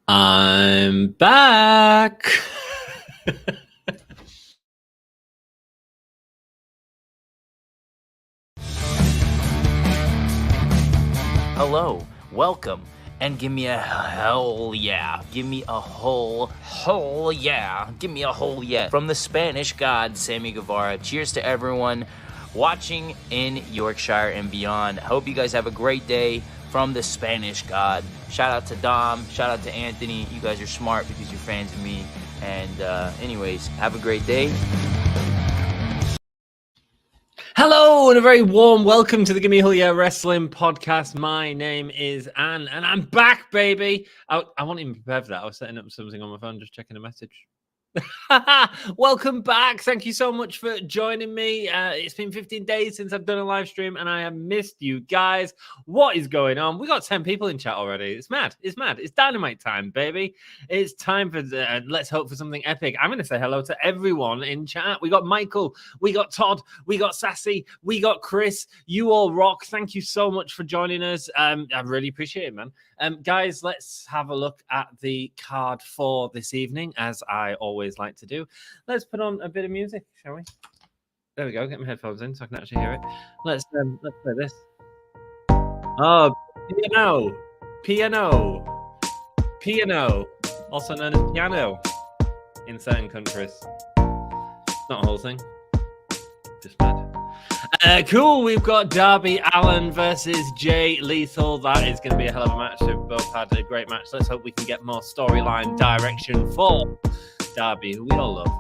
I'm back. Hello, welcome, and give me a hell yeah. Give me a whole yeah. Give me a whole yeah. From the Spanish god, Sammy Guevara. Cheers to everyone watching in Yorkshire and beyond. Hope you guys have a great day from the Spanish god. Shout out to Dom, shout out to Anthony. You guys are smart because you're fans of me. And anyways, have a great day. Hello and a very warm welcome to the Gimme Hell Yeah Wrestling podcast. My name is Anne and I'm back, baby. I wasn't even prepared for that. I was setting up something on my phone, just checking a message. Welcome back. Thank you so much for joining me. It's been 15 days since I've done a live stream and I have missed you guys. What is going on? We got 10 people in chat already. It's mad. It's mad. It's Dynamite time, baby. It's time for let's hope for something epic. I'm going to say hello to everyone in chat. We got Michael, we got Todd, we got Sassy, we got Chris. You all rock. Thank you so much for joining us. I really appreciate it, man. Guys, let's have a look at the card for this evening, as I always like to do. Let's put on a bit of music, shall we? There we go. Get my headphones in so I can actually hear it. Let's play this. Oh, piano, also known as piano in certain countries. Not a whole thing, just mad. Cool, we've got Darby Allin versus Jay Lethal. That is going to be a hell of a match. They've both had a great match. Let's hope we can get more storyline direction for Darby, who we all love.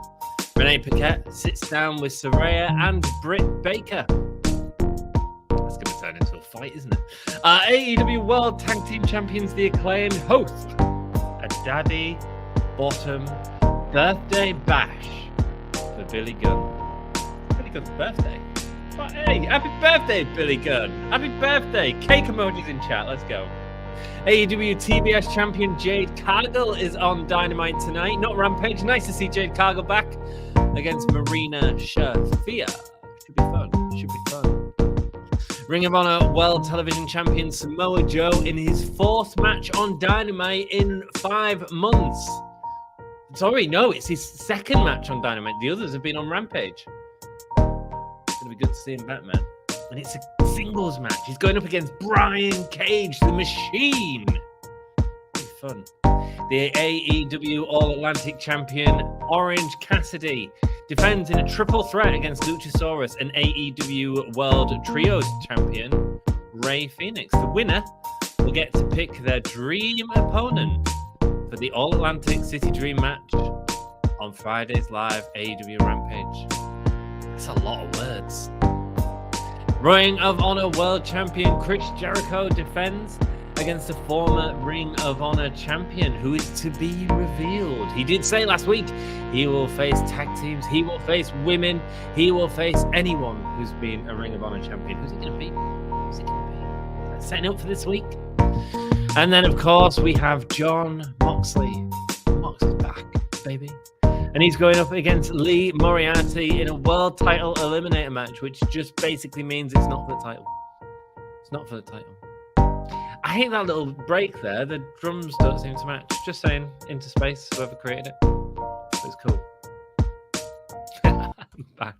Renee Paquette sits down with Saraya and Britt Baker. That's going to turn into a fight, isn't it? AEW World Tag Team Champions, the Acclaimed, host a Daddy Bottom birthday bash for Billy Gunn. Billy Gunn's birthday. Hey, happy birthday, Billy Gunn. Happy birthday. Cake emojis in chat. Let's go. AEW TBS champion Jade Cargill is on Dynamite tonight. Not Rampage. Nice to see Jade Cargill back against Marina Shafir. Should be fun. Ring of Honor World Television Champion Samoa Joe in his fourth match on Dynamite in 5 months. Sorry, no, it's his second match on Dynamite. The others have been on Rampage. It's going to be good to see him back, man. And it's a singles match. He's going up against Brian Cage, the Machine. Pretty fun. The AEW All-Atlantic Champion, Orange Cassidy, defends in a triple threat against Luchasaurus and AEW World Trios Champion, Rey Fenix. The winner will get to pick their dream opponent for the All-Atlantic City Dream match on Friday's live AEW Rampage. That's a lot of words. Ring of Honor World Champion Chris Jericho defends against a former Ring of Honor champion who is to be revealed. He did say last week he will face tag teams, he will face women, he will face anyone who's been a Ring of Honor champion. Who's it going to be? Setting up for this week. And then, of course, we have John Moxley. Moxley's back, baby. And he's going up against Lee Moriarty in a world title eliminator match, which just basically means it's not for the title. It's not for the title. I hate that little break there. The drums don't seem to match. Just saying, into space, whoever created it. It's cool. I'm back.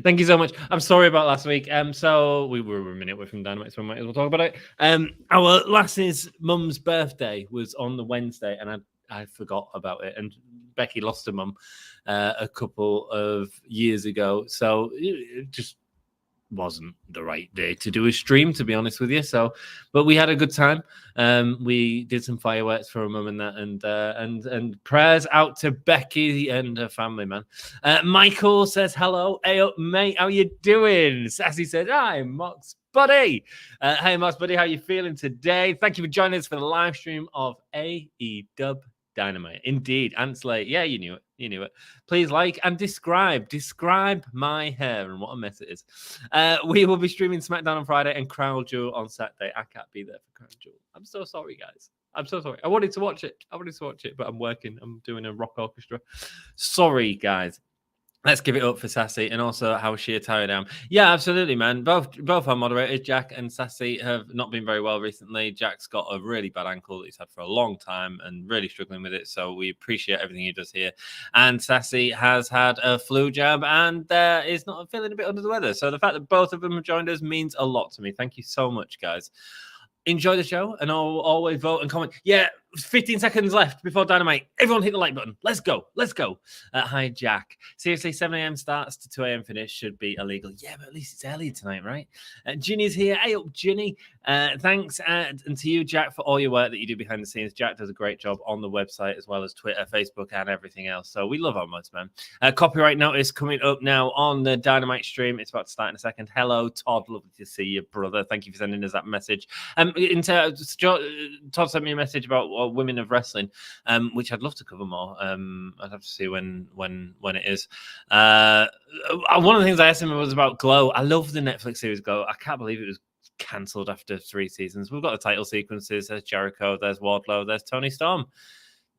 Thank you so much. I'm sorry about last week. So we were a minute away from Dynamite, so we might as well talk about it. Our lass's mum's birthday was on the Wednesday, and I forgot about it. And Becky lost her mum a couple of years ago, so it just wasn't the right day to do a stream, to be honest with you. So, but we had a good time. We did some fireworks for her mum and that, and prayers out to Becky and her family, man. Michael says hello. Hey up, mate, how you doing? Sassy says hi, Mox buddy. Hey Mox buddy, how you feeling today? Thank you for joining us for the live stream of AEW Dynamite. Indeed, Ansley. Yeah, you knew it. You knew it. Please like and describe my hair and what a mess it is. We will be streaming SmackDown on Friday and Crown Jewel on Saturday. I can't be there for Crown Jewel. I'm so sorry, guys. I'm so sorry. I wanted to watch it, but I'm working. I'm doing a rock orchestra. Sorry, guys. Let's give it up for Sassy and also how sheer tired I am. Yeah, absolutely, man. Both our moderators, Jack and Sassy, have not been very well recently. Jack's got a really bad ankle that he's had for a long time and really struggling with it. So we appreciate everything he does here. And Sassy has had a flu jab and is not feeling a bit under the weather. So the fact that both of them have joined us means a lot to me. Thank you so much, guys. Enjoy the show and I'll always vote and comment. Yeah, 15 seconds left before Dynamite. Everyone hit the like button. Let's go. Let's go. Hi, Jack. Seriously, 7 a.m. starts to 2 a.m. finish should be illegal. Yeah, but at least it's early tonight, right? Ginny's here. Hey up, Ginny. Thanks. And to you, Jack, for all your work that you do behind the scenes. Jack does a great job on the website as well as Twitter, Facebook, and everything else. So we love our mods, man. Copyright notice coming up now on the Dynamite stream. It's about to start in a second. Hello, Todd. Lovely to see you, brother. Thank you for sending us that message. Todd sent me a message about women of wrestling, which I'd love to cover more. I'd have to see when it is. One of the things I asked him was about Glow. I love the Netflix series Glow. I can't believe it was cancelled after 3 seasons. We've got the title sequences. There's Jericho. There's Wardlow. There's Tony Storm.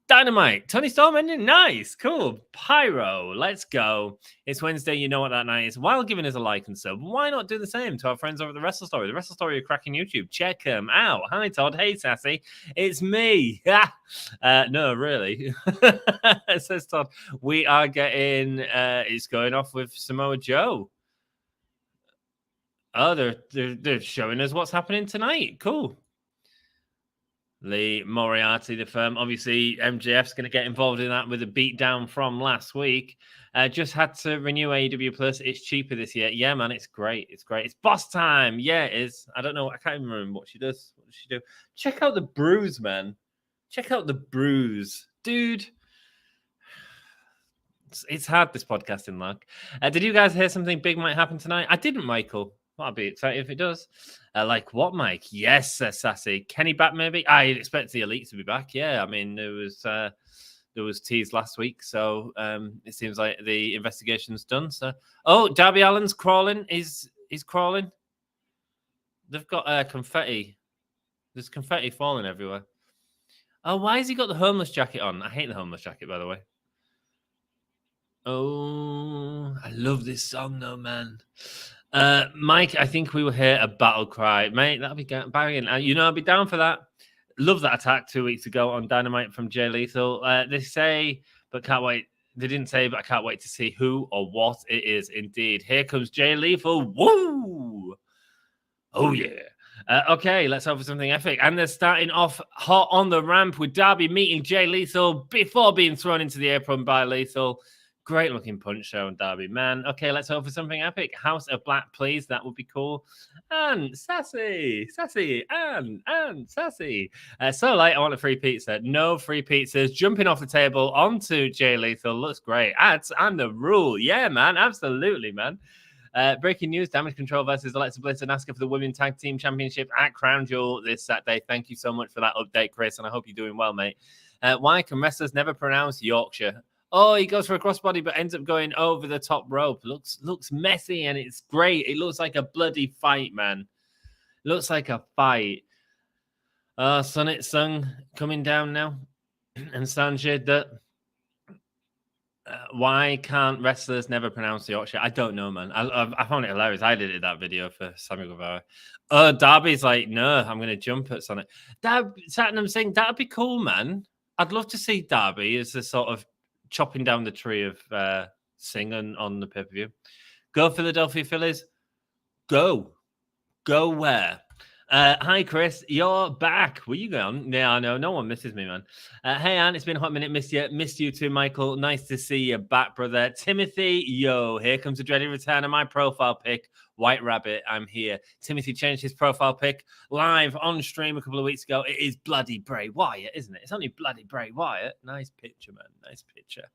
Dynamite. Tony Storm ending. Nice. Cool. Pyro. Let's go. It's Wednesday. You know what that night is. While giving us a like and sub, why not do the same to our friends over at the Wrestle Story? The Wrestle Story are cracking YouTube. Check them out. Hi, Todd. Hey, Sassy. It's me. No, really. It says Todd. We are getting, it's going off with Samoa Joe. Oh, they're showing us what's happening tonight. Cool. Lee Moriarty, the firm. Obviously, MJF's going to get involved in that with a beatdown from last week. Just had to renew AEW Plus. It's cheaper this year. Yeah, man, it's great. It's great. It's boss time. Yeah, it is. I don't know. I can't even remember what she does. What does she do? Check out the bruise, man. Check out the bruise. Dude. It's hard, this podcasting, luck. Did you guys hear something big might happen tonight? I didn't, Michael. I'll be excited if it does. Like what, Mike? Yes, Sassy. Kenny back, maybe? I expect the Elite to be back. Yeah, I mean, there was teased last week, so it seems like the investigation's done. So, Darby Allin's crawling. He's crawling. They've got confetti. There's confetti falling everywhere. Oh, why has he got the homeless jacket on? I hate the homeless jacket, by the way. Oh, I love this song, though, man. Mike, I think we will hear a battle cry. Mate, that'll be banging. I'll be down for that. Love that attack 2 weeks ago on Dynamite from Jay Lethal. They say, but can't wait. They didn't say, but I can't wait to see who or what it is. Indeed. Here comes Jay Lethal. Woo! Oh, yeah. Okay, let's hope for something epic. And they're starting off hot on the ramp with Darby meeting Jay Lethal before being thrown into the apron by Lethal. Great looking punch show on Darby, man. Okay, let's hope for something epic. House of Black, please. That would be cool. And Sassy, and Sassy. So late, I want a free pizza. No free pizzas. Jumping off the table onto Jay Lethal. Looks great. And the rule. Yeah, man. Absolutely, man. Breaking news, Damage Control versus Alexa Bliss and Asuka for the Women's Tag Team Championship at Crown Jewel this Saturday. Thank you so much for that update, Chris, and I hope you're doing well, mate. Why can wrestlers never pronounce Yorkshire? Oh, he goes for a crossbody, but ends up going over the top rope. Looks messy, and it's great. It looks like a bloody fight, man. Looks like a fight. Sonnet Sung coming down now. And Sanjay, that why can't wrestlers never pronounce the Yorkshire? I don't know, man. I found it hilarious. I did that video for Sammy Guevara. Darby's like, no, I'm going to jump at Sonnet. Satnam saying that'd be cool, man. I'd love to see Darby as a sort of chopping down the tree of Singh on the pay-per-view. Go Philadelphia Phillies. Go where? Hi, Chris. You're back. Where you going? Yeah, I know. No one misses me, man. Hey, Ann. It's been a hot minute. Missed you. Missed you too, Michael. Nice to see you back, brother. Timothy, yo. Here comes the dreaded return of my profile pic. White Rabbit, I'm here. Timothy changed his profile pic live on stream a couple of weeks ago. It is bloody Bray Wyatt, isn't it? It's only bloody Bray Wyatt. Nice picture, man. Nice picture.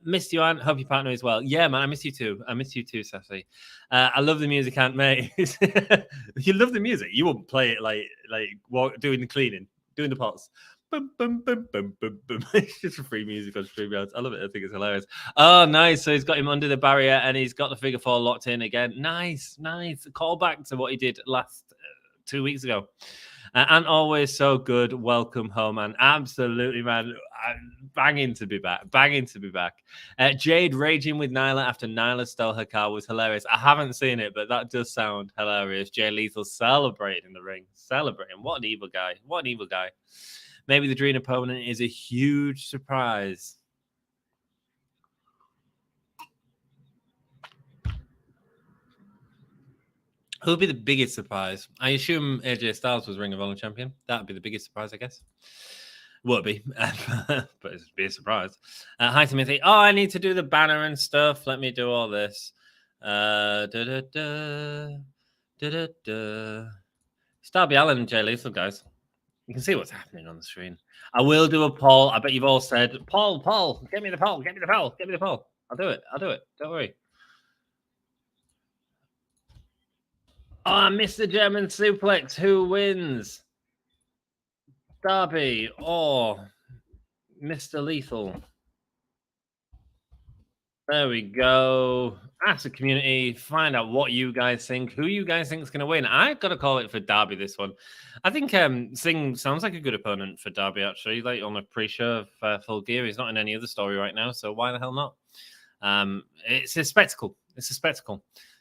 Missed you, Ann. Hope your partner is well. Yeah, man. I miss you too. Sassy. I love the music, Aunt May. You love the music. You wouldn't play it like doing the cleaning, doing the pots. Boom, boom, boom, boom, boom, boom. It's just free music on StreamYard. I love it. I think it's hilarious. Oh, nice. So he's got him under the barrier and he's got the figure 4 locked in again. Nice. Call back to what he did last 2 weeks ago. And always so good. Welcome home, man. Absolutely, man. Banging to be back. Jade raging with Nyla after Nyla stole her car was hilarious. I haven't seen it, but that does sound hilarious. Jay Lethal celebrating in the ring. Celebrating. What an evil guy. Maybe the dream opponent is a huge surprise. Who'll be the biggest surprise? I assume AJ Styles was Ring of Honor champion. That would be the biggest surprise, I guess. Would be, but it'd be a surprise. Hi, Timothy. Oh, I need to do the banner and stuff. Let me do all this. It's Darby Allin and Jay Lethal, guys. You can see what's happening on the screen. I will do a poll. I bet you've all said, Paul, get me the poll. I'll do it. Don't worry. Oh, I missed the German suplex. Who wins? Darby or Mr. Lethal? There we go. Ask the community. Find out what you guys think. Who you guys think is going to win? I've got to call it for Darby this one. I think Singh sounds like a good opponent for Darby, actually. Like on a pre-show of Full Gear. He's not in any other story right now, so why the hell not? It's a spectacle.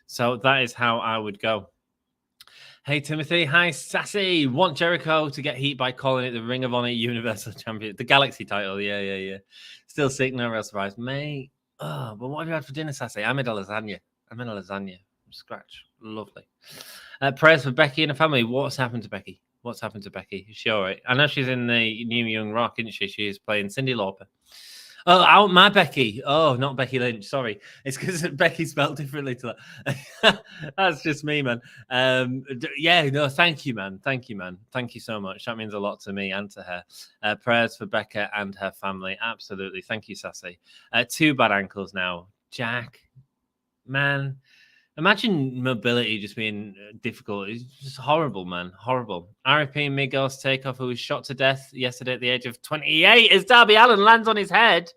So that is how I would go. Hey, Timothy. Hi, Sassy. Want Jericho to get heat by calling it the Ring of Honor Universal Champion. The Galaxy title. Yeah. Still sick. No real surprise. Mate. Oh, but what have you had for dinner, Sassy? I made a lasagna from scratch. Lovely. Prayers for Becky and her family. What's happened to Becky? Is she all right? I know she's in the New Young Rock, isn't she? She's playing Cyndi Lauper. Oh, my Becky. Oh, not Becky Lynch. Sorry. It's because Becky spelled differently to that. That's just me, man. Thank you, man. Thank you so much. That means a lot to me and to her. Prayers for Becca and her family. Absolutely. Thank you, Sassy. 2 bad ankles now. Jack, man. Imagine mobility just being difficult. It's just horrible, man. Horrible. RIP Migos Takeoff, who was shot to death yesterday at the age of 28 as Darby Allin lands on his head.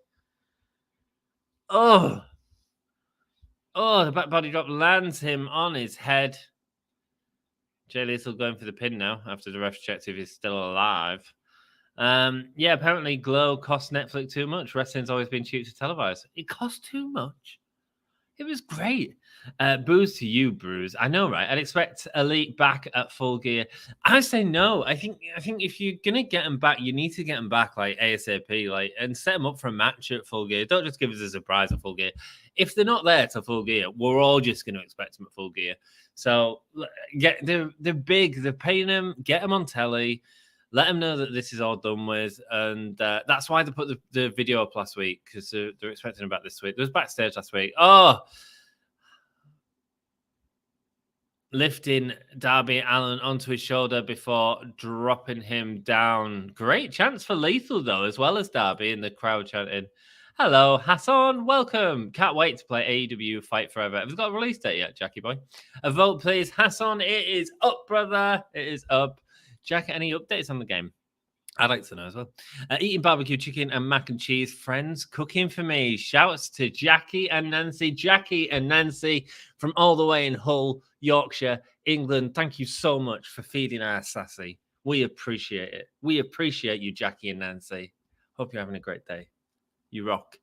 Oh, the back body drop lands him on his head. Jay Lethal going for the pin now after the ref checked if he's still alive. Apparently Glow cost Netflix too much. Wrestling's always been cheap to televise. It cost too much. It was great. Booze to you, Bruce. I know, right? I'd expect Elite back at Full Gear. I say no. I think if you're gonna get them back, you need to get them back like ASAP, like, and set them up for a match at Full Gear. Don't just give us a surprise at Full Gear. If they're not there to Full Gear, we're all just gonna expect them at Full Gear. So they're big. They're paying them. Get them on telly. Let them know that this is all done with, and that's why they put the video up last week, because they're expecting them back this week. There was backstage last week. Oh, lifting Darby Allin onto his shoulder before dropping him down. Great chance for Lethal, though, as well as Darby, in the crowd chanting, "Hello, Hassan, welcome. Can't wait to play AEW Fight Forever." Have you got a release date yet, Jackie boy? A vote, please. Hassan, it is up, brother. It is up. Jack, any updates on the game? I'd like to know as well. Eating barbecue chicken and mac and cheese. Friends cooking for me. Shouts to Jackie and Nancy. Jackie and Nancy from all the way in Hull, Yorkshire, England. Thank you so much for feeding our Sassy. We appreciate it. We appreciate you, Jackie and Nancy. Hope you're having a great day. You rock.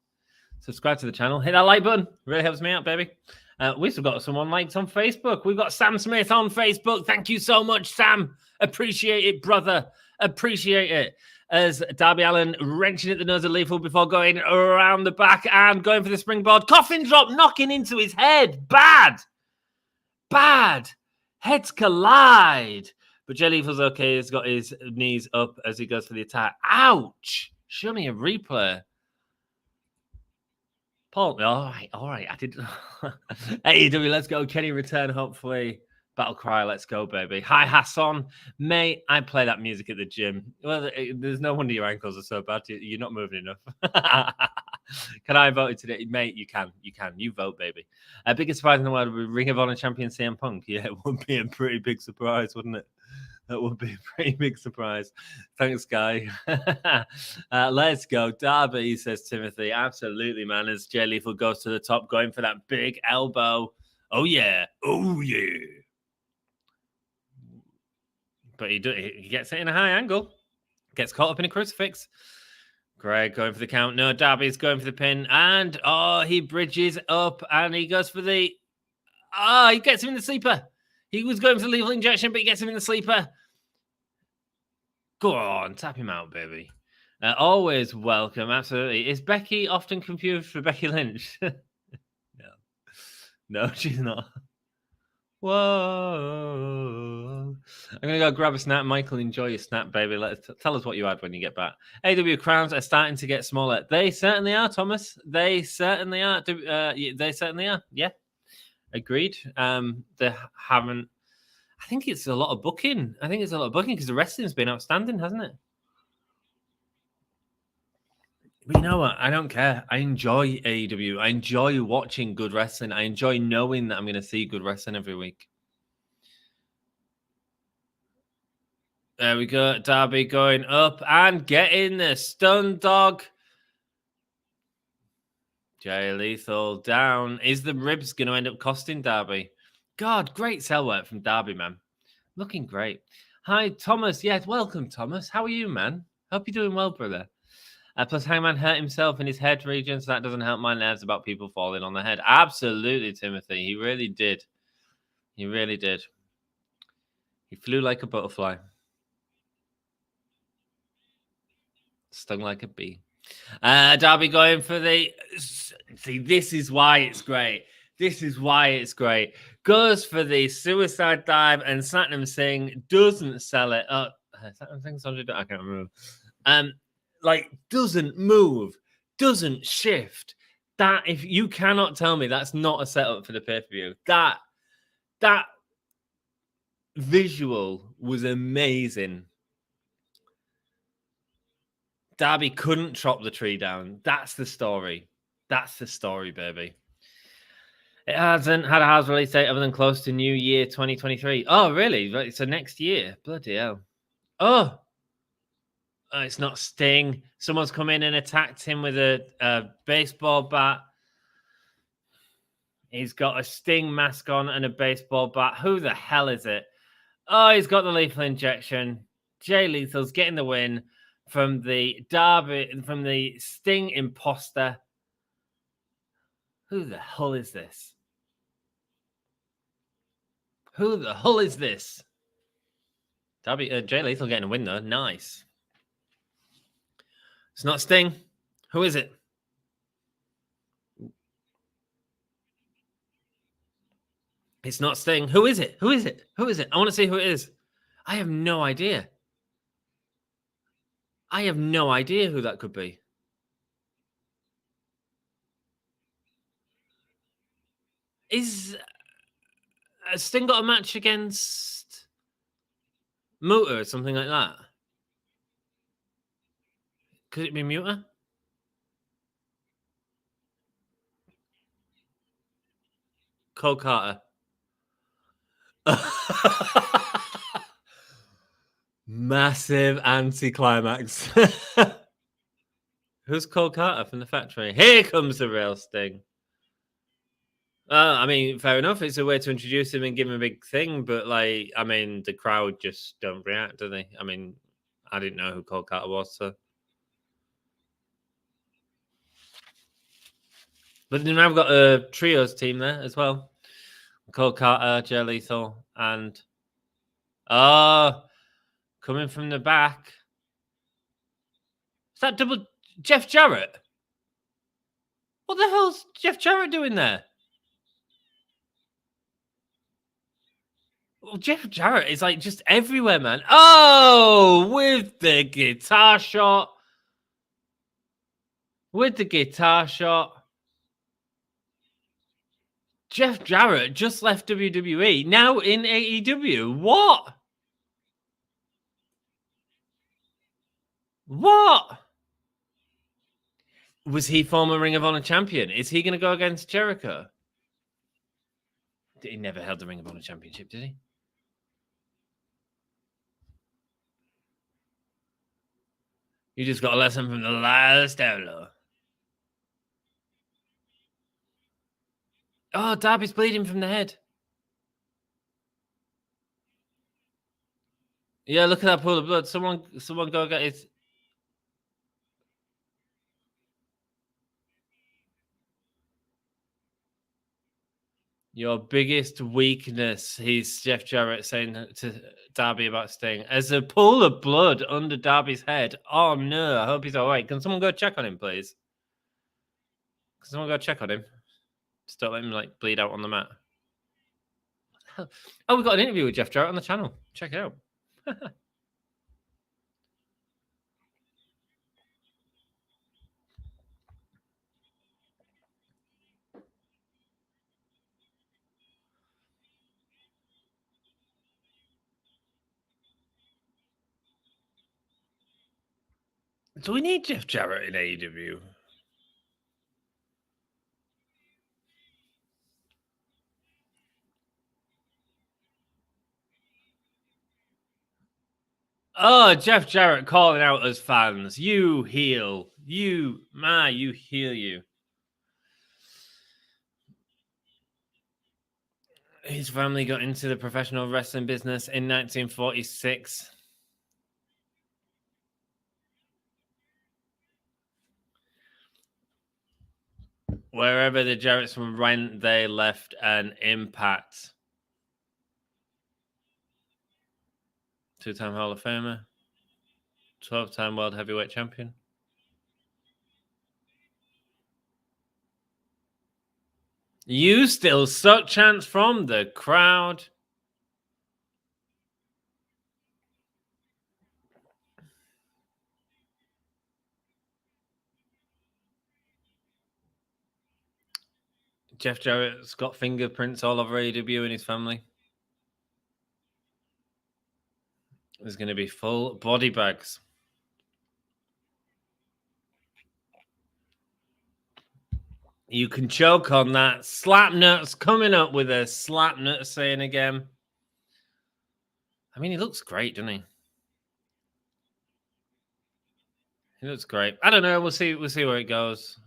Subscribe to the channel. Hit that like button. Really helps me out, baby. We've still got someone liked on Facebook. We've got Sam Smith on Facebook. Thank you so much, Sam. Appreciate it, brother. Appreciate it. As Darby Allin wrenching at the nose of Lethal before going around the back and going for the springboard. Coffin drop, knocking into his head. Bad. Heads collide. But Jay Lethal's okay. He's got his knees up as he goes for the attack. Ouch. Show me a replay. Paul, all right. I did. AEW, let's go. Kenny return, hopefully. Battle cry, let's go, baby. Hi, Hassan. Mate, I play that music at the gym. Well, there's no wonder your ankles are so bad. You're not moving enough. Can I vote today? Mate, you can. You vote, baby. Biggest surprise in the world would be Ring of Honor champion CM Punk. Yeah, it would be a pretty big surprise, wouldn't it? That would be a pretty big surprise. Thanks, Guy. Let's go. Darby, says Timothy. Absolutely, man. As Jay Lethal goes to the top, going for that big elbow. Oh, yeah. But he gets it in a high angle. Gets caught up in a crucifix. Greg going for the count. No, Darby's going for the pin. And, he bridges up and he goes for the... he gets him in the sleeper. He was going for the lethal injection, but he gets him in the sleeper. Go on, tap him out, baby. Always welcome, absolutely. Is Becky often confused for Becky Lynch? No, she's not. Whoa. I'm going to go grab a snap. Michael, enjoy your snap, baby. Tell us what you had when you get back. AEW crowns are starting to get smaller. They certainly are, Thomas. They certainly are. They certainly are. Yeah. Agreed. They haven't... I think it's a lot of booking. because the wrestling's been outstanding, hasn't it? But you know what? I don't care. I enjoy AEW. I enjoy watching good wrestling. I enjoy knowing that I'm going to see good wrestling every week. There we go. Darby going up and getting the stun dog. Jay Lethal down. Is the ribs going to end up costing Darby? God, great cell work from Darby, man. Looking great. Hi, Thomas. Yes, welcome, Thomas. How are you, man? Hope you're doing well, brother. Plus, Hangman hurt himself in his head region, so that doesn't help my nerves about people falling on the head. Absolutely, Timothy. He really did. He really did. He flew like a butterfly. Stung like a bee. Darby going for the... See, this is why it's great. Goes for the suicide dive, and Satnam Singh doesn't sell it. Satnam Singh's I can't remember. Doesn't move, doesn't shift. That, if you cannot tell me that's not a setup for the pay-per-view, that visual was amazing. Darby couldn't chop the tree down. That's the story. Baby. It hasn't had a house release date other than close to New Year 2023. Oh, really? So next year? Bloody hell. Oh, it's not Sting. Someone's come in and attacked him with a baseball bat. He's got a Sting mask on and a baseball bat. Who the hell is it? Oh, he's got the lethal injection. Jay Lethal's getting the win from the Sting imposter. Who the hell is this? Jay Lethal getting a win, though. Nice. It's not Sting. Who is it? It's not Sting. Who is it? I want to see who it is. I have no idea. Who that could be. Has Sting got a match against Muta or something like that? Could it be Muta? Cole Carter. Massive anticlimax. Who's Cole Carter from the factory? Here comes the real Sting. I mean, fair enough. It's a way to introduce him and give him a big thing, but the crowd just don't react, do they? I mean, I didn't know who Cole Carter was, so. But then I've got a trios team there as well. Cole Carter, Jay Lethal, and coming from the back. Is that double Jeff Jarrett? What the hell's Jeff Jarrett doing there? Well, Jeff Jarrett is just everywhere, man. Oh, with the guitar shot. Jeff Jarrett just left WWE, now in AEW. What? Was he former Ring of Honor champion? Is he going to go against Jericho? He never held the Ring of Honor championship, did he? You just got a lesson from the last outlaw. Oh, Darby's bleeding from the head. Yeah, look at that pool of blood. Someone go get his... Your biggest weakness, he's Jeff Jarrett saying to Darby about Sting. As a pool of blood under Darby's head. Oh no, I hope he's all right. Can someone go check on him, please? Can someone go check on him? Just don't let him like bleed out on the mat. Oh, we've got an interview with Jeff Jarrett on the channel. Check it out. Do we need Jeff Jarrett in AEW? Oh, Jeff Jarrett calling out as fans. You heal. You heal you. His family got into the professional wrestling business in 1946. Wherever the Jarretts went, they left an impact. Two-time Hall of Famer. 12-time World Heavyweight Champion. You still suck, chants from the crowd. Jeff Jarrett's got fingerprints all over AEW and his family. There's going to be full body bags. You can choke on that. Slapnuts coming up with a Slapnut saying again. I mean, he looks great, doesn't he? He looks great. I don't know. We'll see where it goes.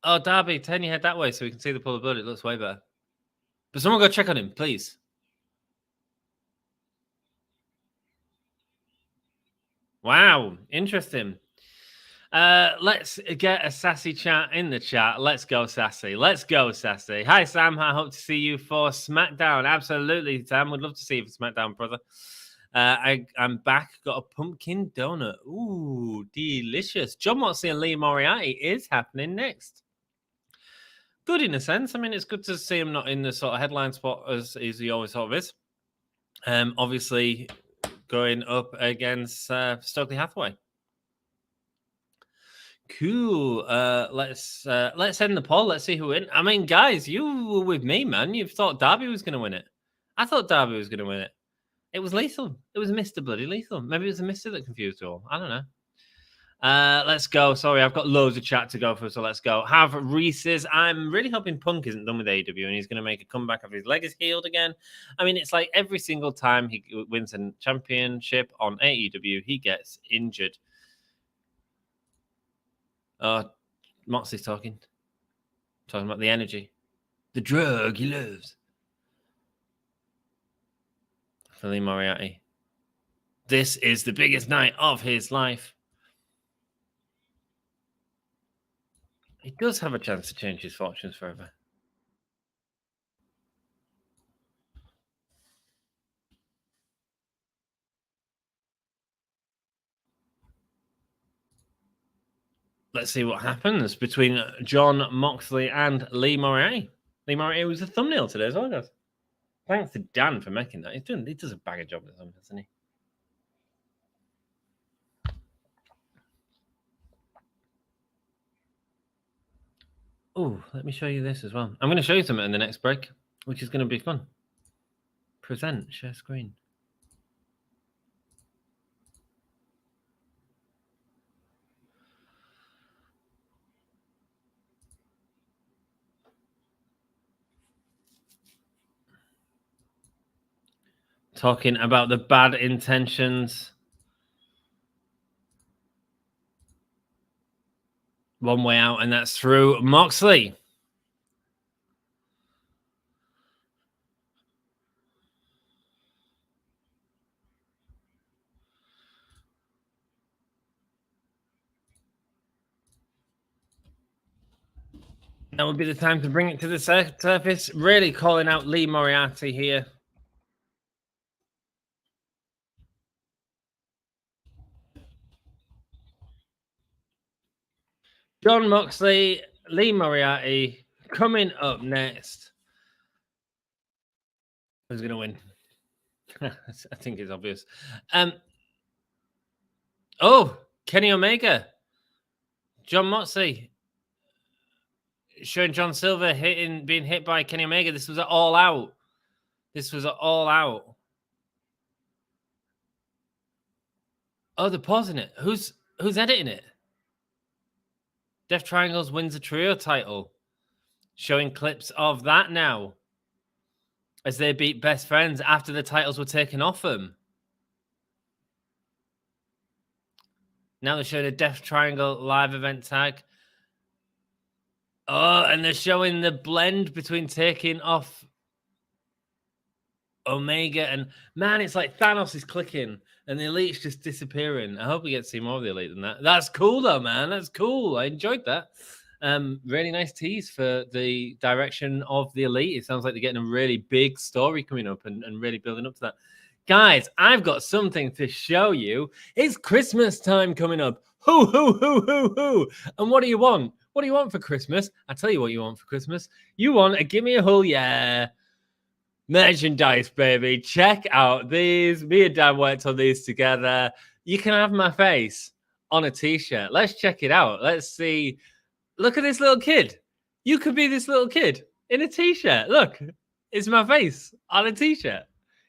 Oh, Darby, turn your head that way so we can see the pool of blood. It looks way better. But someone go check on him, please. Wow, interesting. Let's get a sassy chat in the chat. Let's go, sassy. Let's go, sassy. Hi, Sam. I hope to see you for SmackDown. Absolutely, Sam. Would love to see you for SmackDown, brother. I'm back. Got a pumpkin donut. Ooh, delicious. John Moxley and Lee Moriarty is happening next. Good in a sense. I mean, it's good to see him not in the sort of headline spot as he always sort of is. Obviously, going up against Stokely Hathaway. Cool. Let's end the poll. Let's see who wins. I mean, guys, you were with me, man. You thought Darby was going to win it. I thought Darby was going to win it. It was Lethal. It was Mr. Bloody Lethal. Maybe it was the Mr. that confused you all. I don't know. Let's go. Sorry, I've got loads of chat to go for, so let's go. Have Reese's. I'm really hoping Punk isn't done with AEW and he's going to make a comeback after his leg is healed again. I mean, it's like every single time he wins a championship on AEW, he gets injured. Moxley's talking about the energy, the drug he loves. Lee Moriarty. This is the biggest night of his life. He does have a chance to change his fortunes forever. Let's see what happens between John Moxley and Lee Moriarty. Lee Moriarty was the thumbnail today as well, guys. Thanks to Dan for making that. He does a bag of job at something, doesn't he? Oh, let me show you this as well. I'm going to show you something in the next break, which is going to be fun. Present, share screen. Talking about the bad intentions. One way out, and that's through Moxley. That would be the time to bring it to the surface. Really calling out Lee Moriarty here. Jon Moxley, Lee Moriarty coming up next. Who's going to win? I think it's obvious. Oh, Kenny Omega. Jon Moxley showing John Silver being hit by Kenny Omega. This was All Out. This was All Out. Oh, they're pausing it. Who's editing it? Death Triangles wins the trio title. Showing clips of that now. As they beat Best Friends after the titles were taken off them. Now they're showing a Death Triangle live event tag. Oh, and they're showing the blend between taking off Omega and... Man, it's like Thanos is clicking and the Elite's just disappearing. I hope we get to see more of the Elite than that. That's cool, though, man. That's cool. I enjoyed that. Really nice tease for the direction of the Elite. It sounds like they're getting a really big story coming up and really building up to that. Guys, I've got something to show you. It's Christmas time coming up. Hoo, hoo, hoo, hoo, hoo. And what do you want? What do you want for Christmas? I tell you what you want for Christmas. You want a Gimme a Hull Yeah merchandise, baby. Check out these. Me and Dan worked on these together. You can have my face on a t-shirt. Let's check it out. Let's see. Look at this little kid. You could be this little kid in a t-shirt. Look, it's my face on a t-shirt.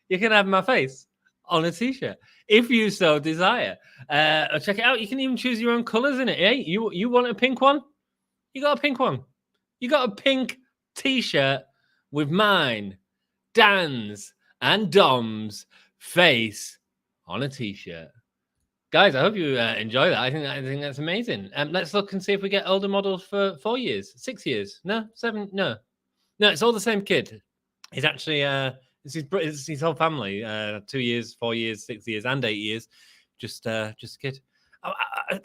You can have my face on a t-shirt if you so desire. Check it out. You can even choose your own colors in it. Hey, you want a pink one? You got a pink one. You got a pink t-shirt with mine, Dan's, and Dom's face on a t-shirt. Guys, I hope you enjoy that. I think that's amazing. Let's look and see if we get older models for 4 years, 6 years. No, 7. No, it's all the same kid. He's actually it's his whole family. 2 years, 4 years, 6 years, and 8 years. Just a kid.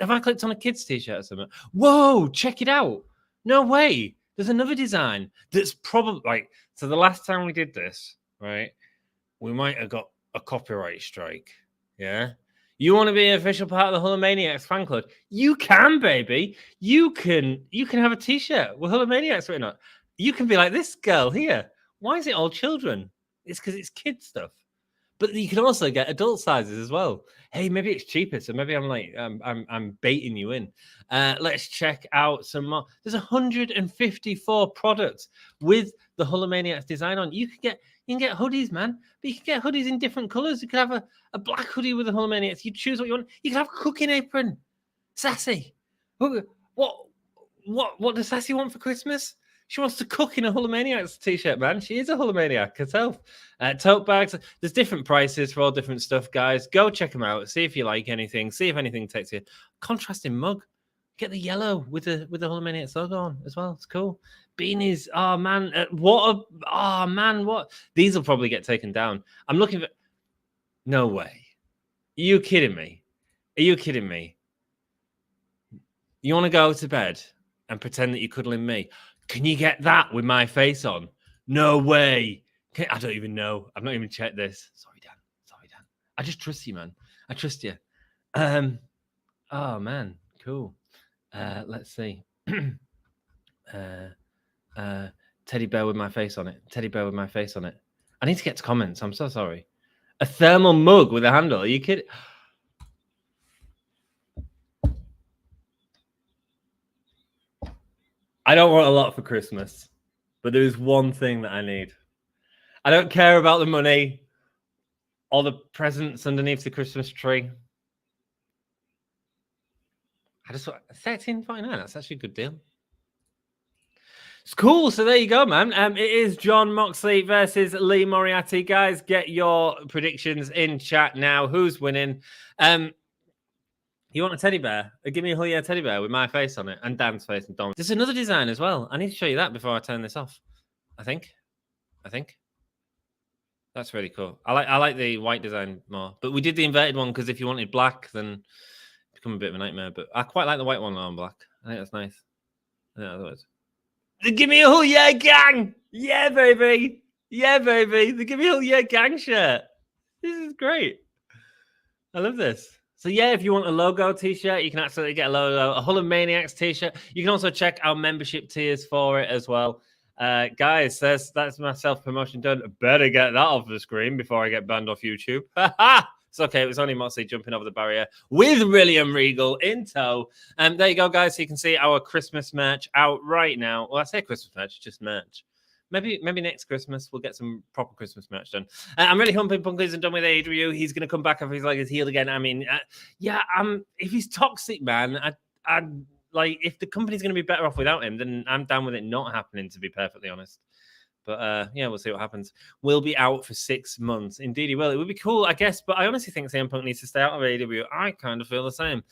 Have I clicked on a kid's t-shirt or something? Whoa! Check it out. No way. There's another design that's probably like. So the last time we did this, right, we might have got a copyright strike. Yeah. You want to be an official part of the Hulkamaniacs fan club? You can, baby. You can have a t-shirt with Hulkamaniacs written on it. You can be like this girl here. Why is it all children? It's because it's kid stuff. But you can also get adult sizes as well. Hey, maybe it's cheaper, so maybe I'm like I'm baiting you in. Let's check out some more. There's 154 products with the Hulkamaniacs design on. You can get hoodies, man. But you can get hoodies in different colors. You could have a black hoodie with the Hulkamaniacs. You choose what you want. You can have a cooking apron. Sassy. What does Sassy want for Christmas? She wants to cook in a Hulkamaniacs t-shirt, man. She is a Hulkamaniac herself. Tote bags. There's different prices for all different stuff, guys. Go check them out. See if you like anything. See if anything takes you. Contrasting mug. Get the yellow with the Hulkamaniacs logo on as well. It's cool. Beanies. Oh, man. What? These will probably get taken down. I'm looking for... No way. Are you kidding me? Are you kidding me? You want to go to bed and pretend that you're cuddling me? Can you get that with my face on? No way. I don't even know. I've not even checked this. Sorry, Dan. I just trust you, man. I trust you. Oh, man. Cool. Let's see. Teddy bear with my face on it. I need to get to comments. I'm so sorry. A thermal mug with a handle. Are you kidding? I don't want a lot for Christmas, but there is one thing that I need. I don't care about the money or the presents underneath the Christmas tree. I just want $13.49. That's actually a good deal. It's cool. So there you go, man. It is Jon Moxley versus Lee Moriarty. Guys, get your predictions in chat now. Who's winning? You want a teddy bear? Give me a Hull Yeah teddy bear with my face on it and Dan's face and Dom. There's another design as well. I need to show you that before I turn this off. I think. That's really cool. I like the white design more. But we did the inverted one because if you wanted black, then it become a bit of a nightmare. But I quite like the white one on black. I think that's nice. The Give Me a Hell Yeah gang. Yeah, baby. Yeah, baby. The Give Me a Hell Yeah gang shirt. This is great. I love this. So yeah, if you want a logo t-shirt, you can absolutely get a logo, a Hull of Maniacs t-shirt. You can also check our membership tiers for it as well. Guys, that's my self-promotion done. Better get that off the screen before I get banned off YouTube. It's okay. It was only Moxley jumping over the barrier with William Regal in tow. There you go, guys. So you can see our Christmas merch out right now. Well, I say Christmas merch, just merch. Maybe next Christmas we'll get some proper Christmas merch done. I'm really hoping Punk isn't done with AEW. He's going to come back if he's like his heel again. I mean, if he's toxic, man, I like if the company's going to be better off without him, then I'm down with it not happening, to be perfectly honest. But yeah, we'll see what happens. We'll be out for 6 months. Indeed, he will. It would be cool, I guess. But I honestly think CM Punk needs to stay out of AEW. I kind of feel the same.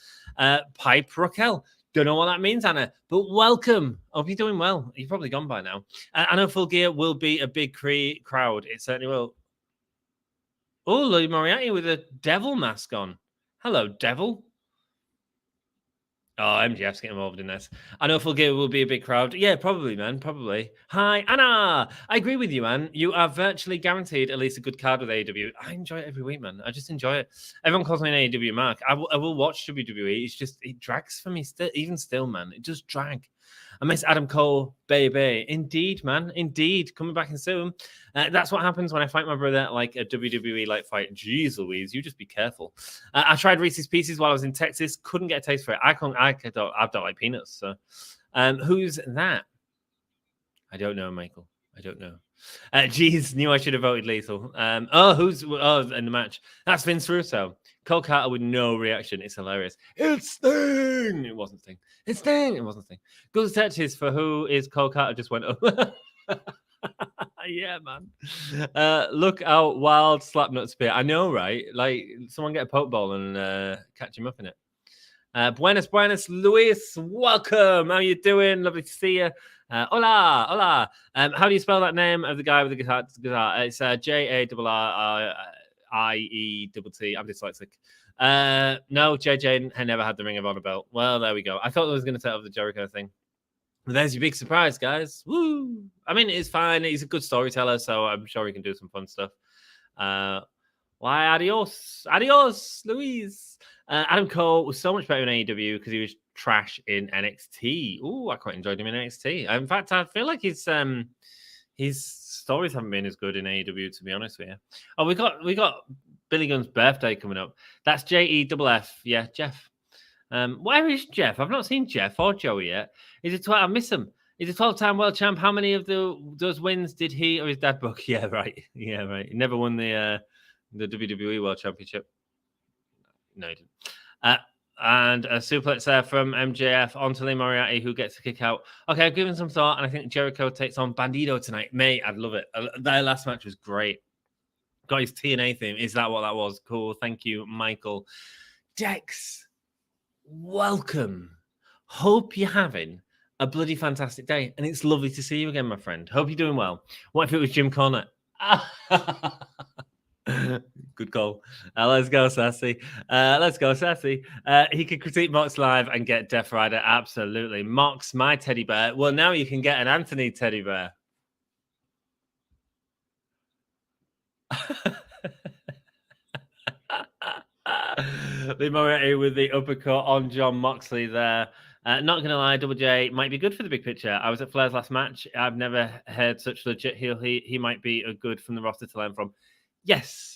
Pipe Raquel. Don't know what that means, Anna, but welcome. Hope you're doing well. You've probably gone by now. I know Full Gear will be a big crowd. It certainly will. Oh, Louis Moriarty with a devil mask on. Hello, devil. Oh, MGF's getting involved in this. I know Full Gear will be a big crowd. Yeah, probably, man. Probably. Hi, Anna. I agree with you, Anne. You are virtually guaranteed at least a good card with AEW. I enjoy it every week, man. I just enjoy it. Everyone calls me an AEW mark. I will watch WWE. It's just, it drags for me even still, man. It does drag. I miss Adam Cole, baby. Indeed, man. Indeed. Coming back in soon. That's what happens when I fight my brother like a WWE like fight. Jeez Louise, you just be careful. I tried Reese's Pieces while I was in Texas. Couldn't get a taste for it. I don't like peanuts. So, who's that? I don't know, Michael. I don't know. Geez, knew I should have voted Lethal. Who's in the match? That's Vince Russo. Cole Carter with no reaction. It's hilarious. It's Sting. It wasn't Sting. It's Sting. It wasn't Sting. Good touches for who is Cole Carter just went up. Yeah, man. Look out, wild slapnut spear. I know, right? Like someone get a poke ball and catch him up in it. Buenas, Luis. Welcome. How you doing? Lovely to see you. Hola. How do you spell that name of the guy with the guitar? It's JARRIETT. I'm dyslexic. No, JJ had never had the Ring of Honor belt. Well, there we go. I thought I was going to set up the Jericho thing. But there's your big surprise, guys. Woo! I mean, it's fine. He's a good storyteller, so I'm sure he can do some fun stuff. Why, adios, Luis. Adam Cole was so much better in AEW because he was trash in NXT. Ooh, I quite enjoyed him in NXT. In fact, I feel like his stories haven't been as good in AEW, to be honest with you. Oh, we got Billy Gunn's birthday coming up. That's JEFF. Yeah, Jeff. Where is Jeff? I've not seen Jeff or Joey yet. I miss him. He's a 12-time world champ. How many of those wins did he or his dad book? Yeah, right. Yeah, right. He never won the WWE World Championship. No, he didn't. And a suplex there from MJF onto Lee Moriarty, who gets a kick out. Okay, I've given some thought, and I think Jericho takes on Bandito tonight. Mate, I'd love it. Their last match was great. Got his TNA theme. Is that what that was? Cool. Thank you, Michael. Dex, welcome. Hope you're having a bloody fantastic day, and it's lovely to see you again, my friend. Hope you're doing well. What if it was Jim Cornette? Good call. Let's go, Sassy. He could critique Mox live and get Death Rider. Absolutely. Mox, my teddy bear. Well, now you can get an Anthony teddy bear. Lee Moriarty with the uppercut on John Moxley there. Not going to lie, Double J might be good for the big picture. I was at Flair's last match. I've never heard such legit heel. He might be a good from the roster to learn from. Yes.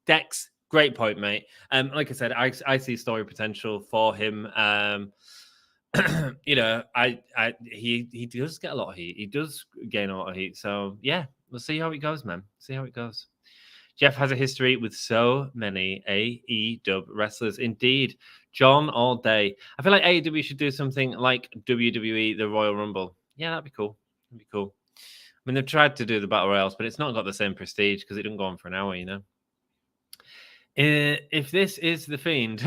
Dex, great point, mate. Like I said, I see story potential for him. He does get a lot of heat. He does gain a lot of heat. So yeah, we'll see how it goes, man. See how it goes. Jeff has a history with so many AEW wrestlers. Indeed, John all day. I feel like AEW should do something like WWE, the Royal Rumble. Yeah, that'd be cool. I mean, they've tried to do the Battle Royals, but it's not got the same prestige because it doesn't go on for an hour, you know. If this is the Fiend,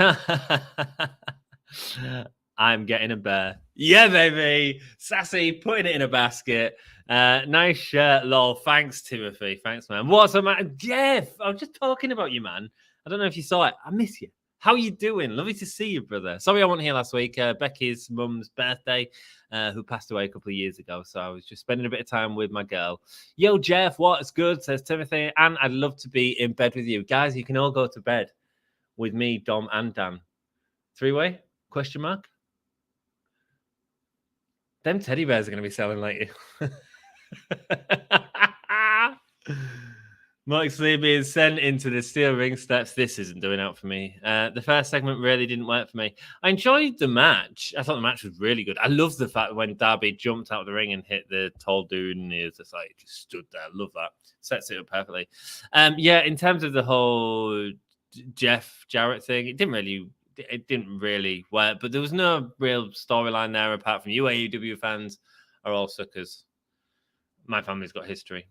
I'm getting a bear. Yeah, baby. Sassy, putting it in a basket. Nice shirt, lol. Thanks, Timothy. Thanks, man. What's up, man? Jeff, I was just talking about you, man. I don't know if you saw it. I miss you. How you doing? Lovely to see you, brother. Sorry I wasn't here last week. Becky's mum's birthday, who passed away a couple of years ago. So I was just spending a bit of time with my girl. Yo, Jeff, what's good? Says Timothy. And I'd love to be in bed with you. Guys, you can all go to bed with me, Dom, and Dan. 3-way? Question mark? Them teddy bears are going to be selling later. Moxley being sent into the steel ring steps. This isn't doing out for me. The first segment really didn't work for me. I enjoyed the match. I thought the match was really good. I love the fact when Darby jumped out of the ring and hit the tall dude and he was just like, just stood there. Love that. Sets it up perfectly. Yeah, in terms of the whole Jeff Jarrett thing, it didn't really work, but there was no real storyline there apart from you AEW fans are all suckers. My family's got history.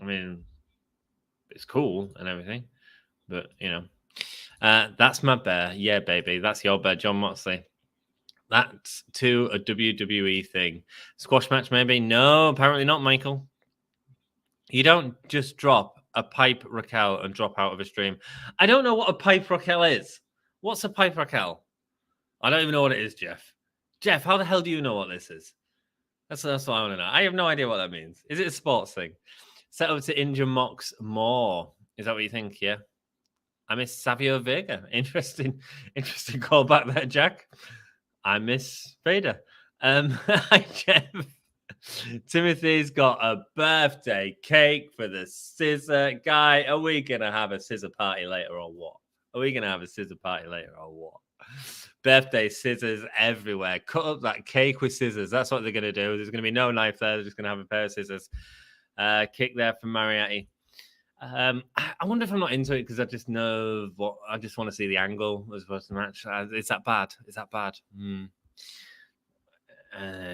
I mean, it's cool and everything, but you know, that's my bear. Yeah, baby, that's your bear, John Moxley. That's to a WWE thing. Squash match, maybe? No, apparently not, Michael. You don't just drop a pipe Raquel and drop out of a stream. I don't know what a pipe Raquel is. What's a pipe Raquel? I don't even know what it is, Jeff. Jeff, how the hell do you know what this is? That's what I want to know. I have no idea what that means. Is it a sports thing? Set up to injure Mox more. Is that what you think? Yeah. I miss Savio Vega. Interesting callback there, Jack. I miss Vader. Hi, Jeff. Timothy's got a birthday cake for the scissor guy. Are we gonna have a scissor party later or what? Birthday scissors everywhere. Cut up that cake with scissors. That's what they're gonna do. There's gonna be no knife there. They're just gonna have a pair of scissors. Kick there from Mariatti. I wonder if I'm not into it because I just know what I just want to see the angle as opposed to the match. Is that bad?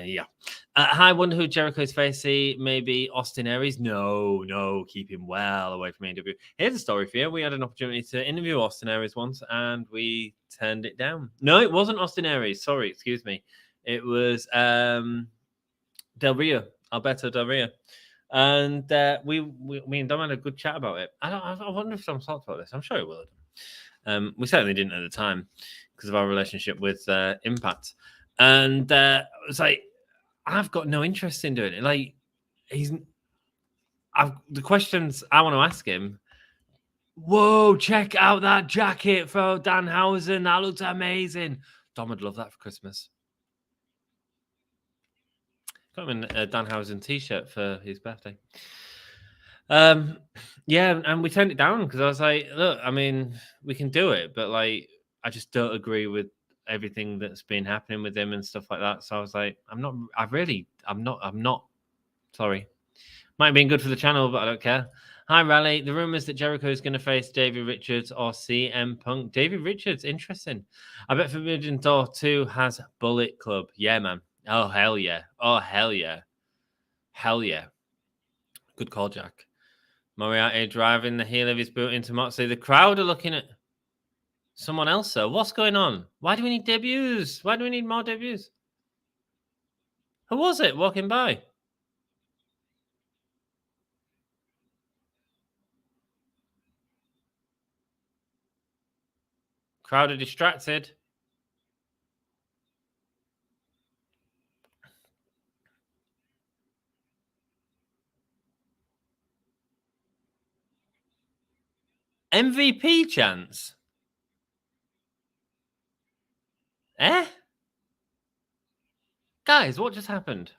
Yeah. I wonder who Jericho's facing. Maybe Austin Aries. No, keep him well away from AEW. Here's a story for you. We had an opportunity to interview Austin Aries once, and we turned it down. No, it wasn't Austin Aries. Sorry, excuse me. It was Del Rio, Alberto Del Rio. And me and Dom had a good chat about it. I wonder if Dom talked about this. I'm sure it will. We certainly didn't at the time because of our relationship with Impact. And it's like, I've got no interest in doing it. Like, the questions I want to ask him. Whoa, check out that jacket for Danhausen. That looks amazing. Dom would love that for Christmas. Got him a Danhausen t-shirt for his birthday. Yeah, and we turned it down because I was like, look, I mean, we can do it, but like, I just don't agree with everything that's been happening with him and stuff like that. So I was like, I'm not. Sorry. Might have been good for the channel, but I don't care. Hi, Raleigh. The rumors that Jericho is going to face Davey Richards or CM Punk. Davey Richards, interesting. I bet Forbidden Door 2 has Bullet Club. Yeah, man. Oh, hell yeah. Hell yeah. Good call, Jack. Moriarty driving the heel of his boot into Moxley. The crowd are looking at someone else, though. What's going on? Why do we need debuts? Why do we need more debuts? Who was it walking by? Crowd are distracted. MVP chance? Eh? Guys, what just happened?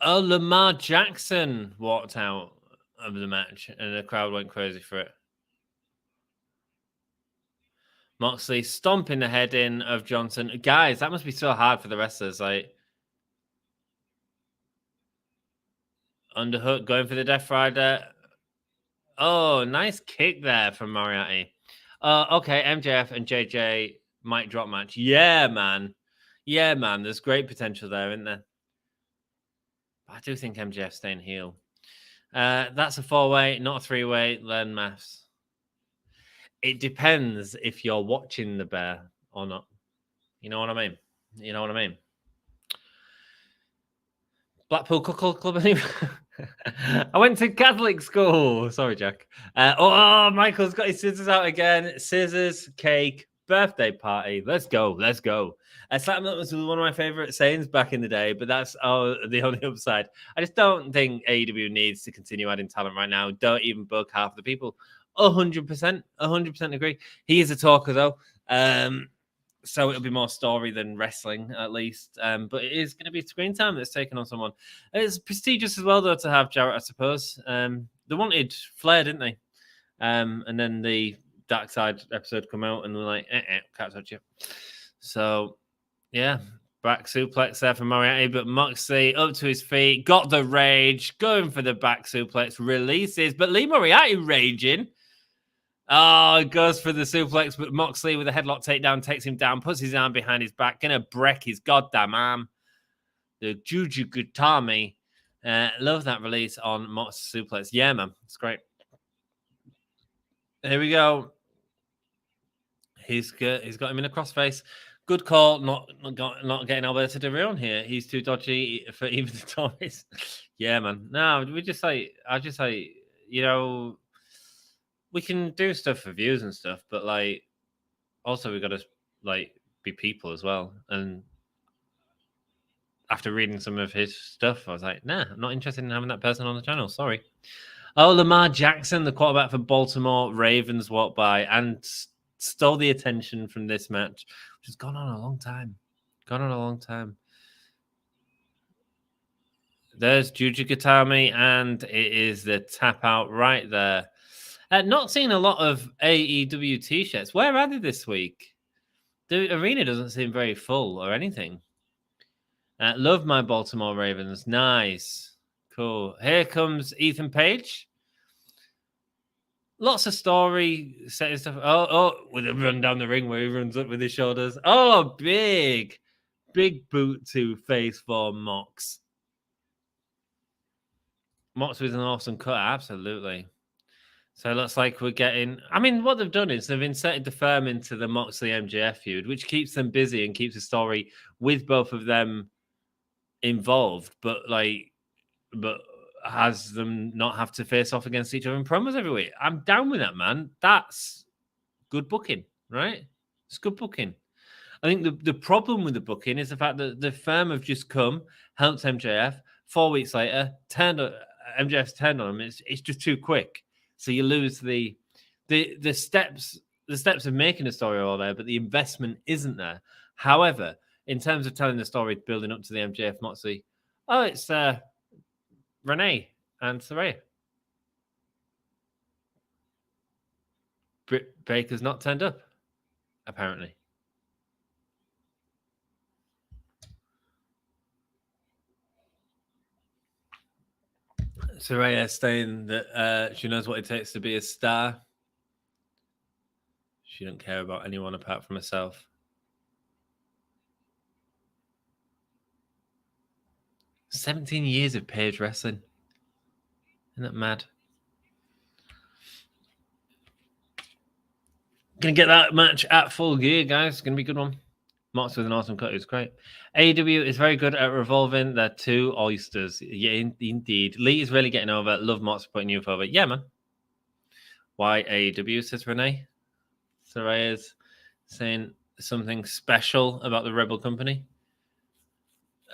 Lamar Jackson walked out of the match and the crowd went crazy for it. Moxley stomping the head in of Johnson. Guys, that must be so hard for the wrestlers. Like, underhook, going for the Death Rider. Oh, nice kick there from Moriarty. Okay, MJF and JJ might drop match. Yeah, man. There's great potential there, isn't there? I do think MJF's staying heel. That's a 4-way, not a 3-way. Learn maths. It depends if you're watching the bear or not. You know what I mean? Blackpool Cuckold Club. Anyway. I went to Catholic school. Sorry, Jack. Michael's got his scissors out again. Scissors, cake, birthday party. Let's go. Let's go. That was one of my favorite sayings back in the day, but that's the only upside. I just don't think AEW needs to continue adding talent right now. Don't even bug half the people. 100% agree. He is a talker, though. So it'll be more story than wrestling, at least. But it is going to be screen time that's taken on someone. It's prestigious as well, though, to have Jarrett, I suppose. They wanted Flair, didn't they? And then the Dark Side episode come out, and they're like, can't touch you. So, yeah, back suplex there for Moriarty, but Moxley up to his feet, got the rage, going for the back suplex, releases, but Lee Moriarty raging. Oh, goes for the suplex, but Moxley with a headlock takedown takes him down, puts his arm behind his back, gonna break his goddamn arm. The Juju Gutami. Love that release on Mox suplex. Yeah, man, it's great. Here we go. He's got him in a crossface. Good call, not getting Alberto Del Rio on here. He's too dodgy for even the Tories. Yeah, man. No, I just say, you know, we can do stuff for views and stuff, but like, also we got to like be people as well. And after reading some of his stuff, I was like, nah, I'm not interested in having that person on the channel. Sorry. Oh, Lamar Jackson, the quarterback for Baltimore Ravens, walked by and stole the attention from this match, which has gone on a long time. There's Juju Gatami, and it is the tap out right there. Not seeing a lot of AEW t-shirts. Where are they this week? The arena doesn't seem very full or anything. Love my Baltimore Ravens. Nice. Cool. Here comes Ethan Page. Lots of story setting stuff. Oh, with a run down the ring where he runs up with his shoulders. Oh, big boot to face for Mox. Mox with an awesome cut. Absolutely. So it looks like we're getting... I mean, what they've done is they've inserted the firm into the Moxley MJF feud, which keeps them busy and keeps the story with both of them involved, but has them not have to face off against each other in promos every week. I'm down with that, man. That's good booking, right? It's good booking. I think the problem with the booking is the fact that the firm have just come, helped MJF. 4 weeks later, MJF's turned on him. It's just too quick. So you lose the steps. The steps of making a story are all there, but the investment isn't there. However, in terms of telling the story, building up to the MJF Moxley, it's Renee and Saraya. Britt Baker's not turned up, apparently. Saraya saying that she knows what it takes to be a star. She don't care about anyone apart from herself. 17 years of Page wrestling. Isn't that mad? Gonna get that match at Full Gear, guys. Gonna be a good one. Mox with an awesome cut. It was great. AEW is very good at revolving their two oysters. Yeah, indeed. Lee is really getting over. Love Mox putting you over. Yeah, man. Why AEW, says Renee. Saraya's saying something special about the Rebel Company.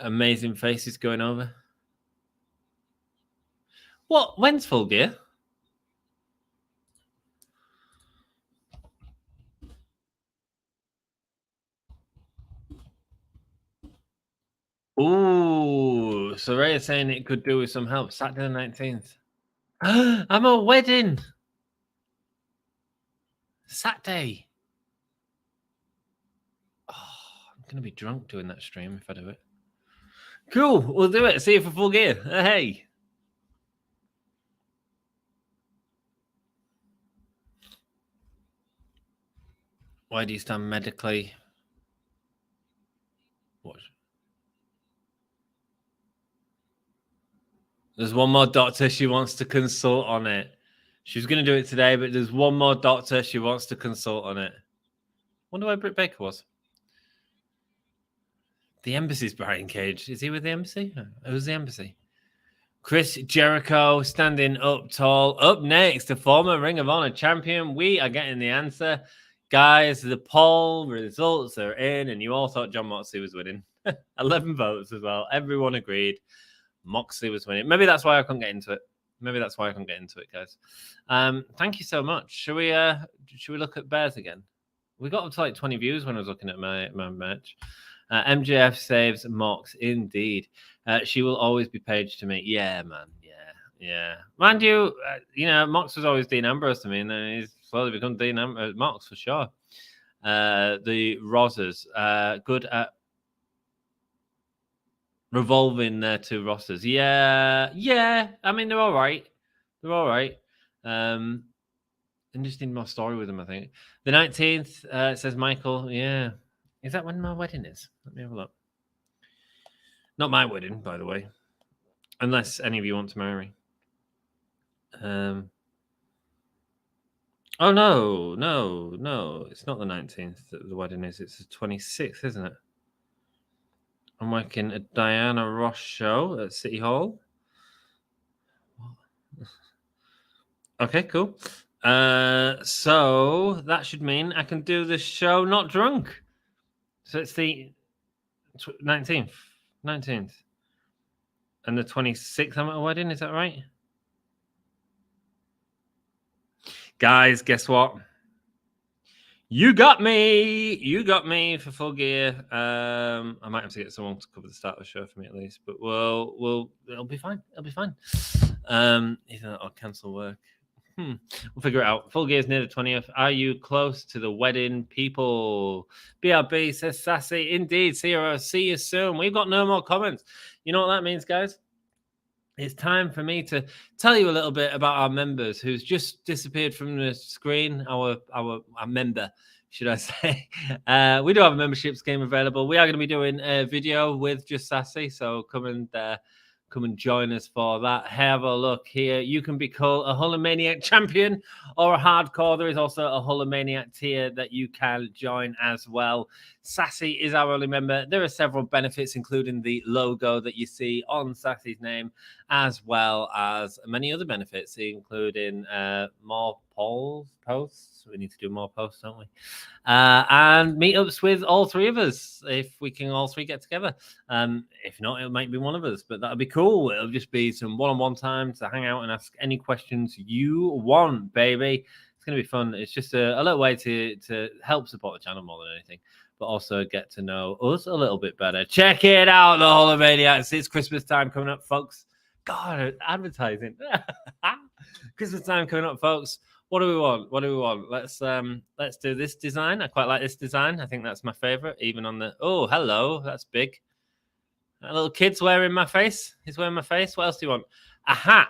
Amazing faces going over. What? When's Full Gear? Ooh, Saraya saying it could do with some help. Saturday the 19th. I'm a wedding. Saturday. Oh, I'm going to be drunk doing that stream if I do it. Cool. We'll do it. See you for Full Gear. Hey. Why do you stand medically? What? There's one more doctor she wants to consult on it. She was going to do it today, but there's one more doctor she wants to consult on it. Wonder where Britt Baker was. The Embassy's Brian Cage. Is he with the Embassy? Who's the Embassy? Chris Jericho standing up tall. Up next, the former Ring of Honor champion. We are getting the answer. Guys, the poll results are in, and you all thought Jon Moxley was winning. 11 votes as well. Everyone agreed Moxley was winning. Maybe that's why I couldn't get into it. Guys. Thank you so much. Should we look at Bears again? We got up to like 20 views when I was looking at my match. MJF saves Mox, indeed. She will always be Paige to me. Yeah, man. Yeah. Mind you, Mox was always Dean Ambrose to me, and then he's slowly become Dean Mox for sure. The Rosers, good at revolving their two rosters. Yeah. I mean, they're all right. And just need more story with them, I think. The 19th, says Michael. Yeah. Is that when my wedding is? Let me have a look. Not my wedding, by the way. Unless any of you want to marry me. Oh, no. It's not the 19th that the wedding is. It's the 26th, isn't it? I'm working a Diana Ross show at City Hall. Okay, cool. So that should mean I can do the show not drunk. So it's the 19th. And the 26th, I'm at a wedding. Is that right? Guys, guess what? You got me for Full Gear. I might have to get someone to cover the start of the show for me at least, but it'll be fine. Even though I'll cancel work. We'll figure it out. Full Gear's near the 20th. Are you close to the wedding, people? BRB says Sassy. Indeed. See you soon. We've got no more comments. You know what that means, guys? It's time for me to tell you a little bit about our members who's just disappeared from the screen. Our member, should I say. We do have a membership scheme available. We are going to be doing a video with Just Sassy, so come and join us for that. Have a look here. You can become a Hulkamaniac champion or a hardcore. There is also a Hulkamaniac tier that you can join as well. Sassy is our only member. There are several benefits, including the logo that you see on Sassy's name, as well as many other benefits, including more posts. We need to do more posts, don't we? And meetups with all three of us, if we can all three get together. If not, it might be one of us, but that'll be cool. It'll just be some one-on-one time to hang out and ask any questions you want, baby. It's going to be fun. It's just a little way to help support the channel more than anything, but also get to know us a little bit better. Check it out, the Hulkamaniacs. It's Christmas time coming up, folks. God, advertising. Christmas time coming up, folks. What do we want? Let's do this design. I quite like this design. I think that's my favorite. Even on the hello, that's big. A little kid's wearing my face. He's wearing my face. What else do you want? A hat,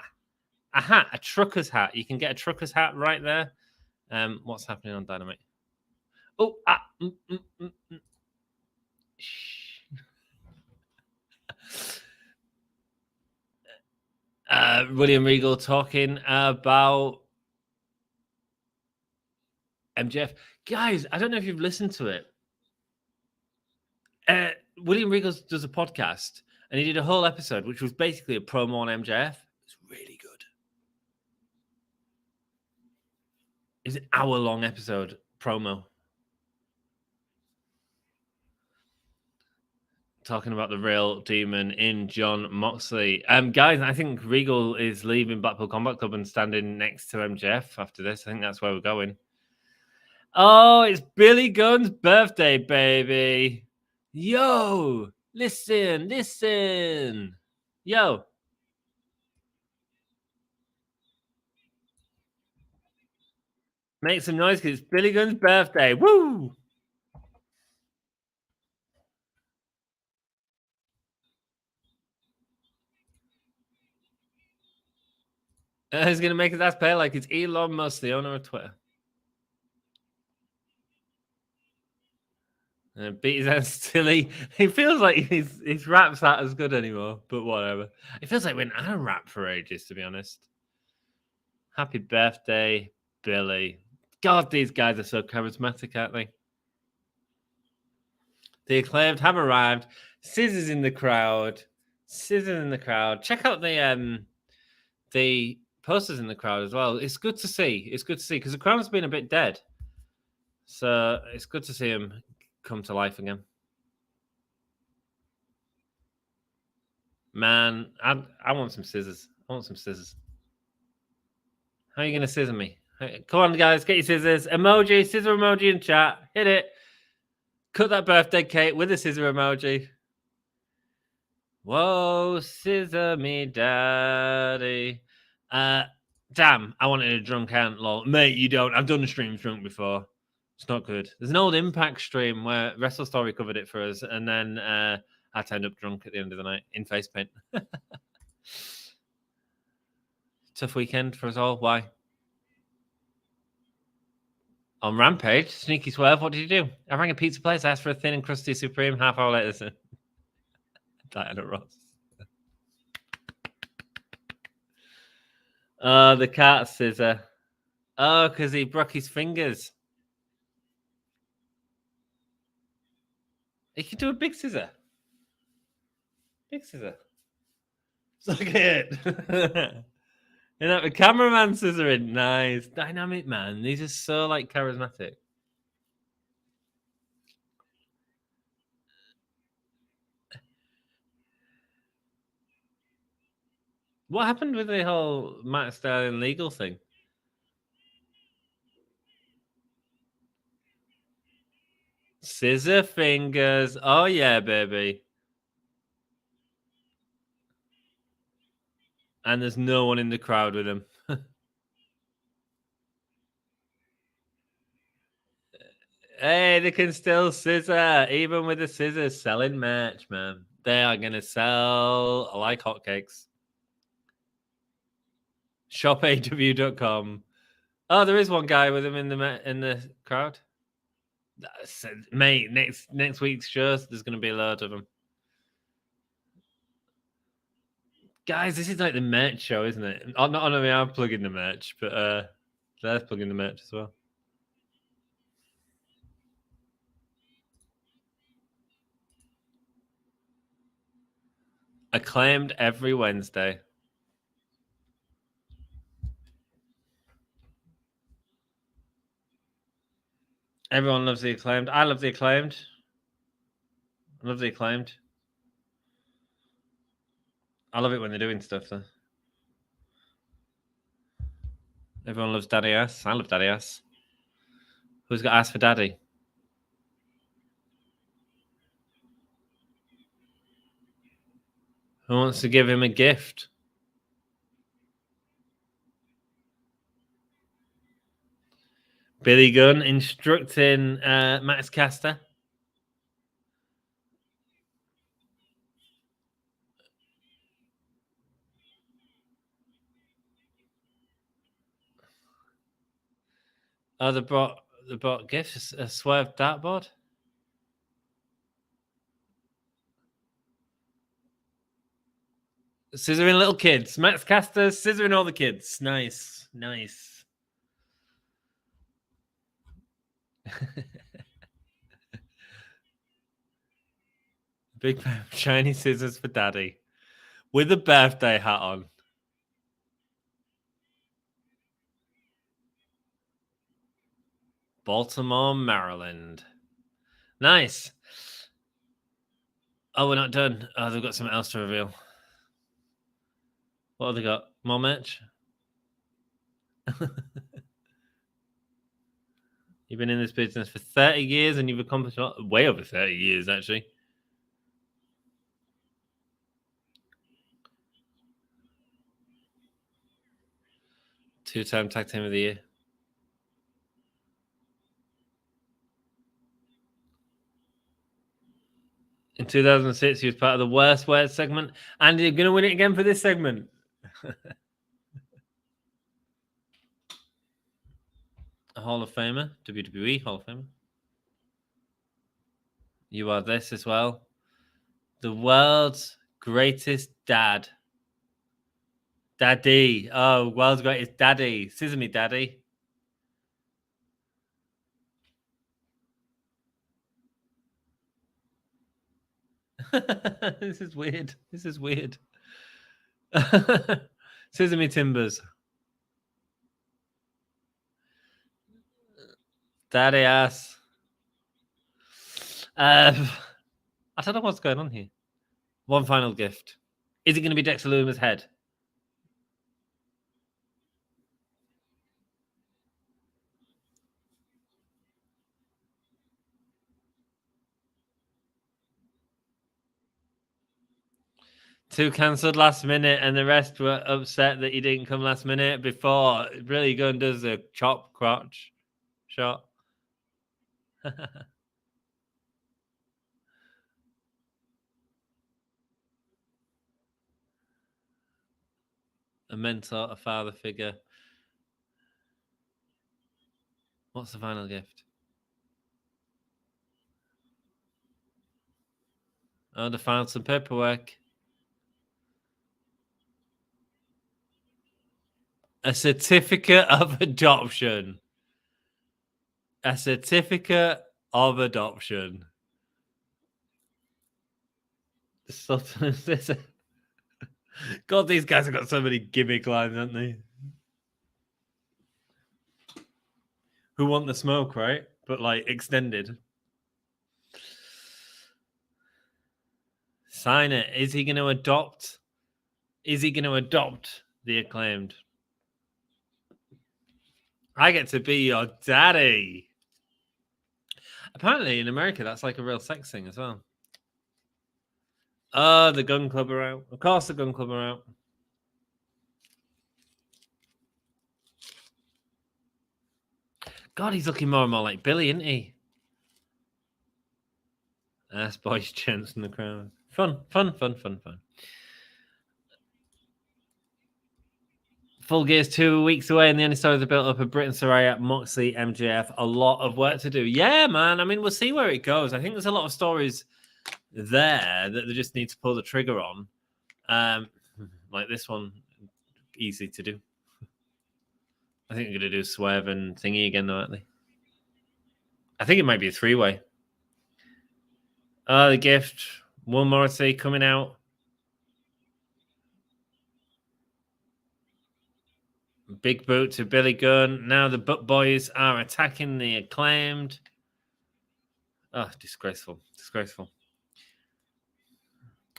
a trucker's hat. You can get a trucker's hat right there. What's happening on Dynamite? William Regal talking about MJF. Guys, I don't know if you've listened to it. William Regal does a podcast, and he did a whole episode, which was basically a promo on MJF. It's really good. It's an hour-long episode promo. Talking about the real demon in Jon Moxley. Guys, I think Regal is leaving Blackpool Combat Club and standing next to MJF after this. I think that's where we're going. Oh, it's Billy Gunn's birthday, baby. Yo, listen. Yo. Make some noise because it's Billy Gunn's birthday. Woo! He's going to make his ass pay like it's Elon Musk, the owner of Twitter. Beat his ass till he feels like his rap's not as good anymore, but whatever. It feels like when I rap for ages, to be honest. Happy birthday, Billy. God, these guys are so charismatic, aren't they? The Acclaimed have arrived. Scissors in the crowd. Scissors in the crowd. Check out the posters in the crowd as well. It's good to see. It's good to see because the crowd's been a bit dead. So it's good to see him come to life again. Man, I want some scissors. I want some scissors. How are you going to scissor me? Come on, guys, get your scissors. Emoji, scissor emoji in chat. Hit it. Cut that birthday cake with a scissor emoji. Whoa, scissor me, daddy. Damn, I wanted a drunk ant, lol. Mate, you don't. I've done streams drunk before. It's not good. There's an old Impact stream where Wrestle Story covered it for us, and then I turned up drunk at the end of the night in face paint. Tough weekend for us all. Why? On Rampage, Sneaky Swerve, what did you do? I rang a pizza place, asked for a thin and crusty Supreme, half hour later. Diana Ross. Oh, the cat scissor. Oh, because he broke his fingers. He could do a big scissor. Big scissor. Look at it. You know, the cameraman scissoring. Nice. Dynamic, man. These are so, like, charismatic. What happened with the whole Matt Sterling legal thing? Scissor fingers. Oh, yeah, baby. And there's no one in the crowd with him. Hey, they can still scissor, even with the scissors. Selling merch, man. They are going to sell like hotcakes. ShopAW.com. Oh, there is one guy with him in the crowd. Mate, next week's shows, there's going to be a load of them. Guys, this is like the merch show, isn't it? Not only I'm plugging the merch, but they're plugging the merch as well. Acclaimed every Wednesday. Everyone loves the Acclaimed. I love the Acclaimed. I love the Acclaimed. I love it when they're doing stuff, though. Everyone loves Daddy Ass. I love Daddy Ass. Who's got ass for Daddy? Who wants to give him a gift? Billy Gunn instructing Max Caster. Oh, they brought gifts. A swerve dartboard. Scissoring little kids. Max Caster scissoring all the kids. Nice. Nice. Big pair of shiny scissors for Daddy. With a birthday hat on. Baltimore, Maryland. Nice. Oh, we're not done. Oh, they've got something else to reveal. What have they got? More merch? You've been in this business for 30 years and you've accomplished a lot. Way over 30 years, actually. Two-time tag team of the year. In 2006, he was part of the Worst Words segment, and you're going to win it again for this segment. A Hall of Famer, WWE Hall of Famer. You are this as well. The world's greatest dad. Daddy. Oh, world's greatest daddy. Scissor me, daddy. This is weird. This is weird. Sesame Timbers. Daddy ass. I don't know what's going on here. One final gift. Is it going to be Dexter Lumis' head? Two cancelled last minute, and the rest were upset that he didn't come last minute before Billy Gunn does a chop crotch shot. A mentor, a father figure. What's the final gift? Oh, they found some paperwork. A certificate of adoption. A certificate of adoption. God, these guys have got so many gimmick lines, haven't they? Who want the smoke, right? But like extended. Sign it. Is he going to adopt? Is he going to adopt the Acclaimed? I get to be your daddy. Apparently, in America, that's like a real sex thing as well. The Gun Club are out. Of course, the Gun Club are out. God, he's looking more and more like Billy, isn't he? Ass boys chants in the crowd. Fun. Full Gear's 2 weeks away, and the only stories are built up of Britt and Saraya, Moxley, MJF. A lot of work to do. Yeah, man. I mean, we'll see where it goes. I think there's a lot of stories there that they just need to pull the trigger on. Like this one, easy to do. I think they're going to do Swerve and Thingy again, though, aren't they? I think it might be a three-way. The gift. Will Morrissey coming out. Big boot to Billy Gunn. Now the Butt Boys are attacking the Acclaimed. Oh, disgraceful.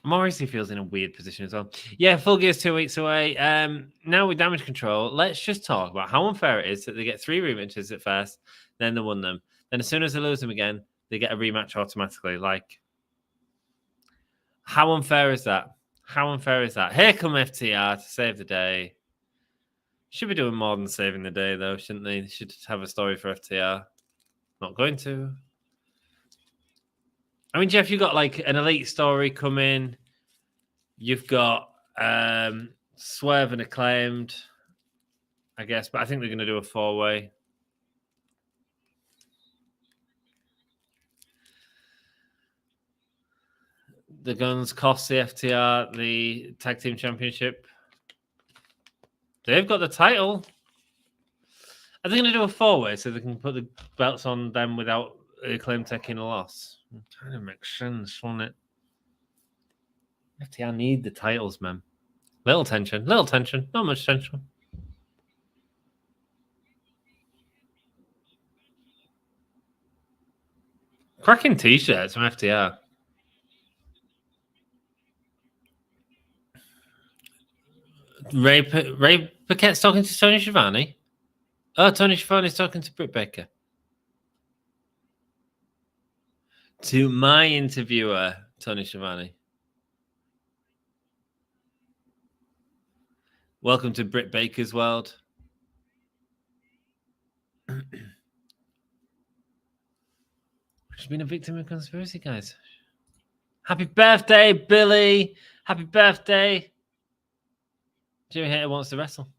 Morrissey feels in a weird position as well. Yeah, Full Gear's 2 weeks away. Now with Damage Control, let's just talk about how unfair it is that they get 3 rematches at first, then they won them. Then as soon as they lose them again, they get a rematch automatically. Like, how unfair is that? Here come FTR to save the day. Should be doing more than saving the day, though, shouldn't they? They should have a story for FTR. Not going to. I mean, Jeff, you've got like an elite story coming. You've got Swerve and Acclaimed, I guess, but I think they're going to do a 4-way. The Guns cost the FTR the Tag Team Championship. They've got the title. Are they going to do a 4-way so they can put the belts on them without Acclaim taking a loss? It kind of makes sense, won't it? FTR need the titles, man. Little tension, not much tension. Cracking t-shirts from FTR. Ray Paquette's talking to Tony Schiavone. Oh, Tony Schiavone's talking to Britt Baker. To my interviewer, Tony Schiavone. Welcome to Britt Baker's world. She's been a victim of conspiracy, guys. Happy birthday, Billy. Happy birthday. Jimmy Hater wants to wrestle.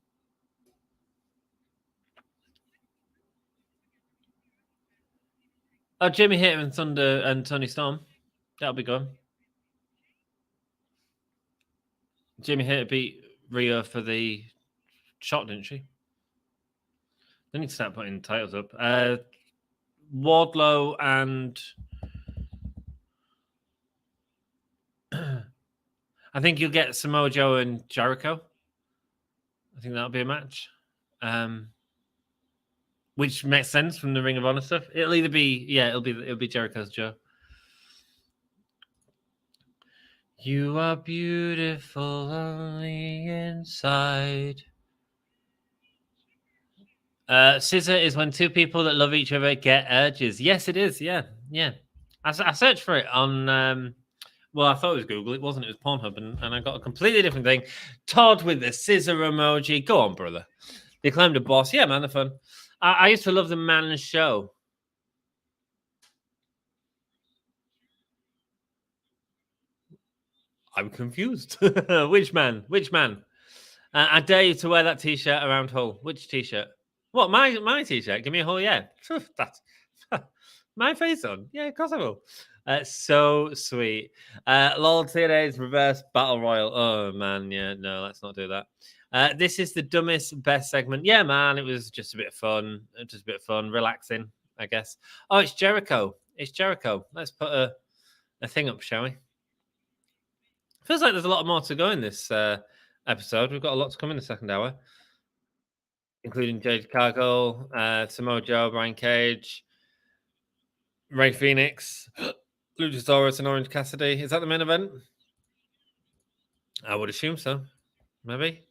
Oh, Jimmy Hater and Thunder and Tony Storm. That'll be good. Jimmy Hater beat Rhea for the shot, didn't she? They need to start putting titles up. Wardlow and I think you'll get Samoa Joe and Jericho. I think that'll be a match. Which makes sense from the Ring of Honor stuff. It'll either be it'll be Jericho's Joe. You are beautiful on the inside. Scissor is when two people that love each other get urges. Yes, it is. Yeah. I searched for it on. Well, I thought it was Google. It wasn't. It was Pornhub, and I got a completely different thing. Todd with the scissor emoji. Go on, brother. They claimed a boss. Yeah, man, they're fun. I used to love the Man Show. I'm confused. Which man? I dare you to wear that T-shirt around Hull. Which T-shirt? What, my T-shirt? Give me a Hull, yeah. That's my face on. Yeah, of course I will. So sweet. LOL TNA's reverse battle royal. Oh, man, yeah, no, let's not do that. This is the dumbest best segment. Yeah, man, it was just a bit of fun. Relaxing, I guess. Oh, it's Jericho. Let's put a thing up, shall we? Feels like there's a lot more to go in this episode. We've got a lot to come in the second hour, including Jade, Cargill, Samoa Joe, Brian Cage, Ray Fenix, Luchasaurus, and Orange Cassidy. Is that the main event? I would assume so. Maybe.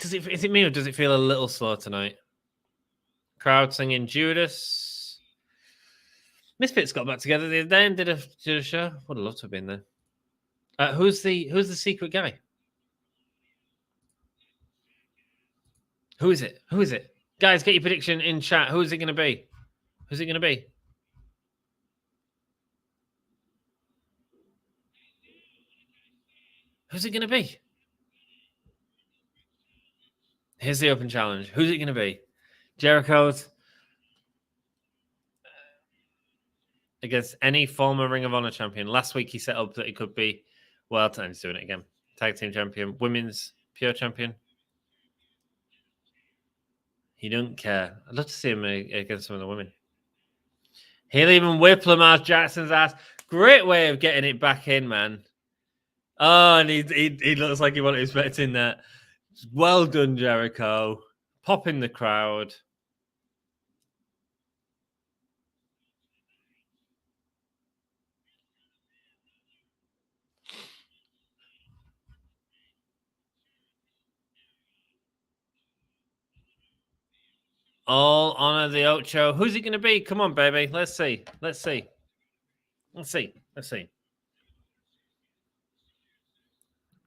Is it me or does it feel a little slow tonight? Crowd singing Judas. Misfits got back together the other day and did a show. Would have loved to have been there. Who's the secret guy? Who is it? Guys, get your prediction in chat. Who is it going to be? Who's it going to be? Here's the open challenge. Who's it going to be? Jericho's against any former Ring of Honor champion. Last week he set up that he could be, well, he's doing it again. Tag team champion, women's pure champion. He don't care. I'd love to see him against some of the women. He'll even whip Lamar Jackson's ass. Great way of getting it back in, man. Oh, and he looks like he wasn't expecting that. Well done, Jericho. Pop in the crowd. All honor the Ocho. Who's it going to be? Come on, baby. Let's see.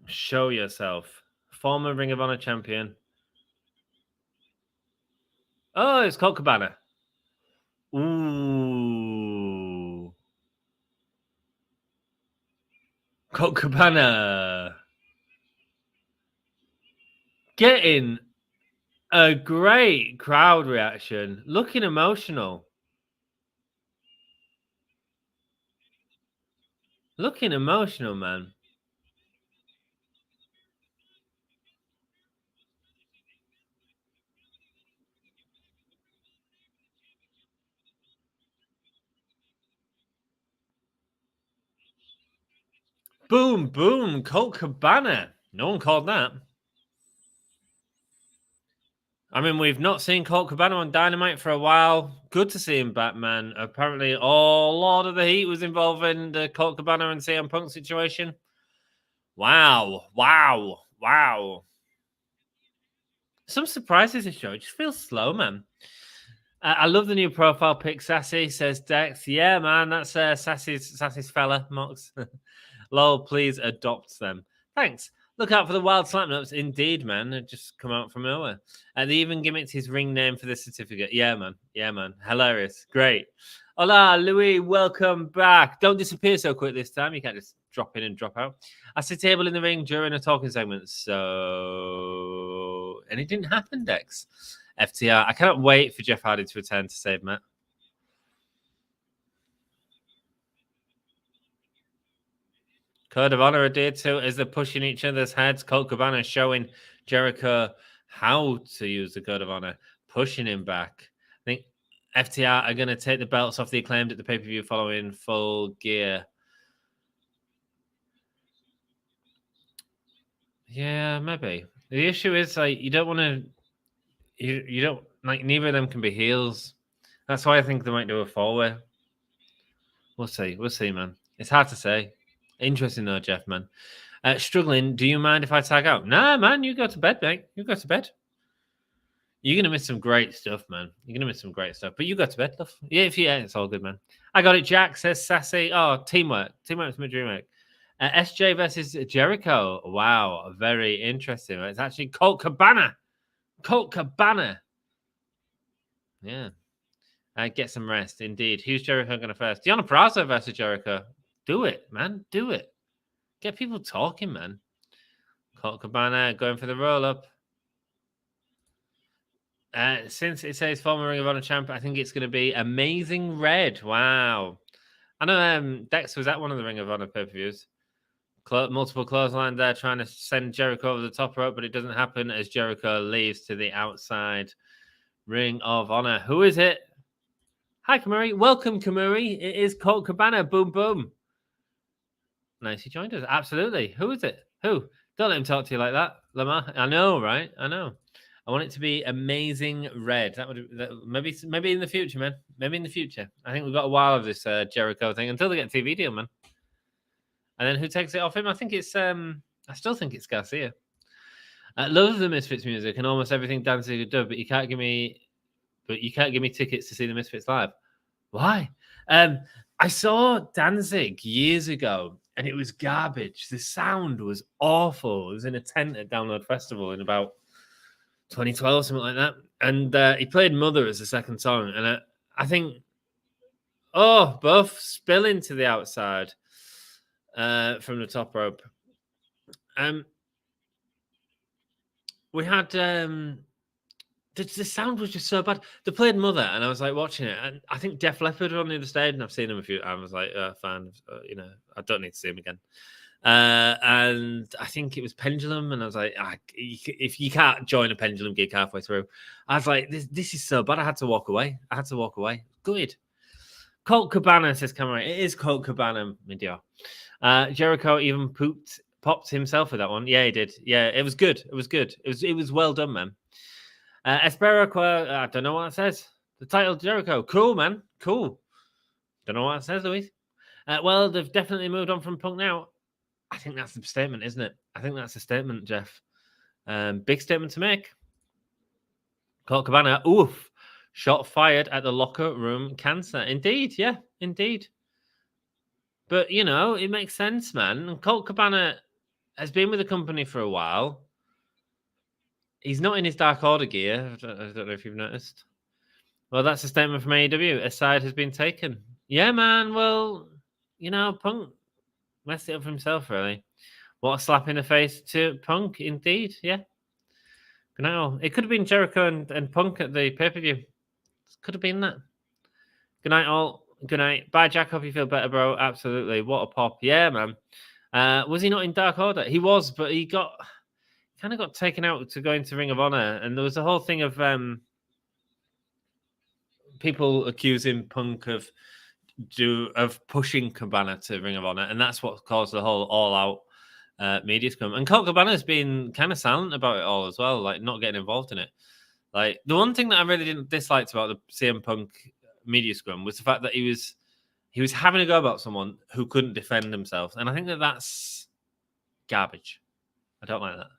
Show yourself. Former Ring of Honor champion. Oh, it's Colt Cabana. Ooh. Colt Cabana. Getting a great crowd reaction. Looking emotional. Man. Boom, boom. Colt Cabana. No one called that. I mean, we've not seen Colt Cabana on Dynamite for a while. Good to see him back, man. Apparently, a lot of the heat was involved in the Colt Cabana and CM Punk situation. Wow. Some surprises this show. It just feels slow, man. I love the new profile pic. Sassy says Dex. Yeah, man, that's Sassy's fella, Mox. Lol, please adopt them. Thanks. Look out for the wild slapnuts. Indeed, man. It just come out from nowhere. They even gimmicked his ring name for the certificate. Yeah, man. Hilarious. Great. Hola, Louis. Welcome back. Don't disappear so quick this time. You can't just drop in and drop out. I see table in the ring during a talking segment. So, and it didn't happen, Dex. FTR. I cannot wait for Jeff Hardy to return to save Matt. Code of Honor adhered to as they're pushing each other's heads. Colt Cabana showing Jericho how to use the Code of Honor, pushing him back. I think FTR are going to take the belts off the Acclaimed at the pay-per-view following Full Gear. Yeah, maybe. The issue is, like, you don't want to... You don't... Like, neither of them can be heels. That's why I think they might do a four-way. We'll see. We'll see, man. It's hard to say. Interesting, though, Jeff, man. Struggling, do you mind if I tag out? Nah, man, you go to bed, mate. You go to bed. You're going to miss some great stuff, man. You're going to miss some great stuff. But you go to bed, love. Yeah, it's all good, man. I got it, Jack, says Sassy. Oh, teamwork. Teamwork's my dream work. SJ versus Jericho. Wow, very interesting. It's actually Colt Cabana. Colt Cabana. Yeah. Get some rest, indeed. Who's Jericho going to first? Deonna Purrazzo versus Jericho. Do it, man. Do it. Get people talking, man. Colt Cabana going for the roll-up. Since it says former Ring of Honor champ, I think it's going to be Amazing Red. Wow. I know Dex was at one of the Ring of Honor pay-per-views. Multiple clothesline there trying to send Jericho over the top rope, but it doesn't happen as Jericho leaves to the outside. Ring of Honor. Who is it? Hi, Kamuri. Welcome, Kamuri. It is Colt Cabana. Boom, boom. Nice, he joined us. Absolutely. Who is it? Who? Don't let him talk to you like that, Lamar. I know, right? I know. I want it to be Amazing Red. Maybe in the future, man. Maybe in the future. I think we've got a while of this Jericho thing until they get a TV deal, man. And then who takes it off him? I think it's I still think it's Garcia. Love the Misfits music and almost everything Danzig could do, but you can't give me tickets to see the Misfits live. Why? I saw Danzig years ago and it was garbage. The sound was awful. It was in a tent at Download Festival in about 2012, something like that. And he played Mother as the second song. And I think, both spilling to the outside from the top rope. We had the sound was just so bad. They played Mother, and I was like watching it, and I think Def Leppard were on the other stage, and I've seen them a few times. I was like, fine, I don't need to see them again. And I think it was Pendulum, and I was like, if you can't join a Pendulum gig halfway through, I was like, this is so bad. I had to walk away. Good. Colt Cabana, says Cameron. It is Colt Cabana, Midio. Jericho even popped himself with that one. Yeah, he did. Yeah, it was good. It was well done, man. Espero, I don't know what it says. The title Jericho. Cool, man. Cool. Don't know what it says, Luis. Well, they've definitely moved on from Punk now. I think that's the statement, isn't it? I think that's a statement, Jeff. Big statement to make. Colt Cabana, oof. Shot fired at the locker room cancer. Indeed, yeah, indeed. But, it makes sense, man. And Colt Cabana has been with the company for a while. He's not in his Dark Order gear. I don't know if you've noticed. Well, that's a statement from AEW. A side has been taken. Yeah, man. Well, Punk messed it up for himself, really. What a slap in the face to Punk, indeed. Yeah. Good night, all. It could have been Jericho and Punk at the pay-per-view. Could have been that. Good night, all. Good night. Bye, Jack. Hope you feel better, bro. Absolutely. What a pop. Yeah, man. Was he not in Dark Order? He was, but he kind of got taken out to go into Ring of Honor. And there was a whole thing of people accusing Punk of pushing Cabana to Ring of Honor. And that's what caused the whole all-out media scrum. And Colt Cabana's been kind of silent about it all as well, like not getting involved in it. Like, the one thing that I really didn't dislike about the CM Punk media scrum was the fact that he was having a go about someone who couldn't defend himself. And I think that's garbage. I don't like that.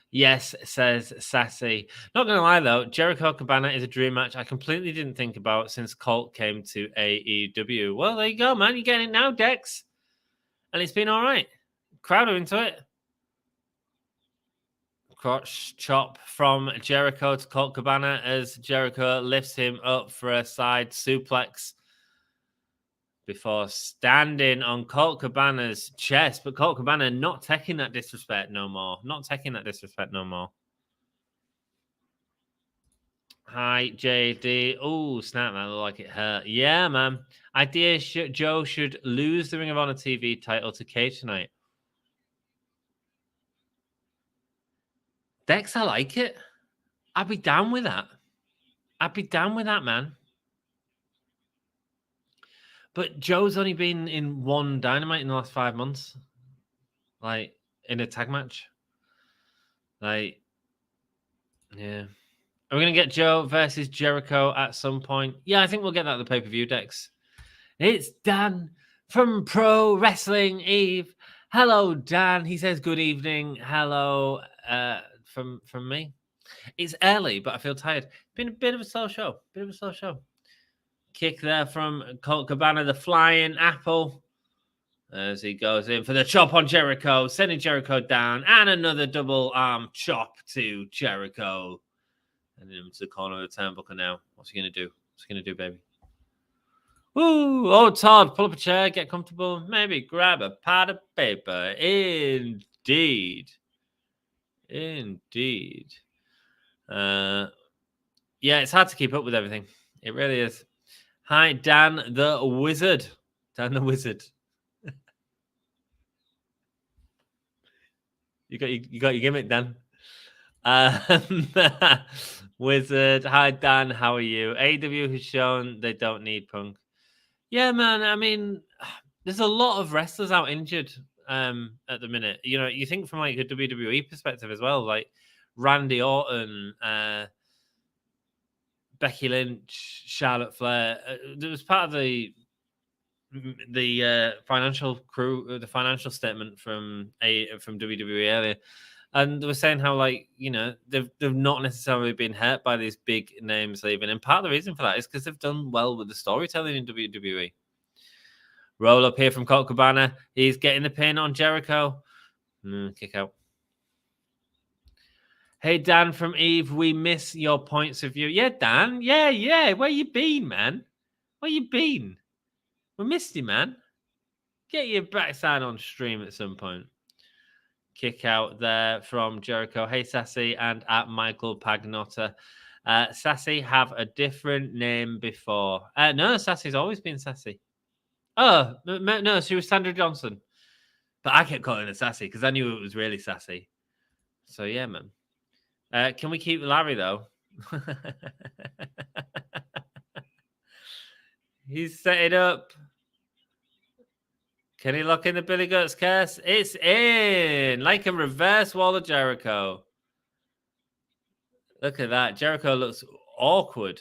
Yes, says Sassy. Not going to lie, though, Jericho Cabana is a dream match I completely didn't think about since Colt came to AEW. Well, there you go, man. You're getting it now, Dex. And it's been all right. Crowd are into it. Crotch chop from Jericho to Colt Cabana as Jericho lifts him up for a side suplex before standing on Colt Cabana's chest. But Colt Cabana not taking that disrespect no more. Hi, JD. Oh, snap, man. Look like it hurt. Yeah, man. Idea Joe should lose the Ring of Honor TV title to Cage tonight. Dex, I like it. I'd be down with that. Man. But Joe's only been in one Dynamite in the last 5 months. Like, in a tag match. Like, yeah. Are we going to get Joe versus Jericho at some point? Yeah, I think we'll get that at the pay-per-view, Dex. It's Dan from Pro Wrestling Eve. Hello, Dan. He says good evening. Hello from me. It's early, but I feel tired. Been a bit of a slow show. Kick there from Colt Cabana, the flying apple. As he goes in for the chop on Jericho, sending Jericho down, and another double arm chop to Jericho. And him to the corner of the turnbuckle now. What's he going to do? Baby? Ooh, oh, Todd, pull up a chair, get comfortable, maybe grab a pad of paper. Indeed. Yeah, it's hard to keep up with everything. It really is. Hi, Dan the Wizard. You got your gimmick, Dan. Wizard. Hi, Dan. How are you? AEW has shown they don't need Punk. Yeah, man. I mean, there's a lot of wrestlers out injured at the minute. You know, you think from like a WWE perspective as well, like Randy Orton, Becky Lynch, Charlotte Flair. There was part of the financial crew, the financial statement from WWE earlier, and they were saying how, like, you know, they've not necessarily been hurt by these big names leaving, and part of the reason for that is because they've done well with the storytelling in WWE. Roll up here from Colt Cabana. He's getting the pin on Jericho. Kick out. Hey, Dan from Eve, we miss your points of view. Yeah, Dan. Yeah. Where you been, man? Where you been? We missed you, man. Get your backside on stream at some point. Kick out there from Jericho. Hey, Sassy, and at Michael Pagnotta. Sassy have a different name before. No, Sassy's always been Sassy. Oh, no, she was Sandra Johnson. But I kept calling her Sassy because I knew it was really Sassy. So, yeah, man. Can we keep Larry, though? He's set it up. Can he lock in the Billy Guts curse? It's in! Like a reverse wall of Jericho. Look at that. Jericho looks awkward.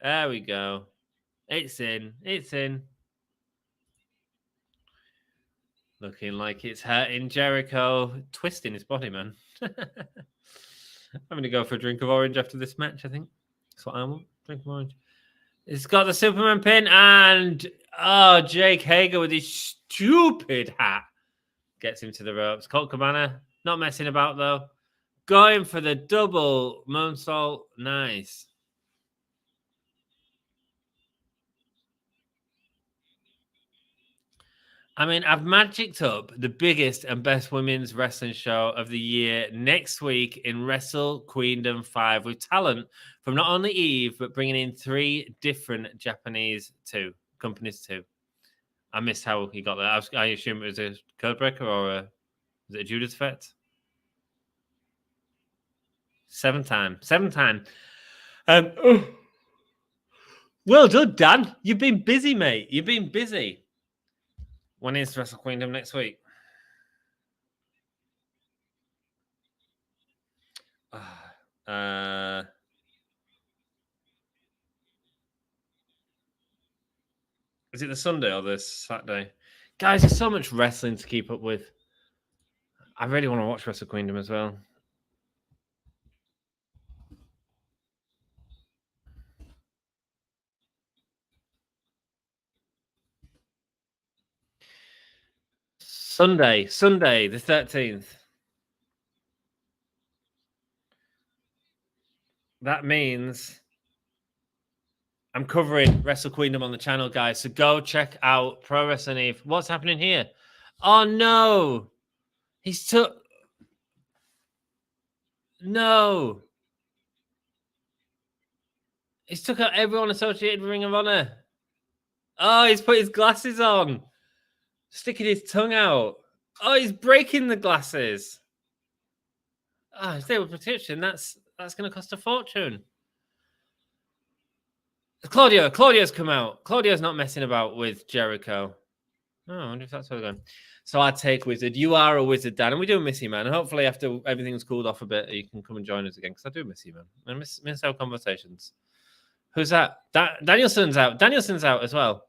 There we go. It's in. Looking like it's hurting Jericho. Twisting his body, man. I'm going to go for a drink of orange after this match, I think. That's what I want. Drink of orange. It's got the Superman pin, and Jake Hager with his stupid hat gets him to the ropes. Colt Cabana not messing about, though. Going for the double moonsault. Nice. I mean, I've magicked up the biggest and best women's wrestling show of the year next week in Wrestle Queendom 5 with talent from not only Eve, but bringing in 3 different Japanese companies too. I missed how he got that. I assume it was a Codebreaker or was it a Judas Effect? 7 time. Well done, Dan. You've been busy, mate. You've been busy. When is Wrestle Queendom next week? Is it the Sunday or the Saturday? Guys, there's so much wrestling to keep up with. I really want to watch Wrestle Queendom as well. Sunday, the 13th. That means I'm covering Wrestle Queendom on the channel, guys. So go check out Pro Wrestling Eve. What's happening here? Oh, no. No. He's took out everyone associated with Ring of Honor. Oh, he's put his glasses on. Sticking his tongue out. Oh, he's breaking the glasses. Oh, if they were protection, that's going to cost a fortune. Claudio's come out. Claudio's not messing about with Jericho. Oh, I wonder if that's where we're going. So I take Wizard. You are a wizard, Dan, and we do miss you, man. And hopefully, after everything's cooled off a bit, you can come and join us again because I do miss you, man. I miss our conversations. Who's that? Danielson's out. Danielson's out as well.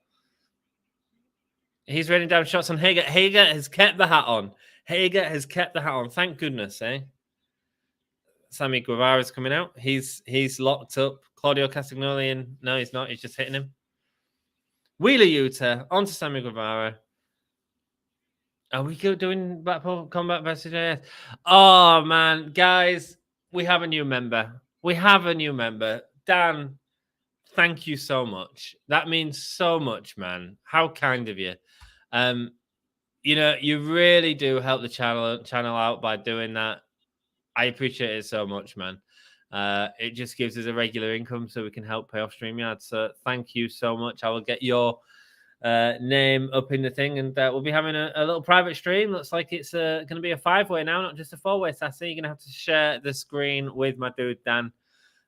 He's raining down shots on Hager. Hager has kept the hat on. Hager has kept the hat on. Thank goodness, eh? Sammy Guevara's coming out. He's locked up. Claudio Castagnoli, and no, he's not. He's just hitting him. Wheeler Yuta onto Sammy Guevara. Are we doing Blackpool Combat versus JS? Oh man, guys, we have a new member. Dan, thank you so much. That means so much, man. How kind of you. You really do help the channel out by doing that. I appreciate it so much, man. It just gives us a regular income so we can help pay off StreamYard. So thank you so much. I will get your name up in the thing, and we'll be having a little private stream. Looks like it's going to be a 5-way now, not just a 4-way. Sassy, you're going to have to share the screen with my dude Dan.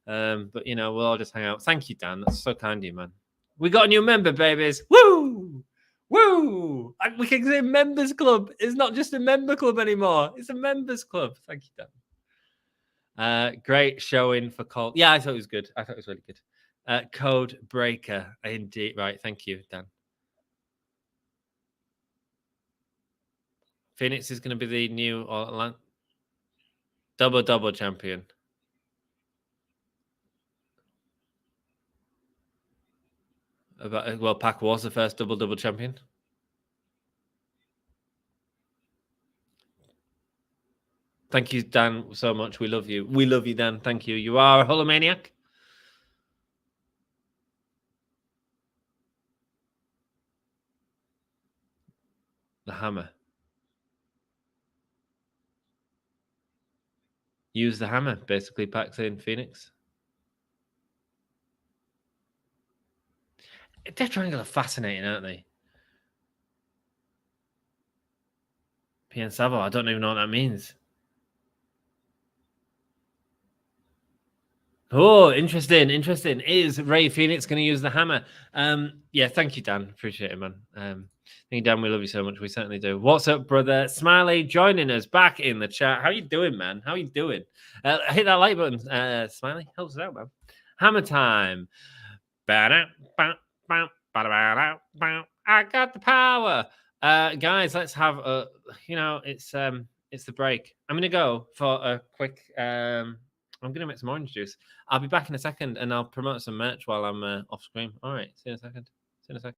But we'll all just hang out. Thank you, Dan. That's so kind of you, man. We got a new member, babies. Woo! Woo! We can say members club. It's not just a member club anymore. It's a members club. Thank you, Dan. Great showing for Colt. Yeah, I thought it was good. I thought it was really good. Code breaker. Indeed. Right. Thank you, Dan. Fenix is going to be the new double champion. Well, Pac was the first double champion. Thank you, Dan, so much. We love you. We love you, Dan. Thank you. You are a holomaniac. The hammer. Use the hammer, basically, Pac's in Fenix. Death Triangle are fascinating, aren't they? PN Savo, I don't even know what that means. Oh, interesting. Is Ray Fenix going to use the hammer? Yeah, thank you, Dan. Appreciate it, man. Thank you, Dan. We love you so much. We certainly do. What's up, brother? Smiley joining us back in the chat. How you doing, man? How you doing? Hit that like button, Smiley. Helps us out, man. Hammer time. I got the power. Guys, let's have a, it's the break. I'm going to go for a quick, I'm going to make some orange juice. I'll be back in a second and I'll promote some merch while I'm off screen. All right. See you in a second.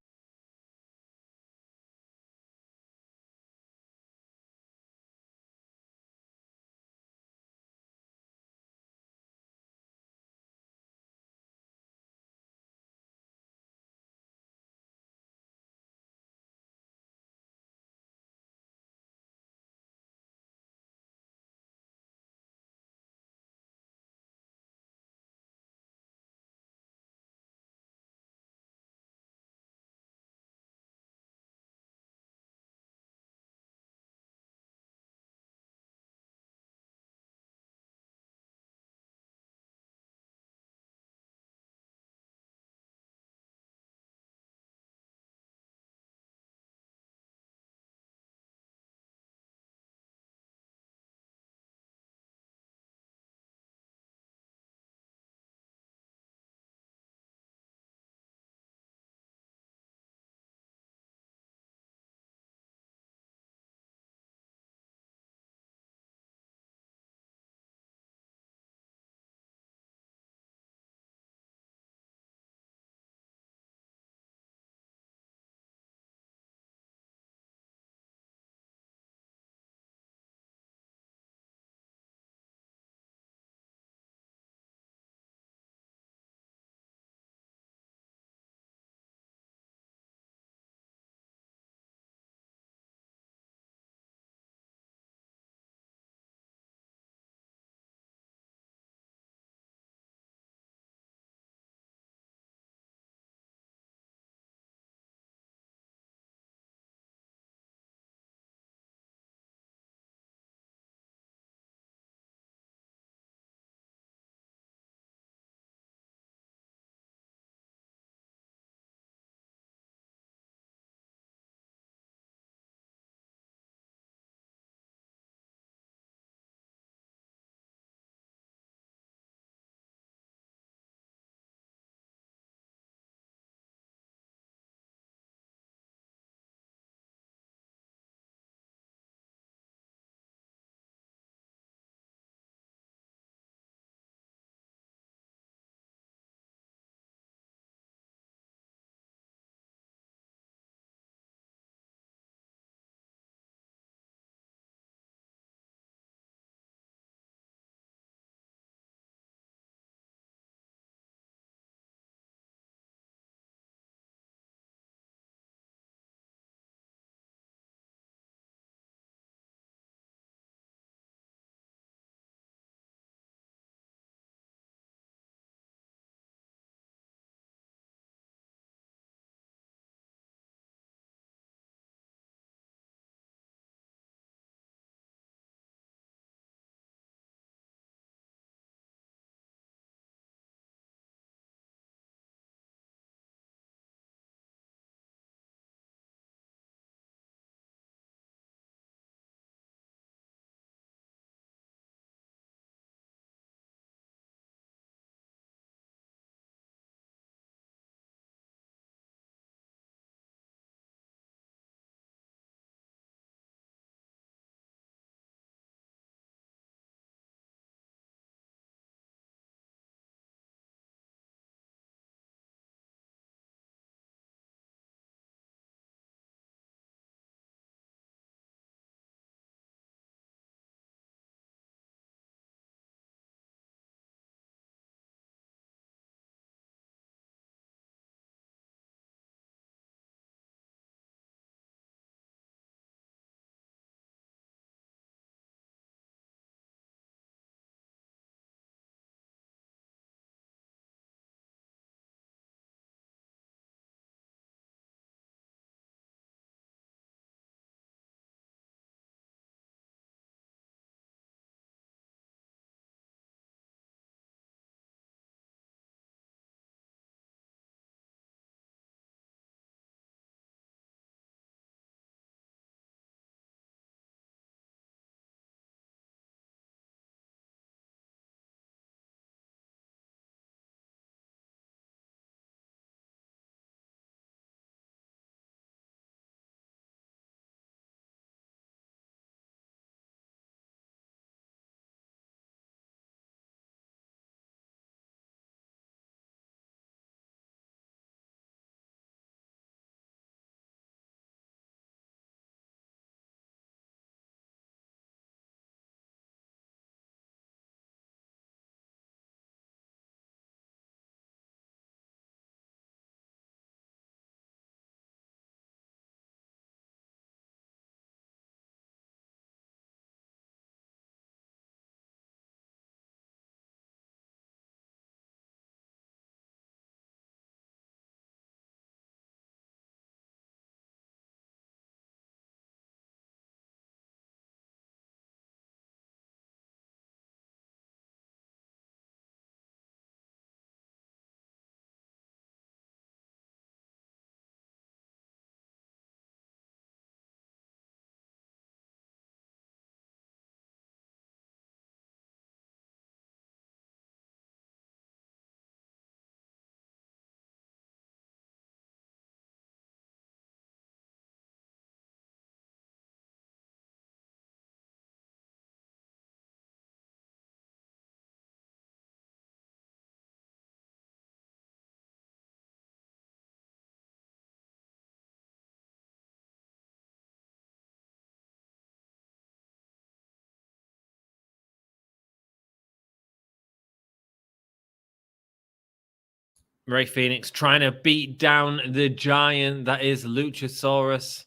Rey Fenix trying to beat down the giant that is Luchasaurus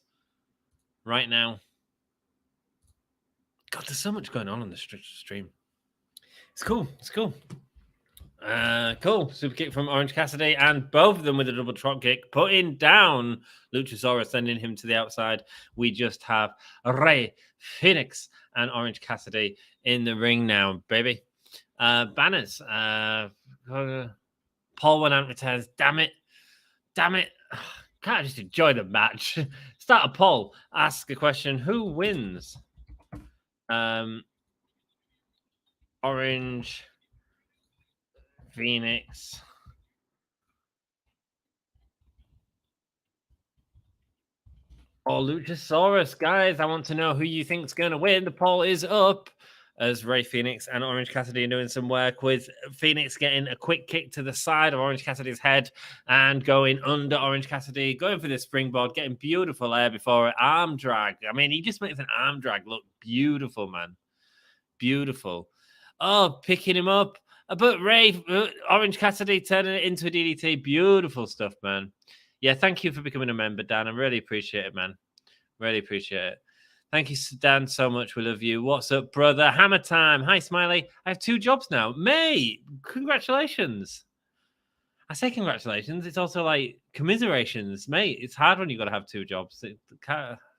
right now. God, there's so much going on the stream. It's cool. It's cool. Cool. Super kick from Orange Cassidy, and both of them with a double trot kick, putting down Luchasaurus, sending him to the outside. We just have Rey Fenix and Orange Cassidy in the ring now, baby. Banners. Paul went out returns. Damn it. Can't I just enjoy the match? Start a poll. Ask a question. Who wins? Orange Fenix. Or Luchasaurus, guys. I want to know who you think's going to win. The poll is up as Rey Fenix and Orange Cassidy are doing some work, with Fenix getting a quick kick to the side of Orange Cassidy's head and going under Orange Cassidy, going for the springboard, getting beautiful air before an arm drag. I mean, he just makes an arm drag look beautiful, man. Beautiful. Oh, picking him up. But Orange Cassidy turning it into a DDT. Beautiful stuff, man. Yeah, thank you for becoming a member, Dan. I really appreciate it, man. Really appreciate it. Thank you, Dan, so much. We love you. What's up, brother? Hammer time. Hi, Smiley. I have 2 jobs now. Mate, congratulations. I say congratulations. It's also like commiserations. Mate, it's hard when you've got to have 2 jobs.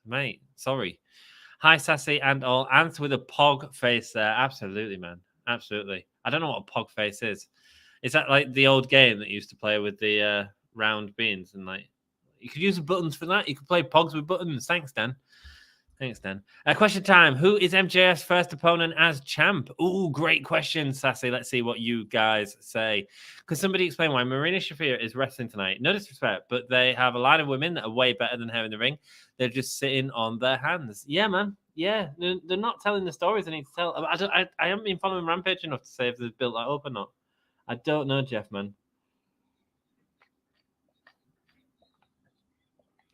Mate, sorry. Hi, Sassy and all. Answer with a pog face there. Absolutely, man. Absolutely. I don't know what a pog face is. Is that like the old game that you used to play with the round beans? And like, you could use the buttons for that. You could play pogs with buttons. Thanks, Dan. Thanks, Dan. Question time. Who is MJF's first opponent as champ? Ooh, great question, Sassy. Let's see what you guys say. Could somebody explain why Marina Shafir is wrestling tonight? No disrespect, but they have a line of women that are way better than her in the ring. They're just sitting on their hands. Yeah, man. Yeah, they're not telling the stories they need to tell. I haven't been following Rampage enough to say if they've built that up or not. I don't know, Jeff, man.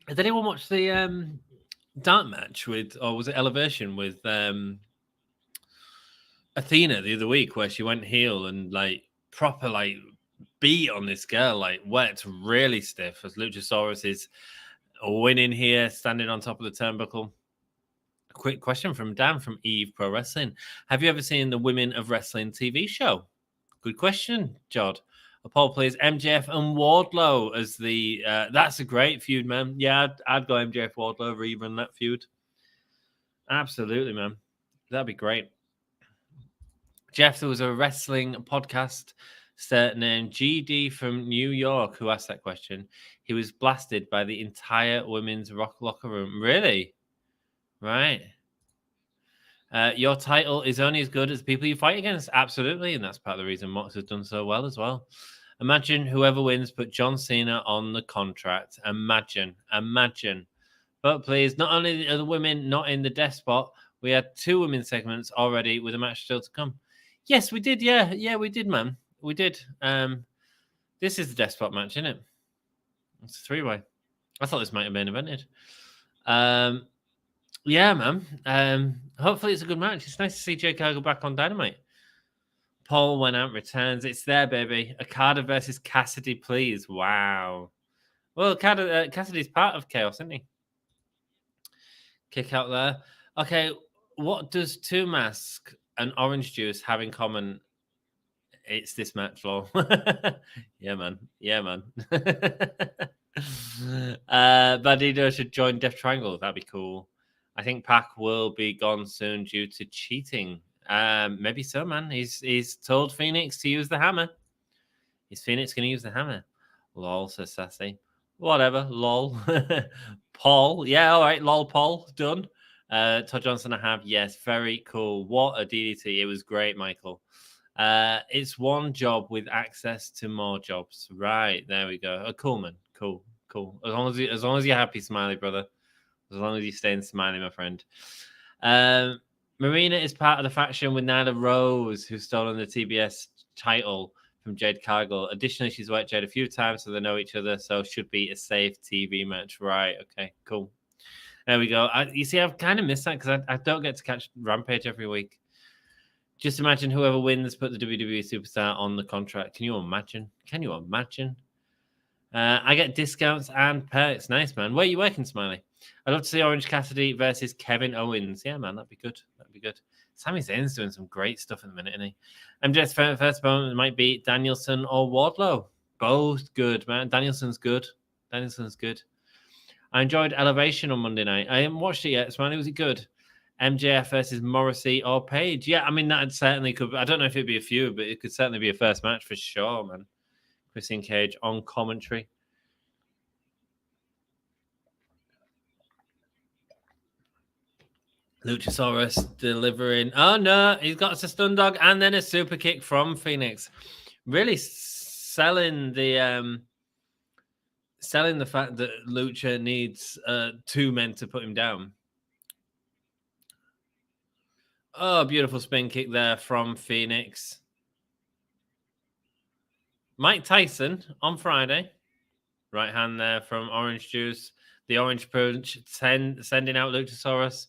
Did anyone watch the dark match with, or was it Elevation with Athena the other week, where she went heel and like proper like beat on this girl, like wet, really stiff, as Luchasaurus is winning here, standing on top of the turnbuckle? Quick question from Dan from Eve Pro Wrestling. Have you ever seen the Women of Wrestling TV show? Good question, Jod. A poll, please. MJF and Wardlow as the... that's a great feud, man. Yeah, I'd go MJF Wardlow, rerun that feud. Absolutely, man. That'd be great. Jeff, there was a wrestling podcast named GD from New York who asked that question. He was blasted by the entire women's locker room. Really? Right. Your title is only as good as the people you fight against. Absolutely. And that's part of the reason Mox has done so well as well. Imagine whoever wins put John Cena on the contract. Imagine. But please, not only are the women not in the death spot, we had 2 women's segments already with a match still to come. Yes, we did. Yeah, we did, man. We did. This is the death spot match, isn't it? It's a 3-way. I thought this might have been evented. Yeah, man. Hopefully it's a good match. It's nice to see Jade Cargill back on Dynamite. Paul went out, returns. It's there, baby. Okada versus Cassidy, please. Wow. Well, Cassidy's part of Chaos, isn't he? Kick out there. Okay, what does 2 Mask and Orange Juice have in common? It's this match, lol. Yeah, man. Bandito should join Death Triangle. That'd be cool. I think Pac will be gone soon due to cheating. Maybe so, man. He's told Phoenix to use the hammer. Is Phoenix going to use the hammer? Lol, says Sassy. Whatever, lol. Paul. Yeah, all right, lol, Paul. Done. Todd Johnson, I have. Yes, very cool. What a DDT. It was great, Michael. It's one job with access to more jobs. Right, there we go. Oh, cool, man. Cool. As long as you're happy, Smiley, brother. As long as you're staying smiley, my friend. Marina is part of the faction with Nyla Rose, who's stolen the TBS title from Jade Cargill. Additionally, she's worked Jade a few times, so they know each other, so should be a safe TV match. Right, okay, cool. There we go. You see, I've kind of missed that because I don't get to catch Rampage every week. Just imagine whoever wins put the WWE superstar on the contract. Can you imagine? I get discounts and perks. Nice, man. Where are you working, Smiley? I'd love to see Orange Cassidy versus Kevin Owens. Yeah, man, that'd be good. That'd be good. Sami Zayn's doing some great stuff in the minute, isn't he? MJ's first opponent might be Danielson or Wardlow. Both good, man. Danielson's good. I enjoyed Elevation on Monday night. I haven't watched it yet, Smiley. Was it good? MJF versus Morrissey or Page. Yeah, I mean, that certainly could. I don't know if it'd be a few, but it could certainly be a first match for sure, man. Christian Cage on commentary. Luchasaurus delivering. Oh no, he's got a stun dog and then a super kick from Fenix. Really selling the fact that Lucha needs two men to put him down. Oh, beautiful spin kick there from Fenix. Mike Tyson on Friday. Right hand there from Orange Juice. The Orange Punch sending out Luchasaurus.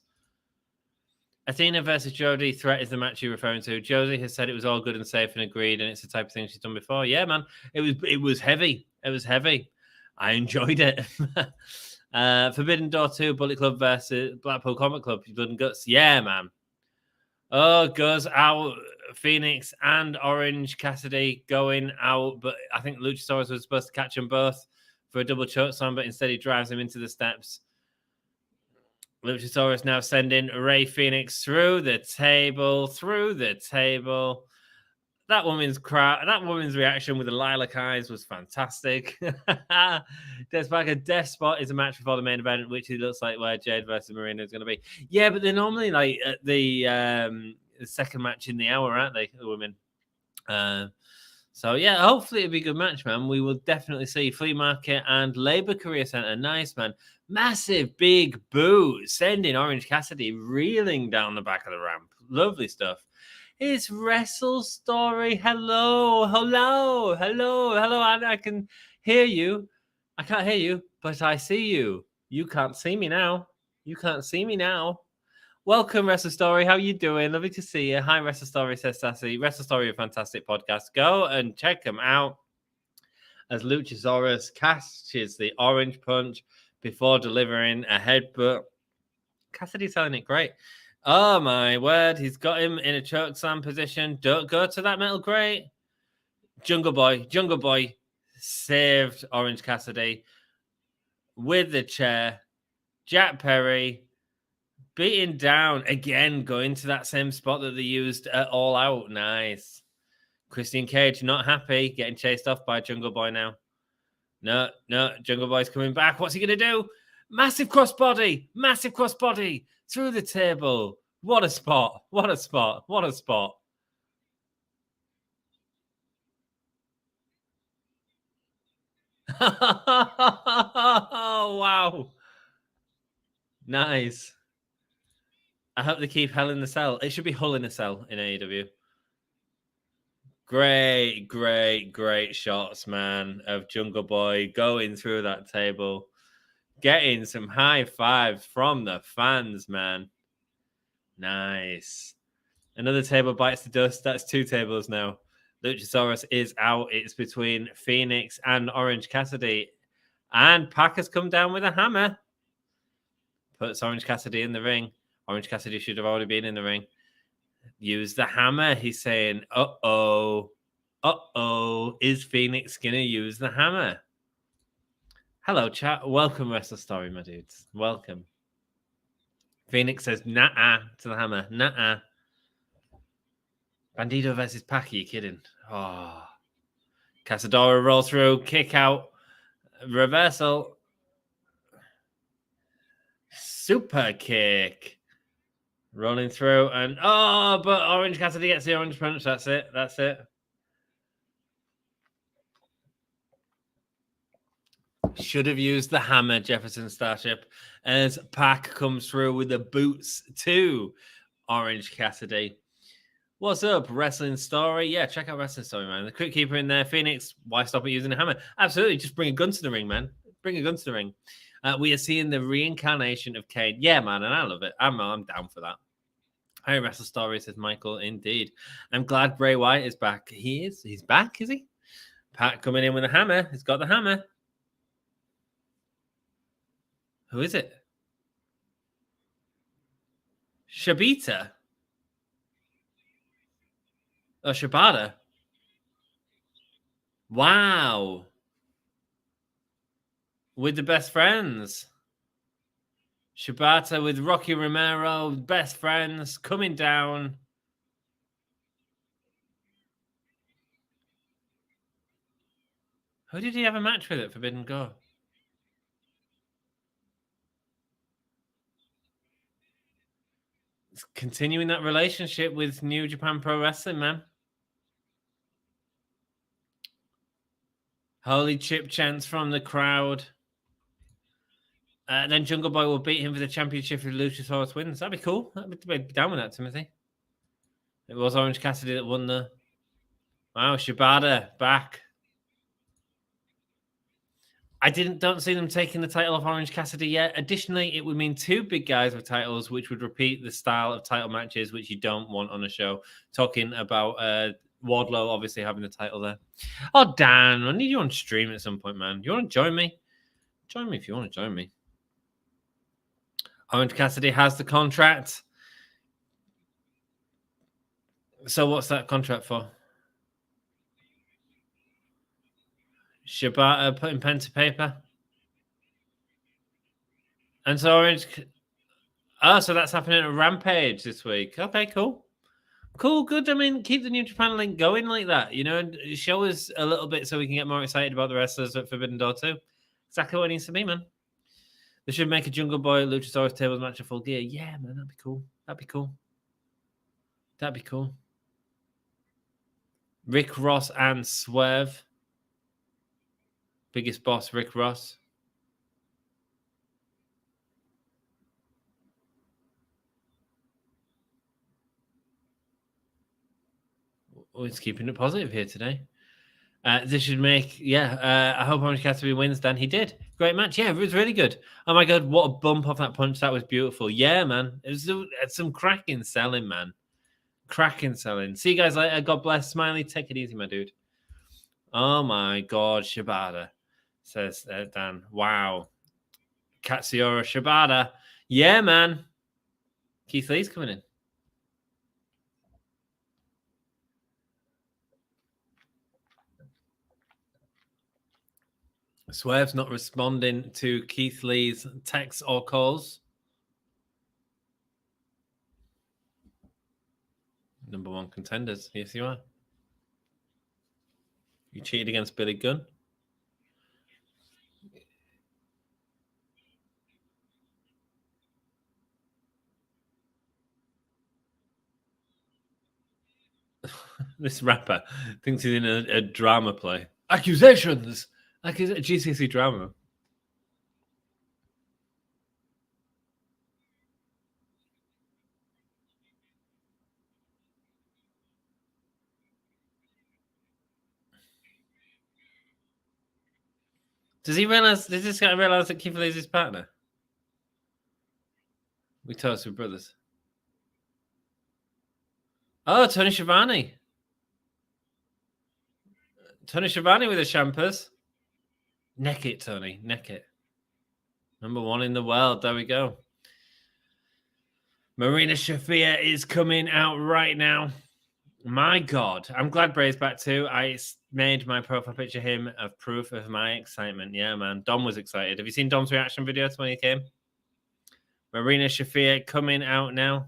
Athena versus Jody threat is the match you're referring to. Jody has said it was all good and safe and agreed, and it's the type of thing she's done before. Yeah, man. It was heavy. It was heavy. I enjoyed it. Forbidden Door 2, Bullet Club versus Blackpool Combat Club. Blood and Guts. Yeah, man. Oh, goes out. Fenix and Orange Cassidy going out, but I think Luchasaurus was supposed to catch them both for a double chokeslam, but instead he drives him into the steps. Luchasaurus now sending Rey Fenix through the table. That woman's reaction with the lilac eyes was fantastic. Despite death spot is a match before the main event, which it looks like where Jade versus Marina is going to be. Yeah, but they're normally like at the second match in the hour, aren't they, the women? So yeah, hopefully it'll be a good match, man. We will definitely see Flea Market and Labour Career Centre. Nice, man. Massive big boot sending Orange Cassidy reeling down the back of the ramp. Lovely stuff. It's Wrestle Story. Hello. I can hear you. I can't hear you, but I see you. You can't see me now. Welcome, Wrestle Story. How you doing? Lovely to see you. Hi, Wrestle Story, says Sassy. Wrestle Story, a fantastic podcast. Go and check them out. As Luchasaurus catches the Orange Punch before delivering a headbutt. Cassidy's selling it great. Oh, my word. He's got him in a chokeslam position. Don't go to that metal grate. Jungle Boy saved Orange Cassidy with the chair. Jack Perry beating down again, going to that same spot that they used at All Out. Nice. Christian Cage not happy, getting chased off by Jungle Boy now. No, Jungle Boy's coming back. What's he going to do? Massive crossbody through the table. What a spot. Oh, wow. Nice. I hope they keep Hell in the Cell. It should be Hull in a Cell in AEW. Great shots, man, of Jungle Boy going through that table. Getting some high fives from the fans, man. Nice. Another table bites the dust. That's two tables now. Luchasaurus is out. It's between Fenix and Orange Cassidy. And Pac has come down with a hammer. Puts Orange Cassidy in the ring. Orange Cassidy should have already been in the ring. Use the hammer. He's saying, uh-oh. Is Fenix going to use the hammer? Hello, chat. Welcome, Wrestle Story, my dudes. Welcome. Fenix says, nah to the hammer. Nah. Bandido versus Pac. Are you kidding? Oh. Casadora roll through. Kick out. Reversal. Super kick. Rolling through. And, but Orange Cassidy gets the orange punch. That's it. Should have used the hammer, Jefferson Starship, as Pac comes through with the boots to Orange Cassidy. What's up, Wrestling Story? Yeah, check out Wrestling Story, man. The quick keeper in there. Phoenix, why stop at using a hammer? Absolutely, just bring a gun to the ring, man. Bring a gun to the ring. We are seeing the reincarnation of Kane. Yeah, man, and I love it. I'm down for that. Hi, Wrestle Story, says Michael. Indeed. I'm glad Bray Wyatt is back. He's back, is he? Pat coming in with a hammer. He's got the hammer. Who is it? Shibata? Oh, Shibata. Wow. With the best friends. Shibata with Rocky Romero, best friends, coming down. Who did he have a match with at Forbidden Door? It's continuing that relationship with New Japan Pro Wrestling, man. Holy chip chants from the crowd. Then Jungle Boy will beat him for the championship if Luchasaurus wins. That'd be cool. I'd be down with that, Timothy. It was Orange Cassidy that won the... Wow, Shibata back. I don't see them taking the title off Orange Cassidy yet. Additionally, it would mean two big guys with titles, which would repeat the style of title matches, which you don't want on a show. Talking about Wardlow obviously having the title there. Oh, Dan, I need you on stream at some point, man. You want to join me? Join me if you want to join me. Orange Cassidy has the contract. So what's that contract for? Shibata putting pen to paper. And so Orange... Oh, so that's happening at Rampage this week. Okay, cool. Cool, good. I mean, keep the New Japan link going like that, you know, and show us a little bit so we can get more excited about the wrestlers at Forbidden Door too. Exactly what it needs to be, man. They should make a Jungle Boy Luchasaurus tables match of Full Gear. Yeah, man, that'd be cool. That'd be cool. That'd be cool. Rick Ross and Swerve. Biggest boss, Rick Ross. Oh, it's keeping it positive here today. This should make, I hope Orange Cassidy wins, Dan. He did. Great match. Yeah, it was really good. Oh my God, what a bump off that punch. That was beautiful. Yeah, man. It was some cracking selling, man. Cracking selling. See you guys later. God bless. Smiley. Take it easy, my dude. Oh my God, Shibata, says Dan. Wow. Katsuyori Shibata. Yeah, man. Keith Lee's coming in. Swerve's not responding to Keith Lee's texts or calls. Number one contenders. Yes, you are. You cheated against Billy Gunn. This rapper thinks he's in a drama play. Accusations! GCC drama. Does this guy realize that Keith Lee is his partner? We toast with brothers. Oh, Tony Schiavone. Tony Schiavone with the champers. Neck it, Tony. Neck it. Number one in the world. There we go. Marina Shafir is coming out right now. My God. I'm glad Bray's back too. I made my profile picture him of proof of my excitement. Yeah, man. Dom was excited. Have you seen Dom's reaction videos when he came? Marina Shafir coming out now.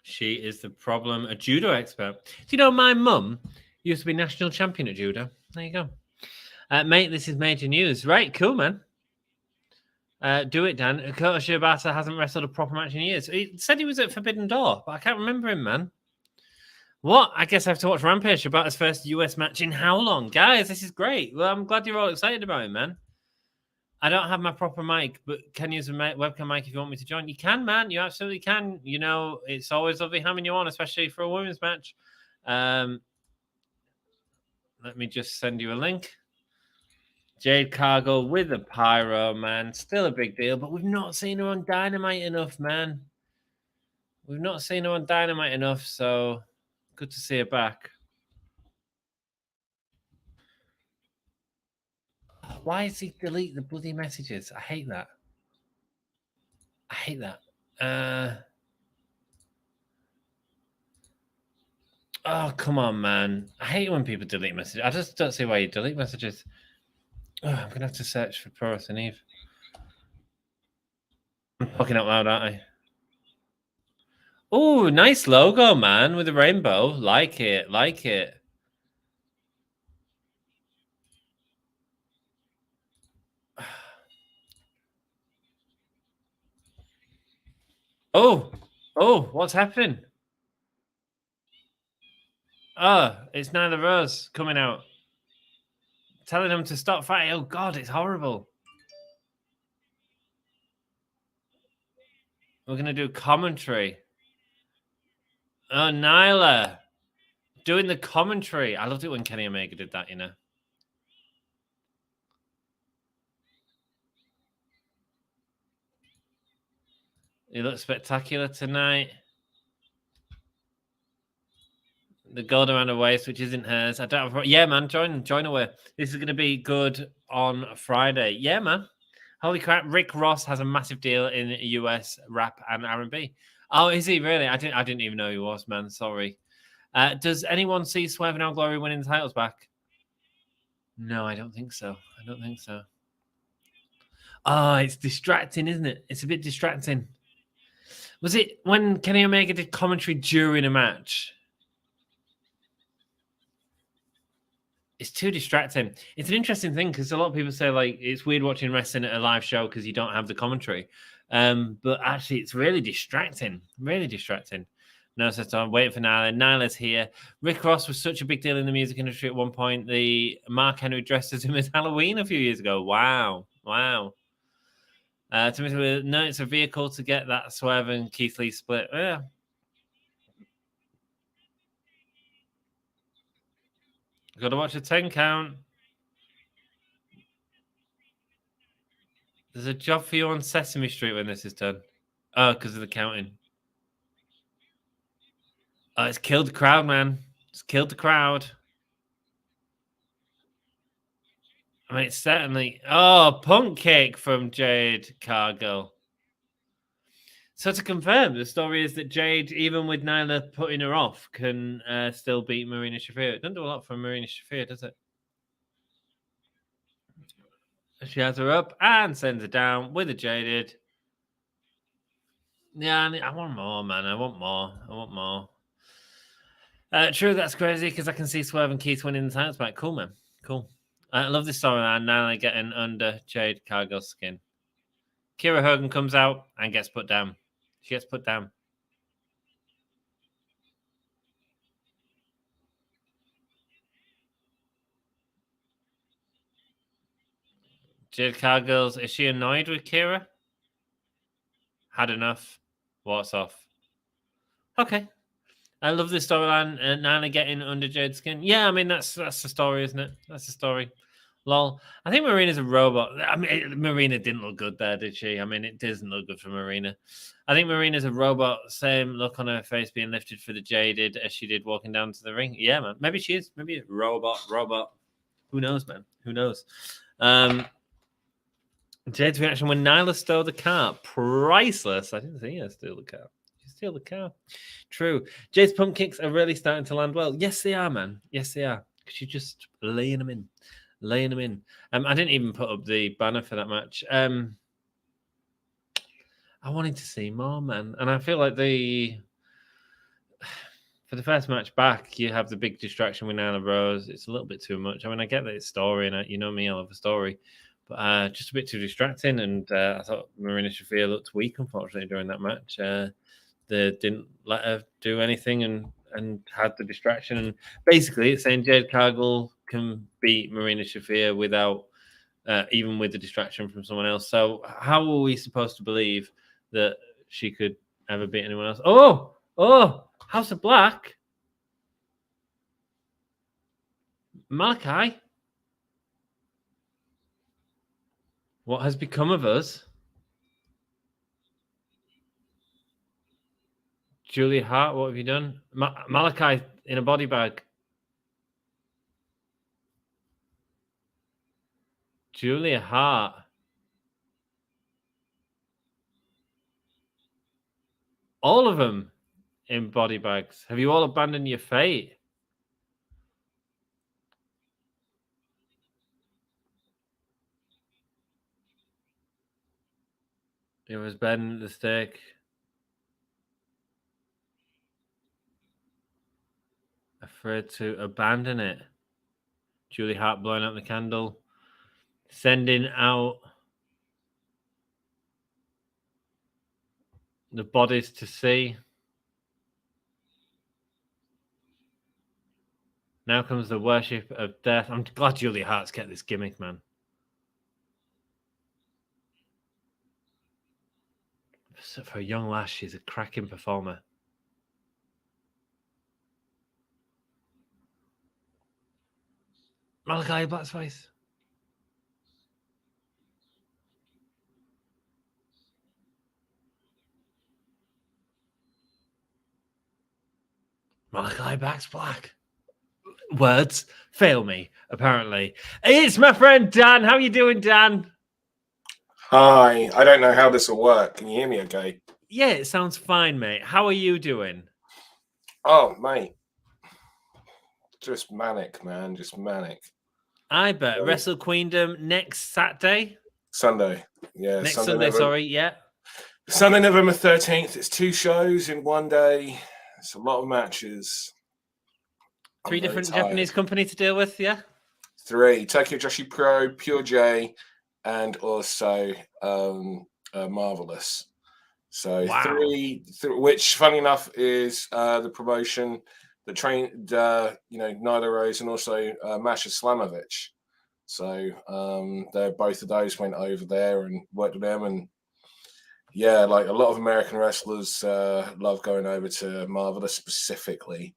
She is the problem. A judo expert. Do you know my mum used to be national champion at judo? There you go. Mate, this is major news. Right, cool, man. Do it, Dan. Kota Shibata hasn't wrestled a proper match in years. He said he was at Forbidden Door, but I can't remember him, man. What? I guess I have to watch Rampage. Shibata's first US match in how long? Guys, this is great. Well, I'm glad you're all excited about him, man. I don't have my proper mic, but can use a webcam mic if you want me to join. You can, man. You absolutely can. You know, it's always lovely having you on, especially for a women's match. Let me just send you a link. Jade Cargill with a pyro, man. Still a big deal, but we've not seen her on Dynamite enough, man. We've not seen her on Dynamite enough, so good to see her back. why does he delete the bloody messages? I hate that. I hate that. Oh, come on, man. I hate when people delete messages. I just don't see why you delete messages. Oh, I'm going to have to search for Pro Wrestling Eve. I'm talking out loud, aren't I? Oh, nice logo, man, with the rainbow. Like it, like it. Oh, what's happening? Oh, it's Nyla Rose coming out. Telling them to stop fighting. Oh, God, it's horrible. We're going to do commentary. Oh, Nyla. Doing the commentary. I loved it when Kenny Omega did that, you know. He looks spectacular tonight. The gold around her waist, which isn't hers. I don't have... Yeah, man, join away. This is going to be good on Friday. Yeah, man. Holy crap! Rick Ross has a massive deal in US rap and R&B. Oh, is he really? I didn't even know he was, man. Sorry. Does anyone see Swerve and Our Glory winning the titles back? No, I don't think so. I don't think so. Oh, it's distracting, isn't it? It's a bit distracting. Was it when Kenny Omega did commentary during a match? It's too distracting. It's an interesting thing because a lot of people say like it's weird watching wrestling at a live show because you don't have the commentary. But actually, it's really distracting. Really distracting. No, so I'm waiting for Nyla. Nyla's here. Rick Ross was such a big deal in the music industry at one point. The Mark Henry dressed as him as Halloween a few years ago. Wow. Timothy, no, it's a vehicle to get that Swerve and Keith Lee split. Yeah. Got to watch a 10 count. There's a job for you on Sesame Street when this is done. Oh, because of the counting. Oh, it's killed the crowd, man. It's killed the crowd. I mean, it's certainly... Oh, punk kick from Jade Cargill. So to confirm, the story is that Jade, even with Nyla putting her off, can still beat Marina Shafir. It doesn't do a lot for Marina Shafir, does it? She has her up and sends her down with a Jaded. Yeah, I want more, man. I want more. True, that's crazy because I can see Swerve and Keith winning the titles back. Cool, man. Cool. I love this storyline. Nyla getting under Jade Cargill's skin. Kira Hogan comes out and gets put down. She gets put down. Jade Cargill's, is she annoyed with Kira? Had enough. Walks off. Okay. I love this storyline. Nyla getting under Jade's skin. Yeah, I mean, that's the story, isn't it? That's the story. Lol. I think Marina's a robot. I mean, Marina didn't look good there, did she? I mean, it doesn't look good for Marina. I think Marina's a robot. Same look on her face being lifted for the Jaded as she did walking down to the ring. Yeah, man. Maybe she is. Maybe a robot. Who knows, man? Who knows? Jade's reaction when Nyla stole the car. Priceless. I didn't see her steal the car. She steal the car. True. Jade's pump kicks are really starting to land well. Yes, they are, man. Yes, they are. She's just laying them in. I didn't even put up the banner for that match. I wanted to see more, man. And I feel like for the first match back, you have the big distraction with Nyla Rose. It's a little bit too much. I mean, I get that it's story, and you know me, I love a story. But just a bit too distracting. And I thought Marina Shafir looked weak, unfortunately, during that match. They didn't let her do anything and had the distraction. And basically, it's saying Jade Cargill can beat Marina Shafir without, even with the distraction from someone else. So how are we supposed to believe that she could ever beat anyone else? Oh, House of Black. Malachi. What has become of us? Julia Hart, what have you done? Malachi in a body bag. Julia Hart. All of them in body bags. Have you all abandoned your fate? It was Ben the stake. Afraid to abandon it. Julie Hart blowing out the candle. Sending out the bodies to see. Now comes the worship of death. I'm glad Julie Hart's kept this gimmick, man. For a young lass, she's a cracking performer. Malachi Black's face. Malachi Black's black. Words fail me, apparently. It's my friend Dan. How you doing, Dan? Hi. I don't know how this will work. Can you hear me okay? Yeah, it sounds fine, mate. How are you doing? Oh, mate. Just manic, man. Just manic. I bet. Wrestle Queendom next Saturday? Sunday. Yeah. Next Sunday, sorry. Yeah. Sunday, November 13th. It's 2 shows in one day. It's a lot of matches. 3 different Japanese companies to deal with, yeah? 3. Tokyo Joshi Pro, Pure J, and also Marvelous. So wow. 3, which, funny enough, is the promotion that trained, Nyla Rose and also Masha Slamovich. So both of those went over there and worked with them. And yeah, like a lot of American wrestlers love going over to Marvelous specifically.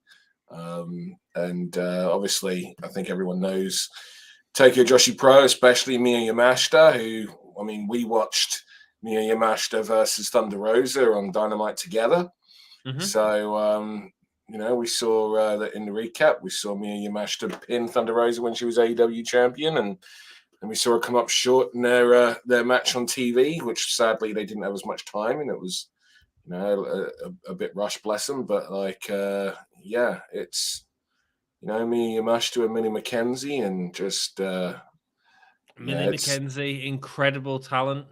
Obviously, I think everyone knows Tokyo Joshi Pro, especially Miya Yamashita, who, I mean, we watched Miya Yamashita versus Thunder Rosa on Dynamite together. Mm-hmm. So, we saw that in the recap, we saw Miya Yamashita pin Thunder Rosa when she was AEW champion, and we saw her come up short in their match on TV, which sadly they didn't have as much time, and it was, a bit rushed, bless them. But it's, Miya Yamashita and Minnie McKenzie, and just Minnie McKenzie, incredible talent.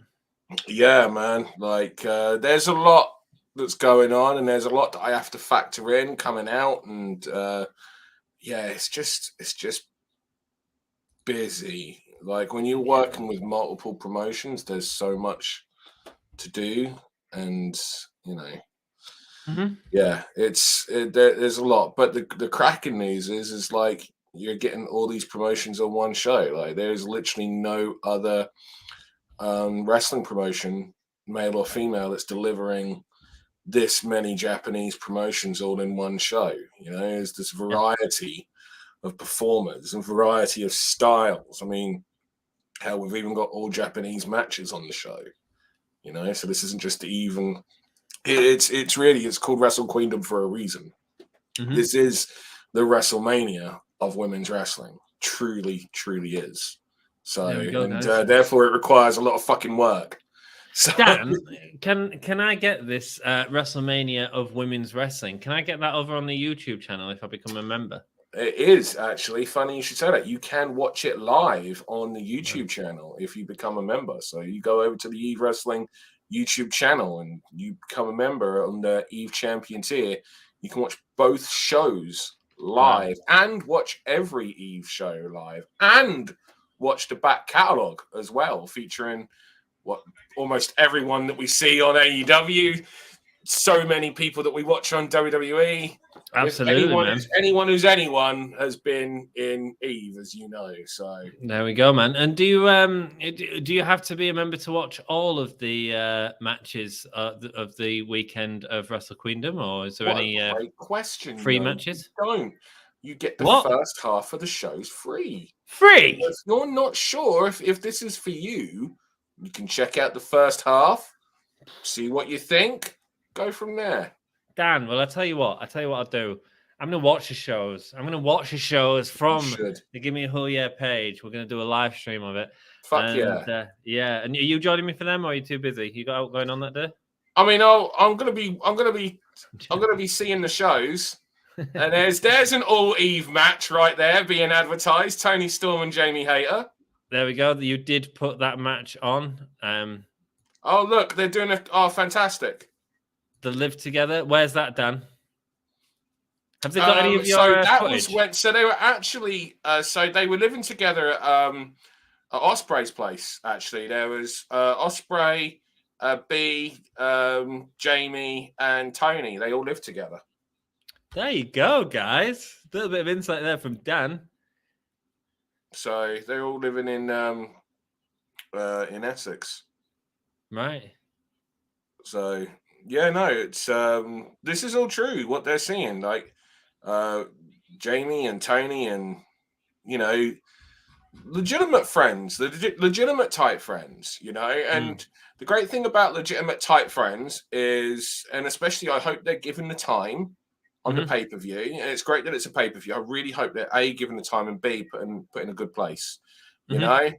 Yeah, man. Like there's a lot that's going on, and there's a lot that I have to factor in coming out, and it's just busy. Like when you're working with multiple promotions, there's so much to do, and there's a lot. But the cracking news is like you're getting all these promotions on one show. Like there's literally no other wrestling promotion, male or female, that's delivering this many Japanese promotions all in one show. There's this variety of performers and variety of styles. I mean, hell, we've even got all Japanese matches on the show. So this isn't just even. It's called Wrestle Queendom for a reason. Mm-hmm. This is the WrestleMania of women's wrestling. Truly, truly is. So, therefore, it requires a lot of fucking work. So, Dan, can I get this WrestleMania of women's wrestling? Can I get that over on the YouTube channel if I become a member? It is actually funny you should say that. You can watch it live on the YouTube channel if you become a member. So you go over to the Eve Wrestling YouTube channel and you become a member on the Eve Champion tier. You can watch both shows live and watch every Eve show live and watch the back catalog as well, featuring almost everyone that we see on AEW, so many people that we watch on WWE. Absolutely, man. Anyone has been in Eve, as you know. So there we go, man. And do you have to be a member to watch all of the matches of the weekend of Wrestle Queendom, or is there any great question, free matches? You get the first half of the shows free. Free? If you're not sure if this is for you, you can check out the first half, see what you think, go from there. Dan, well, I tell you what I'll do. I'm gonna watch the shows. I'm gonna watch the shows from should. the Give Me a Whole Yeah page. We're gonna do a live stream of it. Fuck And yeah. yeah. And are you joining me for them, or are you too busy? You got out going on that day? I mean, I'm gonna be seeing the shows. And there's an all Eve match right there being advertised. Tony Storm and Jamie Hayter. There we go. You did put that match on. Oh look, they're doing fantastic. The Live Together. Where's that, Dan? Have they got any of your footage? So they were actually so they were living together at Osprey's place. Actually, there was Osprey, B, Jamie, and Tony. They all lived together. There you go, guys. A little bit of insight there from Dan. So they're all living in Essex. Right. So yeah, no, it's this is all true. What they're seeing, like Jamie and Tony, and legitimate friends, legitimate tight friends, and the great thing about legitimate tight friends is, and especially I hope they're given the time on the pay-per-view, and it's great that it's a pay-per-view. I really hope that A, given the time, and B, put in a good place, I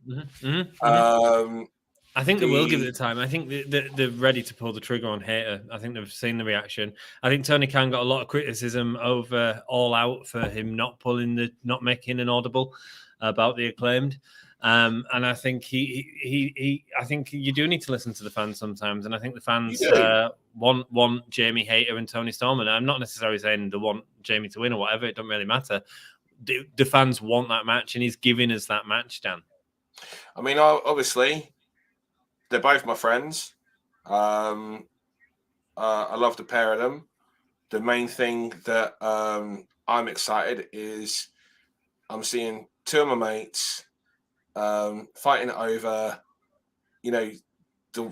think they will give it the time. I think they're ready to pull the trigger on Hayter. I think they've seen the reaction. I think Tony Khan got a lot of criticism over All Out for him not making an audible about the Acclaimed. And I think I think you do need to listen to the fans sometimes. And I think the fans want Jamie Hayter and Tony Storm. And I'm not necessarily saying they want Jamie to win or whatever. It doesn't really matter. The fans want that match, and he's giving us that match, Dan. I mean, obviously, they're both my friends. I love the pair of them. The main thing that I'm excited is I'm seeing two of my mates fighting over, the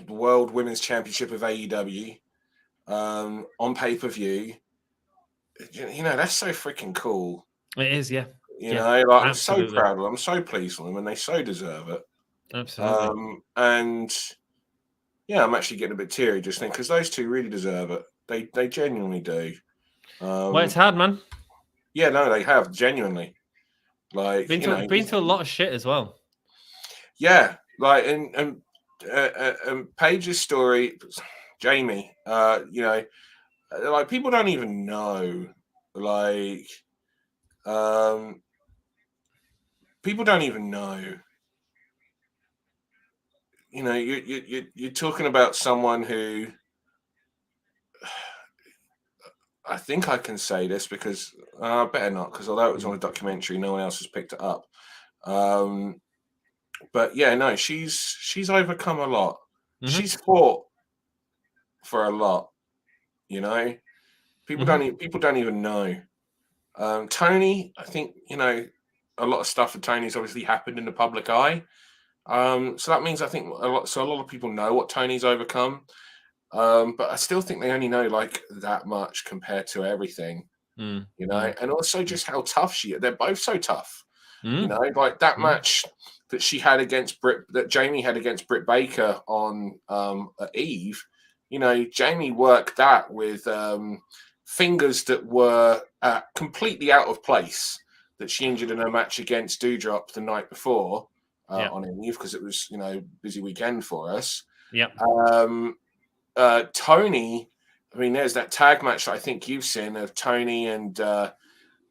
World Women's Championship of AEW on pay-per-view. That's so freaking cool. It is, yeah. I'm so proud of them. I'm so pleased with them, and they so deserve it. Absolutely. And yeah, I'm actually getting a bit teary just thinking, because those two really deserve it. They genuinely do. Well, it's hard, man. Yeah, no, they have genuinely. Like been through a lot of shit as well. Yeah, like and Paige's story, Jamie. Like people don't even know. Like, people don't even know. You're talking about someone who, I think I can say this because I better not, because although it was on a documentary, no one else has picked it up. But yeah, no, she's overcome a lot. She's fought for a lot. People don't even know. Tony, I think a lot of stuff for Tony's obviously happened in the public eye. So that means I think a lot of people know what Tony's overcome. But I still think they only know like that much compared to everything, and also just how tough she is. They're both so tough, like that match that she had against that Jamie had against Britt Baker on Eve. Jamie worked that with fingers that were completely out of place that she injured in her match against Doudrop the night before on Eve, because it was busy weekend for us. Tony, I mean, there's that tag match that I think you've seen of Tony and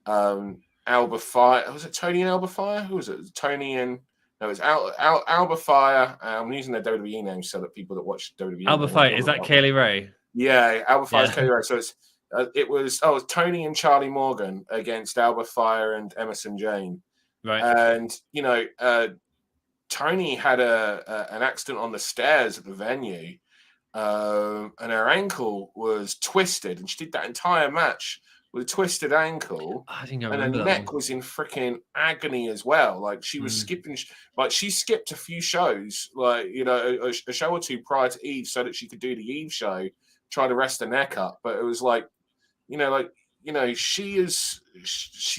Alba Fire. Was it Tony and Alba Fire? Who was it? Tony and no, it's Alba Fire. I'm using their WWE names so that people that watch WWE. Alba Fire, is that Kaylee Ray? Yeah, Alba Fire's Kaylee Ray. So it was Tony and Charlie Morgan against Alba Fire and Emerson Jane. Right. And Tony had an accident on the stairs at the venue. And her ankle was twisted, and she did that entire match with a twisted ankle. I think I remember. And her neck was in freaking agony as well. Like she was skipping, like she skipped a few shows, like a show or two prior to Eve, so that she could do the Eve show, try to rest her neck up. But it was like, she's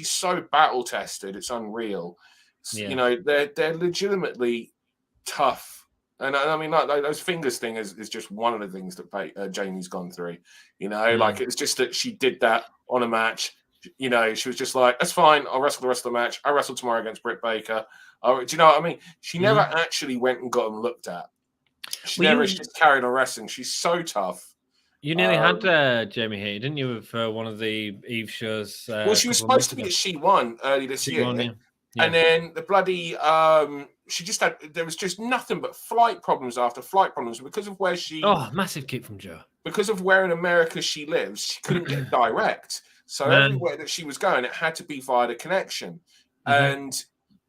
so battle tested, it's unreal. Yeah. They're legitimately tough. And I mean, like those fingers thing is just one of the things that Jamie's gone through. Like it's just that she did that on a match. You know, she was just like, that's fine. I'll wrestle the rest of the match. I wrestle tomorrow against Britt Baker. Do you know what I mean? She never actually went and got them looked at. She just carried on wrestling. She's so tough. You nearly had Jamie Hayter, didn't you, for one of the Eve shows? Well, she was supposed to be at She Won early this year. And then the bloody, there was just nothing but flight problems after flight problems because of where she... Oh, massive kick from Joe. Because of where in America she lives, she couldn't get direct. So everywhere that she was going, it had to be via the connection. And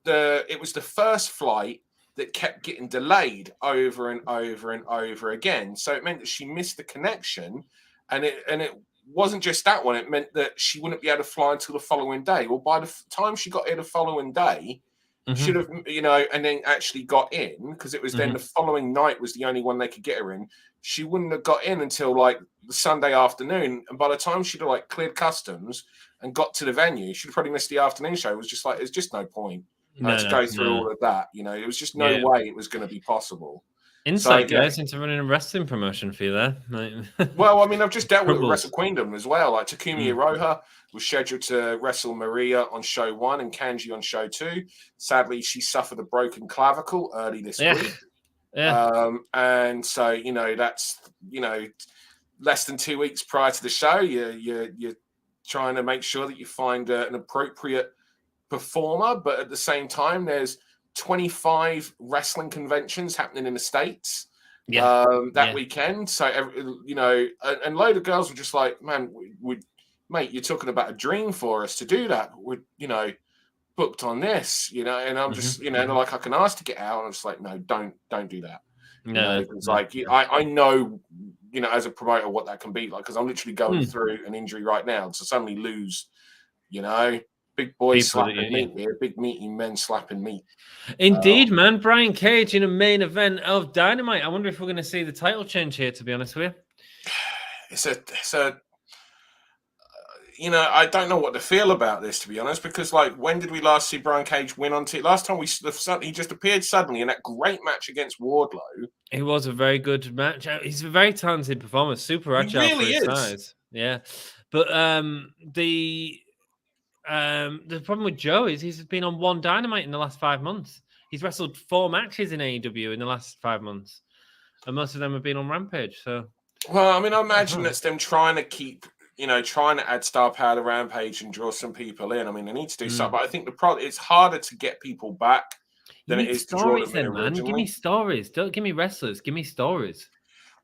it was the first flight that kept getting delayed over and over and over again. So it meant that she missed the connection. And it wasn't just that one. It meant that she wouldn't be able to fly until the following day. Well, by the time she got here the following day, should have, and then actually got in, because it was then the following night was the only one they could get her in. She wouldn't have got in until like the Sunday afternoon. And by the time she'd have like cleared customs and got to the venue, she'd probably missed the afternoon show. It was just like, there's just no point to go through all of that. It was just no way it was going to be possible. Insight, guys, into running a wrestling promotion for you there. Well, I mean, I've just dealt with Wrestle Queendom as well. Like Takumi Iroha was scheduled to wrestle Maria on show 1 and Kanji on show 2. Sadly, she suffered a broken clavicle early this week. And so, that's, less than 2 weeks prior to the show, you're trying to make sure that you find an appropriate performer, but at the same time, there's 25 wrestling conventions happening in the States that weekend. So, and load of girls were just like, man, mate, you're talking about a dream for us to do that. We're, booked on this, and I'm just, they're like, I can ask to get out. And I'm just like, no, don't do that. It's like, I know, as a promoter, what that can be like, because I'm literally going through an injury right now. To suddenly lose, big boys slapping meat here, big meaty men slapping meat. Indeed, man. Brian Cage in a main event of Dynamite. I wonder if we're going to see the title change here, to be honest with you. It's a I don't know what to feel about this, to be honest, because like, when did we last see Brian Cage win on TV? Last time he just appeared suddenly in that great match against Wardlow. It was a very good match. He's a very talented performer, super agile for his size. Yeah, but the problem with Joe is he's been on one Dynamite in the last 5 months. He's wrestled 4 matches in AEW in the last 5 months, and most of them have been on Rampage. So, well, I mean, I imagine that's them trying to keep, trying to add star power to Rampage and draw some people in. I mean, they need to do something, but I think it's harder to get people back than it is to draw them in originally. Give me stories. Don't give me wrestlers. Give me stories.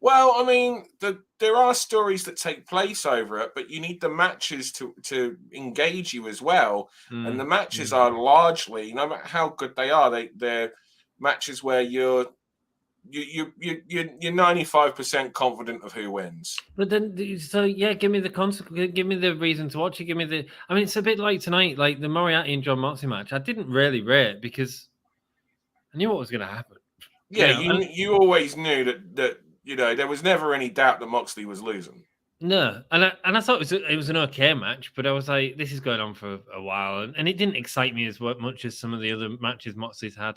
Well, I mean, there are stories that take place over it, but you need the matches to engage you as well. And the matches are largely, no matter how good they are, they're matches where you're 95% confident of who wins. But then, give me the consequence. Give me the reason to watch it. Give me the. I mean, it's a bit like tonight, like the Moriarty and John Moxley match. I didn't really rate because I knew what was going to happen. Yeah, you always knew that there was never any doubt that Moxley was losing. No, and I thought it was an okay match, but I was like, this is going on for a while, and it didn't excite me as much as some of the other matches Moxley's had.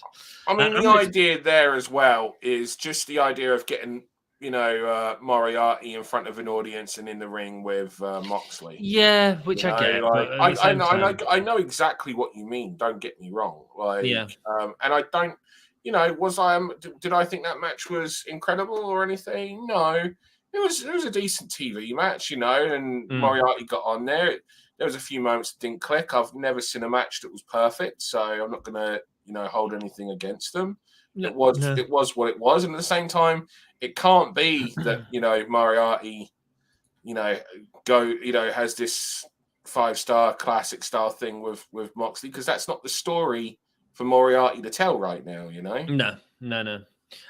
I mean, the idea there as well is just the idea of getting, Moriarty in front of an audience and in the ring with Moxley. Yeah, which I get. Like, I know exactly what you mean. Don't get me wrong. And I don't. Did I think that match was incredible or anything? No. It was a decent TV match, and Moriarty got on there. There was a few moments that didn't click. I've never seen a match that was perfect, so I'm not going to, hold anything against them. No, it was what it was, and at the same time, it can't be that Moriarty, has this 5-star classic style thing with Moxley, because that's not the story for Moriarty to tell right now. No.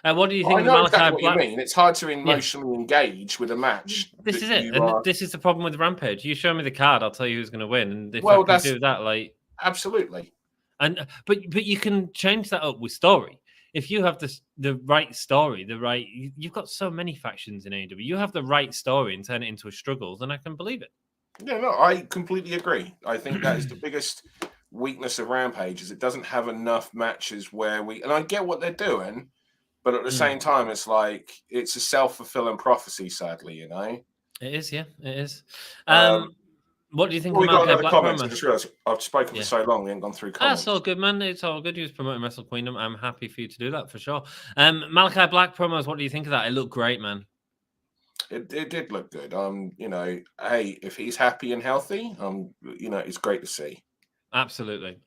What do you think? I know exactly what you mean. It's hard to emotionally engage with a match. This is it, and this is the problem with Rampage. You show me the card, I'll tell you who's going to win. And if I can do that, like absolutely. And but you can change that up with story. If you have the right story, you've got so many factions in AEW. You have the right story and turn it into a struggle, then I can believe it. Yeah, no, I completely agree. I think that is the biggest weakness of Rampage is it doesn't have enough matches where and I get what they're doing. But at the same time, it's like it's a self-fulfilling prophecy. Sadly, it is. Yeah, it is. What do you think We got about another Black comments. I promo? just realised I've spoken for so long, we haven't gone through comments. That's all good, man. It's all good. You was promoting Wrestle Queendom. I'm happy for you to do that for sure. Malachi Black promos. What do you think of that? It looked great, man. It did look good. You know, hey, if he's happy and healthy, you know, it's great to see. Absolutely.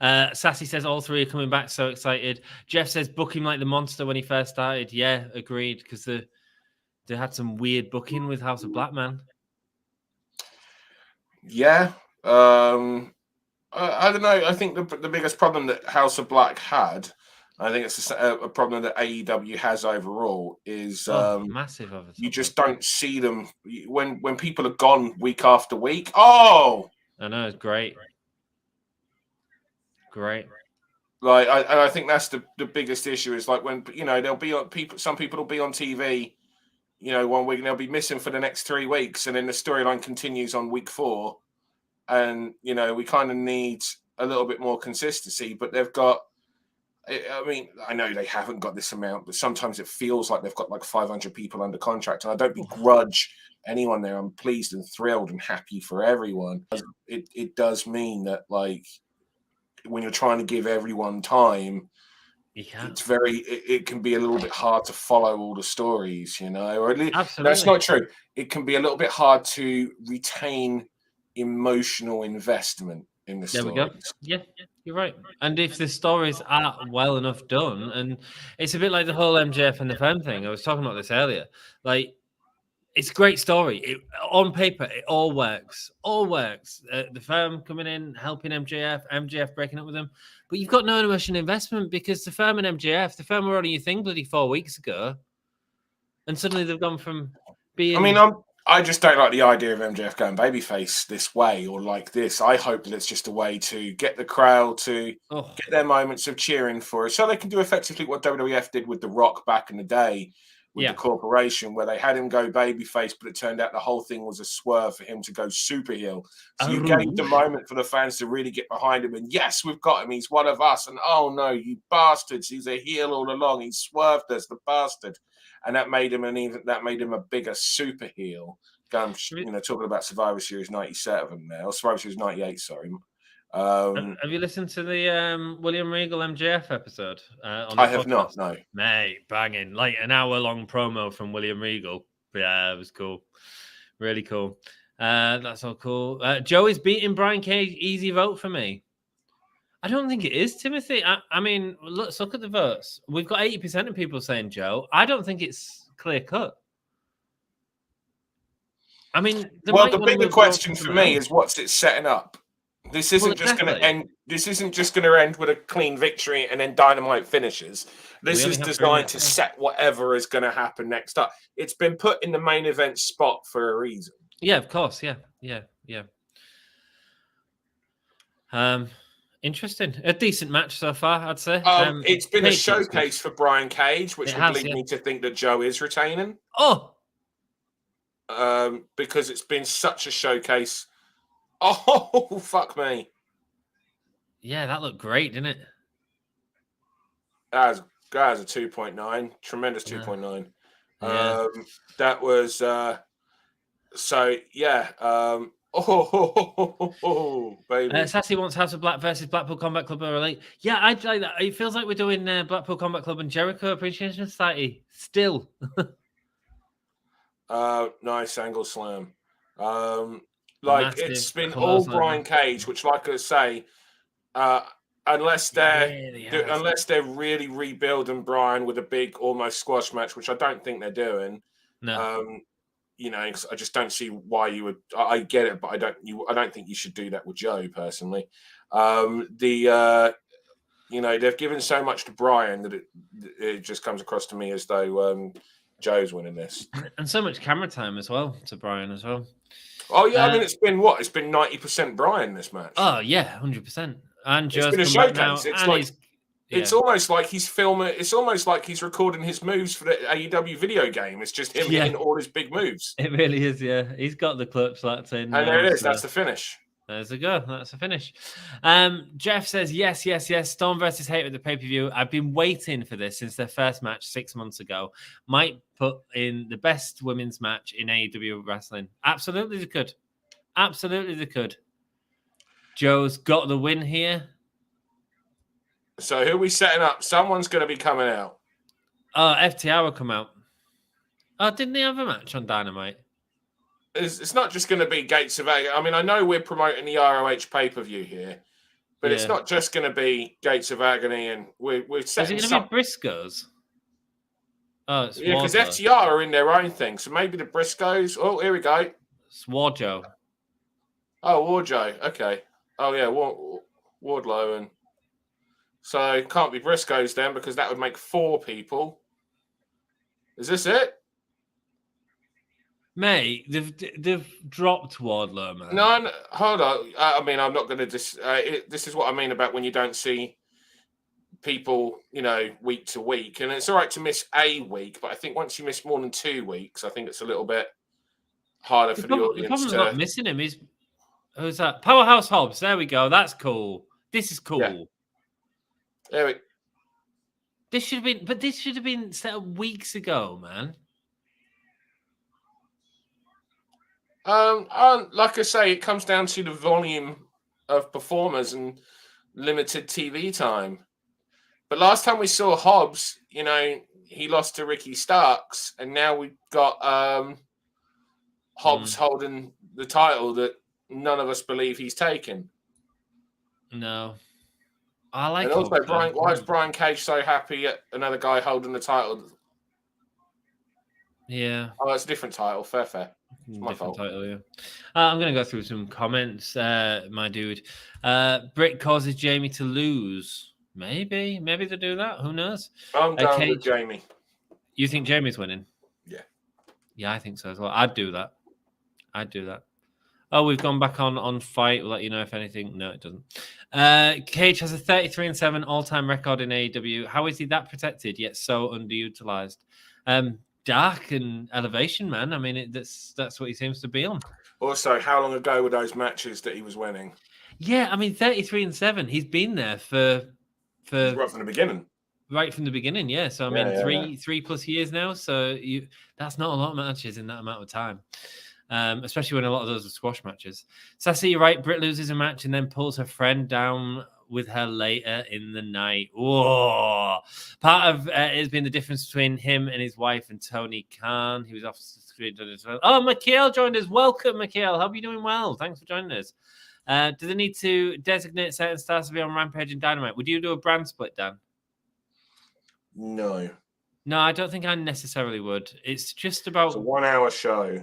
Sassy says all three are coming back. So excited. Jeff says book him like the monster when he first started. Yeah, agreed. Because they had some weird booking with House of Black, man. Yeah. I don't know. I think the biggest problem that House of Black had, I think it's a problem that AEW has overall, is massive of it. You just don't see them when people are gone week after week. Oh, I know, it's great. Like, I think that's the biggest issue is like when, you know, there'll be some people will be on TV, you know, 1 week and they'll be missing for the next 3 weeks, and then the storyline continues on week 4, and you know we kind of need a little bit more consistency. But they've got, I mean, I know they haven't got this amount, but sometimes it feels like they've got like 500 people under contract, and I don't begrudge anyone there. I'm pleased and thrilled and happy for everyone. It does mean that, like, when you're trying to give everyone time, it can be a little bit hard to follow all the stories, you know. Or at least that's not true. It can be a little bit hard to retain emotional investment in the stories. There we go. Yeah, you're right. And if the stories are well enough done, and it's a bit like the whole MJF and the Femme thing. I was talking about this earlier. Like, it's a great story. On paper, it all works. The Firm coming in, helping MJF breaking up with them. But you've got no emotional investment because the Firm and MJF, the Firm were only your thing bloody 4 weeks ago. And suddenly they've gone from being... I mean, I just don't like the idea of MJF going babyface this way or like this. I hope that it's just a way to get the crowd to get their moments of cheering for it, so they can do effectively what WWF did with The Rock back in the day, with the corporation, where they had him go babyface, but it turned out the whole thing was a swerve for him to go super heel. So you gave the moment for the fans to really get behind him, and yes, we've got him, he's one of us, and oh no, you bastards, he's a heel all along, he swerved us, the bastard. And that made him a bigger super heel. Talking about Survivor Series 97 now, Survivor Series 98, sorry. Have you listened to the William Regal MJF episode? I have not, no. Mate, banging. Like an hour-long promo from William Regal. Yeah, it was cool. Really cool. That's all cool. Joey's beating Brian Cage. Easy vote for me. I don't think it is, Timothy. I mean, let's look at the votes. We've got 80% of people saying Joe. I don't think it's clear-cut. I mean... the bigger question for me is what's it setting up? This isn't just going to end. This isn't just going to end with a clean victory and then Dynamite finishes. This is designed to set whatever is going to happen next up. It's been put in the main event spot for a reason. Yeah, of course. Yeah. Interesting. A decent match so far, I'd say. It's been a showcase for Brian Cage, which would lead me to think that Joe is retaining. Because it's been such a showcase. Oh, fuck me. Yeah, that looked great, didn't it? That was a 2.9. Tremendous 2.9. Yeah. That was... baby. Sassy wants House of Black versus Blackpool Combat Club or Elite. Yeah, I'd like that. It feels like we're doing Blackpool Combat Club and Jericho Appreciation Society still. Nice angle slam. Massive it's been all Brian Cage, which, like I say, unless they're really rebuilding Brian with a big almost squash match, which I don't think they're doing. No. I just don't see why you would. I get it, but I don't think you should do that with Joe personally. They've given so much to Brian that it just comes across to me as though Joe's winning this, and so much camera time as well to Brian as well. Oh yeah, I mean it's been 90% Brian this match. Oh yeah, 100%. And Joe's it's been a showcase. It's almost like he's filming. It's almost like he's recording his moves for the AEW video game. It's just him hitting all his big moves. It really is. Yeah, he's got the clutch. That's in. And there it is. That's the finish. There's a go. That's a finish. Jeff says, yes. Storm versus Hate at the pay-per-view. I've been waiting for this since their first match 6 months ago. Might put in the best women's match in AEW wrestling. Absolutely, they could. Absolutely, they could. Joe's got the win here. So who are we setting up? Someone's going to be coming out. Oh, FTR will come out. Oh, didn't they have a match on Dynamite? It's not just going to be Gates of Agony. I mean, I know we're promoting the ROH pay-per-view here, but it's not just going to be Gates of Agony, and we're setting. Is it going to be Briscoes? Oh, it's because FTR are in their own thing, so maybe the Briscoes. Oh, here we go. It's Wardlow. Oh, Wardlow. Okay. Oh yeah, Wardlow, and so it can't be Briscoes then because that would make 4 people. Is this it? Mate, they've dropped Wardlow, man. No, hold on. I mean, I'm not going to this is what I mean about when you don't see people, week to week. And it's all right to miss a week, but I think once you miss more than 2 weeks, I think it's a little bit harder for the audience. The problem's not missing him. Who's that? Powerhouse Hobbs. There we go. That's cool. This is cool. Yeah. There we. This should have been set up weeks ago, man. Like I say, it comes down to the volume of performers and limited TV time. But last time we saw Hobbs, he lost to Ricky Starks, and now we've got Hobbs holding the title that none of us believe he's taken. No. I like it. And also, why is Brian Cage so happy at another guy holding the title? Yeah. Oh, it's a different title. Fair. It's my fault. Title, yeah. I'm going to go through some comments, my dude. Britt causes Jamie to lose. Maybe they do that. Who knows? I'm down with Jamie. You think Jamie's winning? Yeah. Yeah, I think so as well. I'd do that. Oh, we've gone back on Fight. We'll let you know if anything. No, it doesn't. Cage has a 33-7 all-time record in AEW. How is he that protected yet so underutilized? Dark and elevation, man. I mean, that's what he seems to be on. Also, how long ago were those matches that he was winning? Yeah, I mean, 33-7. He's been there for right from the beginning. Right from the beginning, yeah. So I mean, 3+ years now. So that's not a lot of matches in that amount of time. Especially when a lot of those are squash matches. Sassy, you're right. Britt loses a match and then pulls her friend down with her later in the night. Whoa! Part of it has been the difference between him and his wife and Tony Khan. He was off the screen as well. Oh, Mikhail joined us. Welcome, Mikhail. Hope you're doing well. Thanks for joining us. Do they need to designate certain stars to be on Rampage and Dynamite? Would you do a brand split, Dan? No. No, I don't think I necessarily would. It's just about... It's a 1-hour show.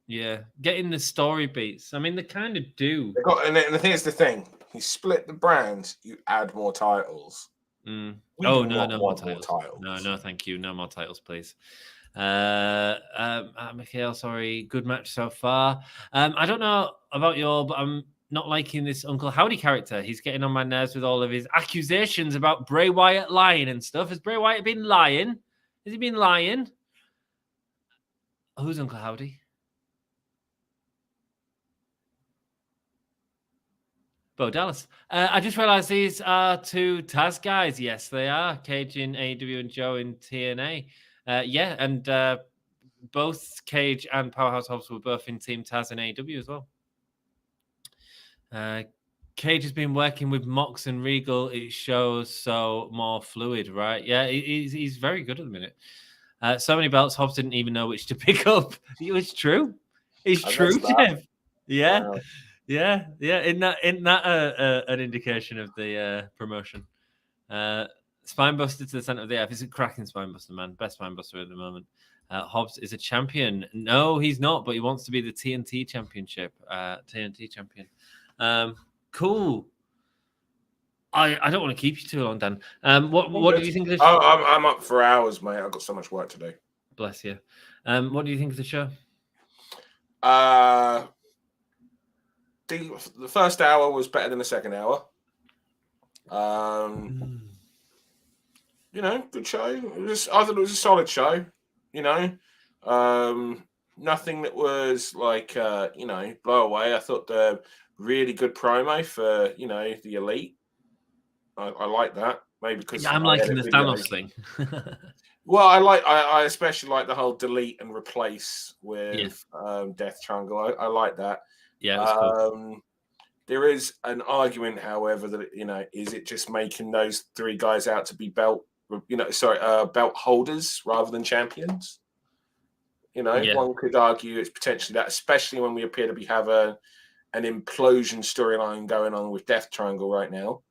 Yeah, getting the story beats. I mean, they kind of do. And here's the thing. You split the brands, you add more titles. No more titles. No, thank you. No more titles, please. Mikhail, sorry. Good match so far. I don't know about you all, but I'm not liking this Uncle Howdy character. He's getting on my nerves with all of his accusations about Bray Wyatt lying and stuff. Has Bray Wyatt been lying? Has he been lying? Who's Uncle Howdy? Bo Dallas. I just realized these are 2 Taz guys. Yes, they are. Cage in AEW and Joe in TNA. And both Cage and Powerhouse Hobbs were both in Team Taz in AEW as well. Cage has been working with Mox and Regal. It shows so more fluid, right? Yeah, he's very good at the minute. So many belts, Hobbs didn't even know which to pick up. It's true. It's true, Jeff. Yeah. Wow. Yeah. Isn't that an indication of the promotion? Spinebuster to the center of the earth. It's a cracking Spinebuster, man. Best Spinebuster at the moment. Hobbs is a champion. No, he's not, but he wants to be the TNT championship. TNT champion. Cool. I don't want to keep you too long, Dan. What do you think of the show? I'm up for hours, mate. I've got so much work to do. Bless you. What do you think of the show? The first hour was better than the second hour. Good show. I thought it was a solid show. Nothing that was like blow away. I thought the really good promo for the Elite. I like that. Maybe because I'm liking the Thanos thing. Well, I especially like the whole delete and replace with Death Triangle. I like that. Yeah, it was cool. There is an argument, however, that is it just making those three guys out to be belt holders rather than champions? One could argue it's potentially that, especially when we appear to have an implosion storyline going on with Death Triangle right now.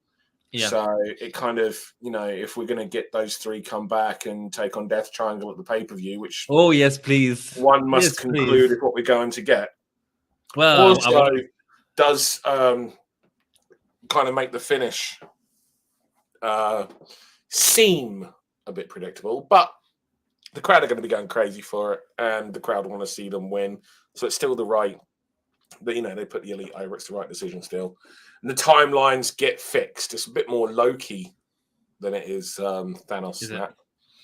Yeah. So it kind of, if we're going to get those three come back and take on Death Triangle at the pay-per-view, which yes, please, one must conclude is what we're going to get. Well, also does kind of make the finish seem a bit predictable, but the crowd are going to be going crazy for it, and the crowd want to see them win. So it's still the right. But they put the Elite over. It's the right decision still. And the timelines get fixed. It's a bit more low-key than it is Thanos snap.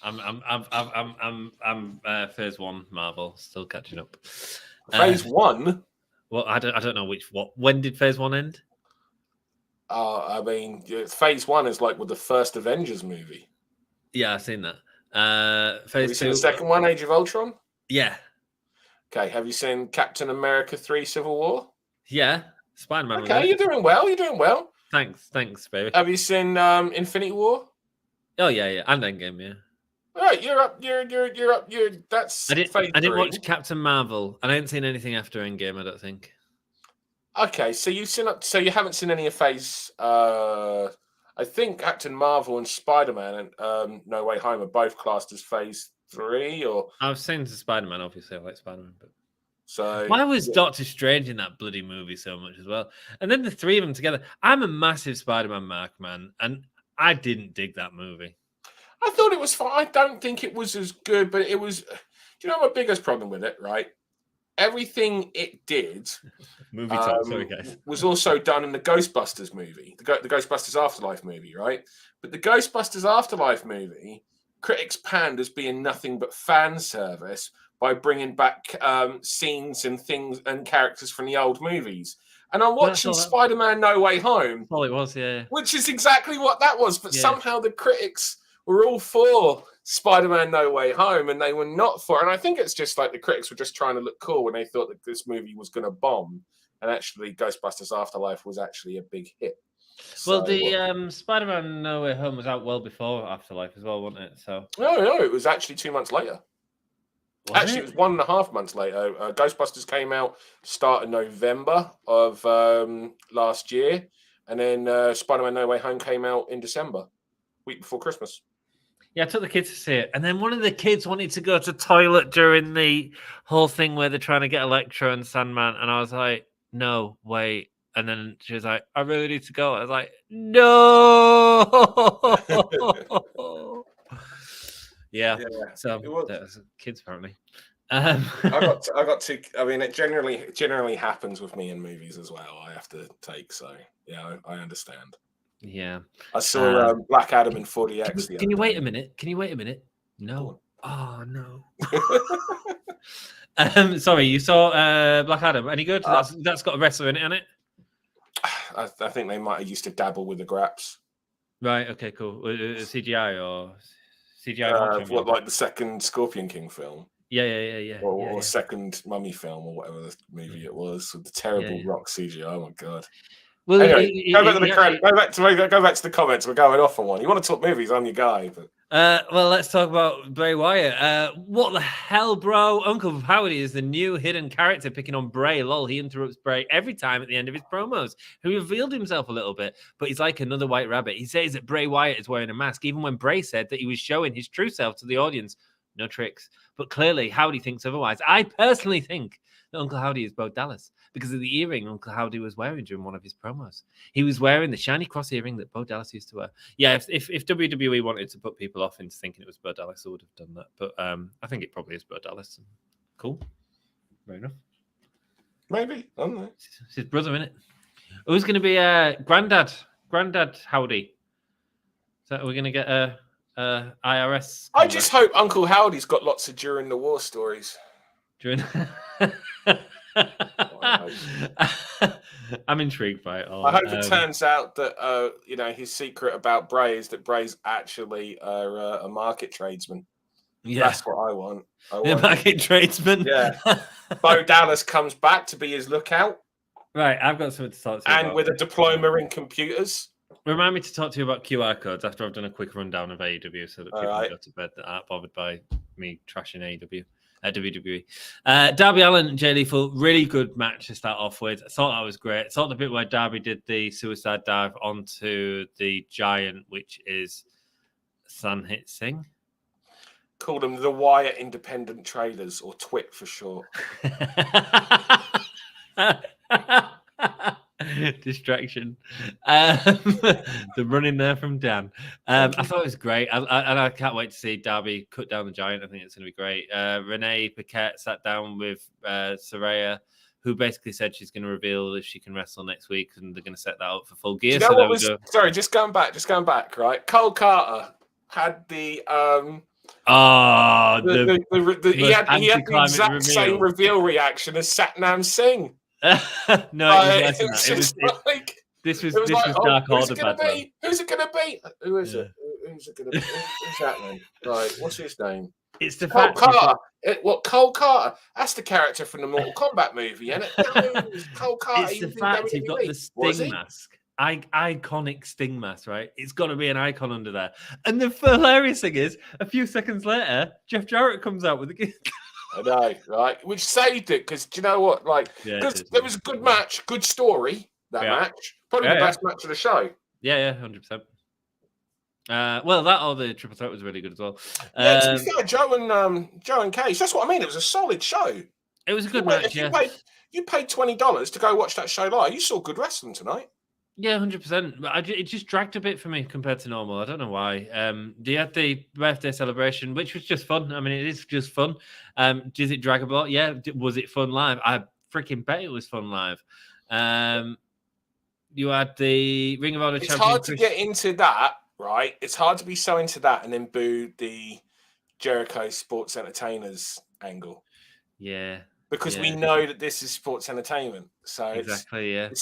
I'm phase 1 Marvel, still catching up. Phase 1? Well, I don't know when did phase 1 end? Phase 1 is like with the first Avengers movie. Yeah, I've seen that. Phase have you 2, seen the second one, Age of Ultron? Yeah. Okay, have you seen Captain America 3 Civil War? Yeah, Spider-Man. Okay, you're doing well. Thanks, baby. Have you seen Infinity War? Oh yeah, and Endgame, yeah. All right, you're up. That's. I didn't watch Captain Marvel, and I haven't seen anything after Endgame. I don't think. Okay, so you haven't seen any of Phase. I think Captain Marvel and Spider-Man and No Way Home are both classed as Phase 3, or I've seen the Spider-Man. Obviously, I like Spider-Man, but so why was Doctor Strange in that bloody movie so much as well? And then the three of them together. I'm a massive Spider-Man mark, man, and I didn't dig that movie. I thought it was fine. I don't think it was as good, but it was. Do you know my biggest problem with it? Right, everything it did. Movie talk, sorry guys. Was also done in the Ghostbusters movie, the Ghostbusters Afterlife movie, right? But the Ghostbusters Afterlife movie, critics panned as being nothing but fan service by bringing back scenes and things and characters from the old movies. And I'm watching Spider-Man No Way Home. Oh, it was, yeah. Which is exactly what that was. But somehow the critics were all for Spider-Man No Way Home and they were not for it. And I think it's just like the critics were just trying to look cool when they thought that this movie was going to bomb. And actually, Ghostbusters Afterlife was actually a big hit. Well, the Spider-Man No Way Home was out well before Afterlife as well, wasn't it? So no, it was actually 2 months later. It was 1.5 months later. Ghostbusters came out start of November of last year, and then Spider-Man No Way Home came out in December, week before Christmas. Yeah, I took the kids to see it, and then one of the kids wanted to go to the toilet during the whole thing where they're trying to get Electro and Sandman, and I was like, "No, wait." And then she was like, "I really need to go." I was like, "No." Yeah. So that was kids apparently. I got to. I mean, it generally happens with me in movies as well. I have to take. So yeah, I understand. Yeah. I saw Black Adam in 4DX. Can you wait a minute? No. Oh no. Sorry, you saw Black Adam. Any good? That's got a wrestler in it. I think they might have used to dabble with the graps. Right. Okay. Cool. CGI or CGI? What, like the second Scorpion King film? Yeah. Or second Mummy film, or whatever the movie it was, with the terrible rock CGI. Oh my god. Well, anyway, go back to the comments. We're going off on one. You want to talk movies? I'm your guy. But well, let's talk about Bray Wyatt. What the hell, bro? Uncle Howdy is the new hidden character picking on Bray. Lol, he interrupts Bray every time at the end of his promos. He revealed himself a little bit, but he's like another white rabbit. He says that Bray Wyatt is wearing a mask, even when Bray said that he was showing his true self to the audience. No tricks. But clearly, Howdy thinks otherwise. I personally think that Uncle Howdy is Bo Dallas because of the earring Uncle Howdy was wearing during one of his promos. He was wearing the shiny cross earring that Bo Dallas used to wear. Yeah, if WWE wanted to put people off into thinking it was Bo Dallas, I would have done that. But I think it probably is Bo Dallas. Cool. Fair enough. Maybe. I don't know. It's his brother, innit? Who's going to be Granddad Howdy? So we're going to get a IRS. I just hope Uncle Howdy's got lots of during the war stories. I'm intrigued by it all. I hope it turns out that his secret about Bray is that Bray's actually a market tradesman. Yeah, that's what I want. A market tradesman. Yeah. Bo Dallas comes back to be his lookout. Right, I've got something to talk to you and about. with a diploma in computers. Remind me to talk to you about QR codes after I've done a quick rundown of AEW so that people can go to bed that aren't bothered by me trashing AEW. WWE. Darby Allin and Jade Lethal, really good match to start off with. I thought that was great. I thought the bit where Darby did the suicide dive onto the giant, which is Sanhit Singh. Call them the Wire Independent Traders, or TWIT for short. Distraction. The running there from Dan. I thought it was great. And I can't wait to see Darby cut down the giant. I think it's going to be great. Renee Paquette sat down with Saraya, who basically said she's going to reveal if she can wrestle next week, and they're going to set that up for Full Gear. Do you know what was? Sorry, just going back. Right, Cole Carter had the he had the exact same reveal reaction as Satnam Singh. No, it was this was Dark Order bad. Who's it gonna be? Who is it? Who's it gonna be? Who's that man? Right, what's his name? It's the Cole Carter. Cole Carter? That's the character from the Mortal Kombat movie, isn't it? Cole Carter. It's the fact he got the Sting mask. Iconic Sting mask, right? It's got to be an icon under there. And the hilarious thing is, a few seconds later, Jeff Jarrett comes out with the I know, right? Which saved it, because do you know what? Like, there was a good match, good story. That match, probably the best match of the show. Yeah, 100%. Well, that or the triple threat was really good as well. To be fair, Joe and Cage. That's what I mean. It was a solid show. It was a good match. You paid $20 to go watch that show live. You saw good wrestling tonight. Yeah, 100%. But it just dragged a bit for me compared to normal. I don't know why. They had the birthday celebration, which was just fun. I mean, it is just fun. Does it drag a lot? Yeah. Was it fun live? I freaking bet it was fun live. You had the Ring of Honor champion. It's hard to get into that, right? It's hard to be so into that and then boo the Jericho sports entertainers angle. Yeah. Because we know that this is sports entertainment. So it's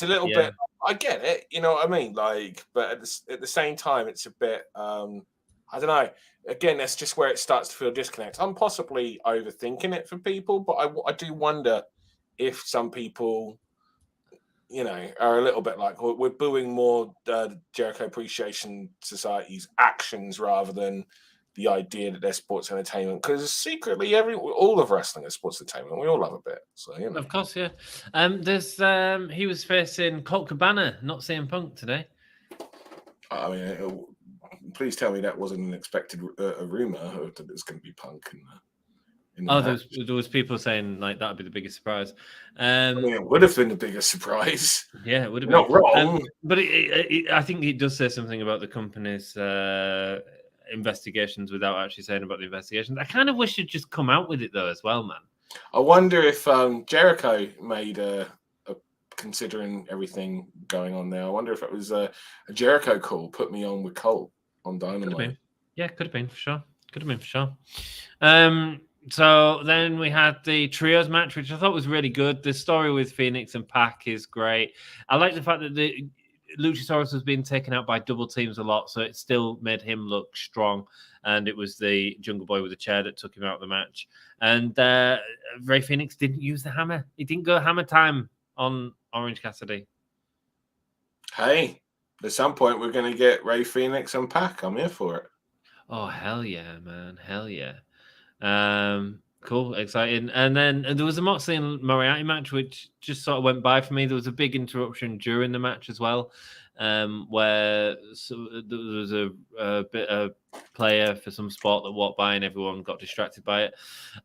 a little bit, I get it, you know what I mean? Like, but at the same time, it's a bit, I don't know. Again, that's just where it starts to feel disconnect. I'm possibly overthinking it for people, but I do wonder if some people, you know, are a little bit like, we're booing more Jericho Appreciation Society's actions rather than the idea that they're sports entertainment, because secretly all of wrestling is sports entertainment. We all love a bit, so you know. Of course, yeah. He was facing Colt Cabana, not CM Punk today. I mean, please tell me that wasn't an expected rumor that it's going to be Punk. There was people saying like that'd be the biggest surprise. I mean, it would have been the biggest surprise. Yeah, it would have been. Not wrong, but I think it does say something about the company's investigations without actually saying about the investigations. I kind of wish it'd just come out with it though as well, man. I wonder if Jericho made considering everything going on there. I wonder if it was a Jericho call put me on with Colt on Dynamite. Could have been for sure. So then we had the trios match, which I thought was really good. The story with Fenix and Pac is great. I like the fact that the Luchasaurus was being taken out by double teams a lot, so it still made him look strong. And it was the Jungle Boy with the chair that took him out of the match. And Rey Fenix didn't use the hammer. He didn't go hammer time on Orange Cassidy. Hey, at some point we're going to get Rey Fenix and Pac. I'm here for it. Oh, hell yeah, man. Hell yeah. Cool, exciting. And then there was a Moxley and Moriarty match, which just sort of went by for me. There was a big interruption during the match as well, where there was a bit of player for some sport that walked by and everyone got distracted by it.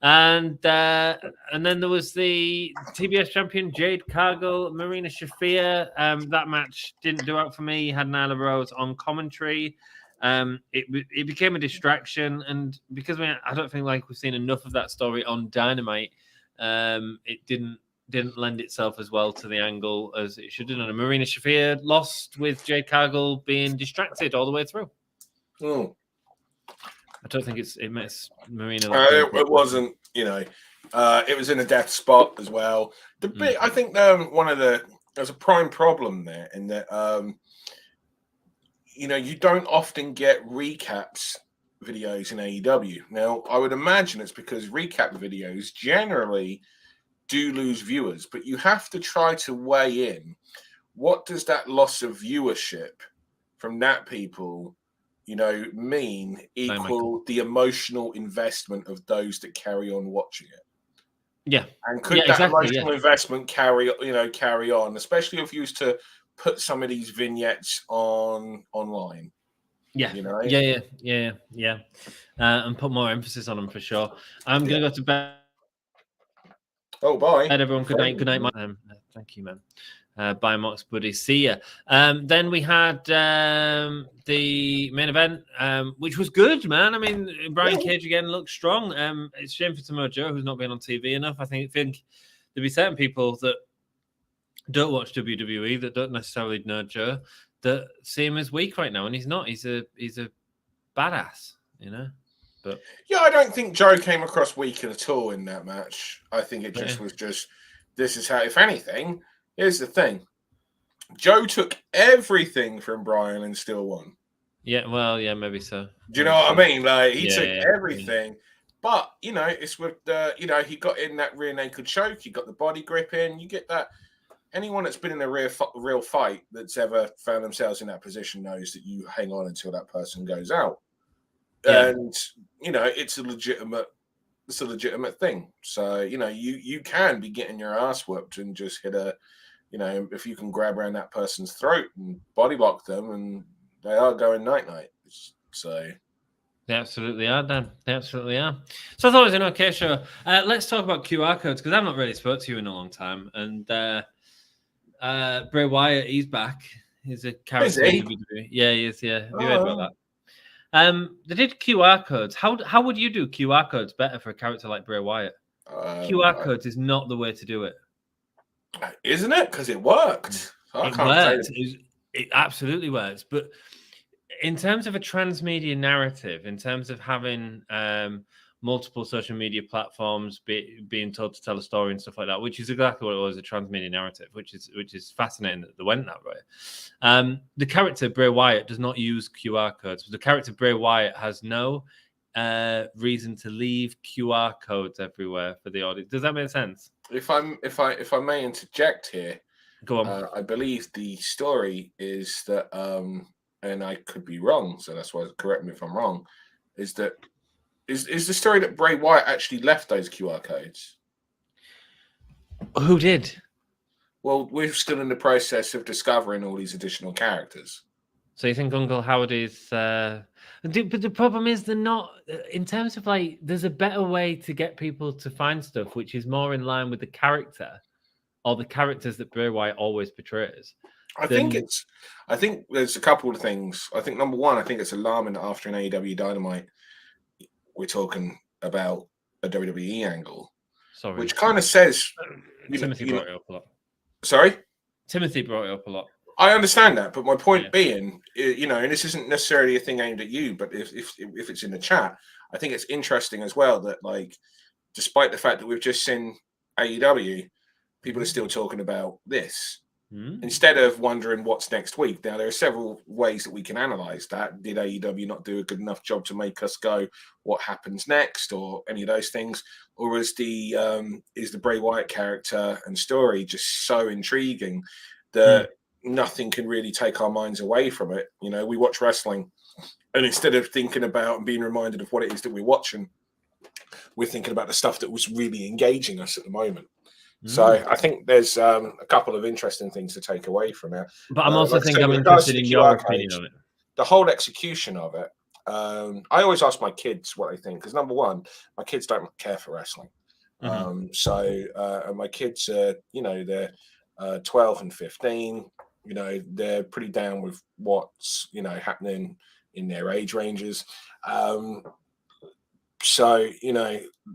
And then there was the TBS champion Jade, Cargill, Marina Shafir. That match didn't do out for me. You had Nyla Rose on commentary. It became a distraction, and because I don't think like we've seen enough of that story on Dynamite, it didn't lend itself as well to the angle as it should have done. And Marina Shafir lost with Jade Cargill being distracted all the way through. I don't think it makes Marina. It wasn't, you know, it was in a death spot as well. The bit I think there's a prime problem there in that. You know, you don't often get recaps videos in AEW. Now, I would imagine it's because recap videos generally do lose viewers, but you have to try to weigh in what does that loss of viewership from that people, mean equal the emotional investment of those that carry on watching it. Yeah. And could that emotional investment carry on, especially if you used to put some of these vignettes online? Yeah. Yeah. And put more emphasis on them for sure. I'm going to go to bed. Oh, bye. Everyone, good night. Good night, man. Thank you, man. Bye, Mox Buddy. See ya. Then we had the main event, which was good, man. I mean, Brian Cage again looked strong. It's a shame for Samoa Joe, who's not been on TV enough. I think there'll be certain people that don't watch WWE that don't necessarily know Joe that see him as weak right now, and he's not. He's a badass, But yeah, I don't think Joe came across weak at all in that match. I think it just was this is how. If anything, here's the thing: Joe took everything from Brian and still won. Yeah, well, yeah, maybe so. Do you know what I mean? Like he took everything, but it's with the he got in that rear naked choke. He got the body grip in. You get that. Anyone that's been in a real fight that's ever found themselves in that position knows that you hang on until that person goes out. Yeah. And it's a legitimate thing. So you can be getting your ass whooped and just hit if you can grab around that person's throat and body block them, and they are going night. So they absolutely are, Dan. They absolutely are. So I thought it was an okay show. Let's talk about QR codes, because I've not really spoke to you in a long time. And Bray Wyatt, he's back. He's a character. Is he? Yeah, he is. Yeah, have you heard about that? They did QR codes. How would you do QR codes better for a character like Bray Wyatt? QR codes is not the way to do it, isn't it? Because it worked. It absolutely works. But in terms of a transmedia narrative, in terms of having multiple social media platforms being told to tell a story and stuff like that, which is exactly what it was, a transmedia narrative, which is fascinating that they went that way. The character Bray Wyatt does not use QR codes. The character Bray Wyatt has no reason to leave QR codes everywhere for the audience. Does that make sense? If I may interject here, go on. I believe the story is that, and I could be wrong, so that's why correct me if I'm wrong. Is the story that Bray Wyatt actually left those QR codes? Who did? Well, we're still in the process of discovering all these additional characters. So you think Uncle Howard is... but the problem is they're not... In terms of, there's a better way to get people to find stuff which is more in line with the character or the characters that Bray Wyatt always portrays. I think there's a couple of things. I think, number one, I think it's alarming that after an AEW Dynamite, we're talking about a WWE angle. Sorry. Which kind of says... Timothy brought it up a lot. Sorry? Timothy brought it up a lot. I understand that, but my point being, and this isn't necessarily a thing aimed at you, but if it's in the chat, I think it's interesting as well that, despite the fact that we've just seen AEW, people are still talking about this. Instead of wondering what's next week. Now, there are several ways that we can analyze that. Did AEW not do a good enough job to make us go, what happens next, or any of those things? Or is the Bray Wyatt character and story just so intriguing that nothing can really take our minds away from it? We watch wrestling, and instead of thinking about and being reminded of what it is that we're watching, we're thinking about the stuff that was really engaging us at the moment. So I think there's a couple of interesting things to take away from it. But I'm also I'm interested in your opinion on it. The whole execution of it. I always ask my kids what they think, because number one, my kids don't care for wrestling. And my kids are, they're 12 and 15. They're pretty down with what's happening in their age ranges. So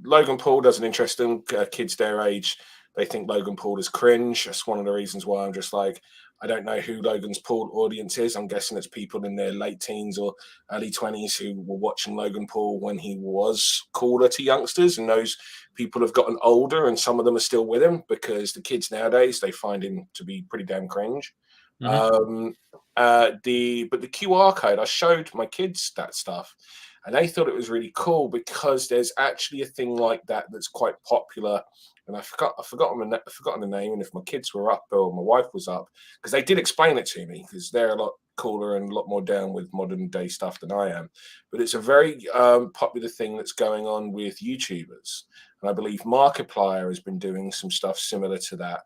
Logan Paul doesn't interest them. Kids their age, they think Logan Paul is cringe. That's one of the reasons why I'm just I don't know who Logan's Paul audience is. I'm guessing it's people in their late teens or early 20s who were watching Logan Paul when he was cooler to youngsters, and those people have gotten older, and some of them are still with him because the kids nowadays, they find him to be pretty damn cringe. The QR code, I showed my kids that stuff, and they thought it was really cool because there's actually a thing like that that's quite popular and I've forgotten the name. And if my kids were up or my wife was up, because they did explain it to me, because they're a lot cooler and a lot more down with modern day stuff than I am. But it's a very popular thing that's going on with YouTubers, and I believe Markiplier has been doing some stuff similar to that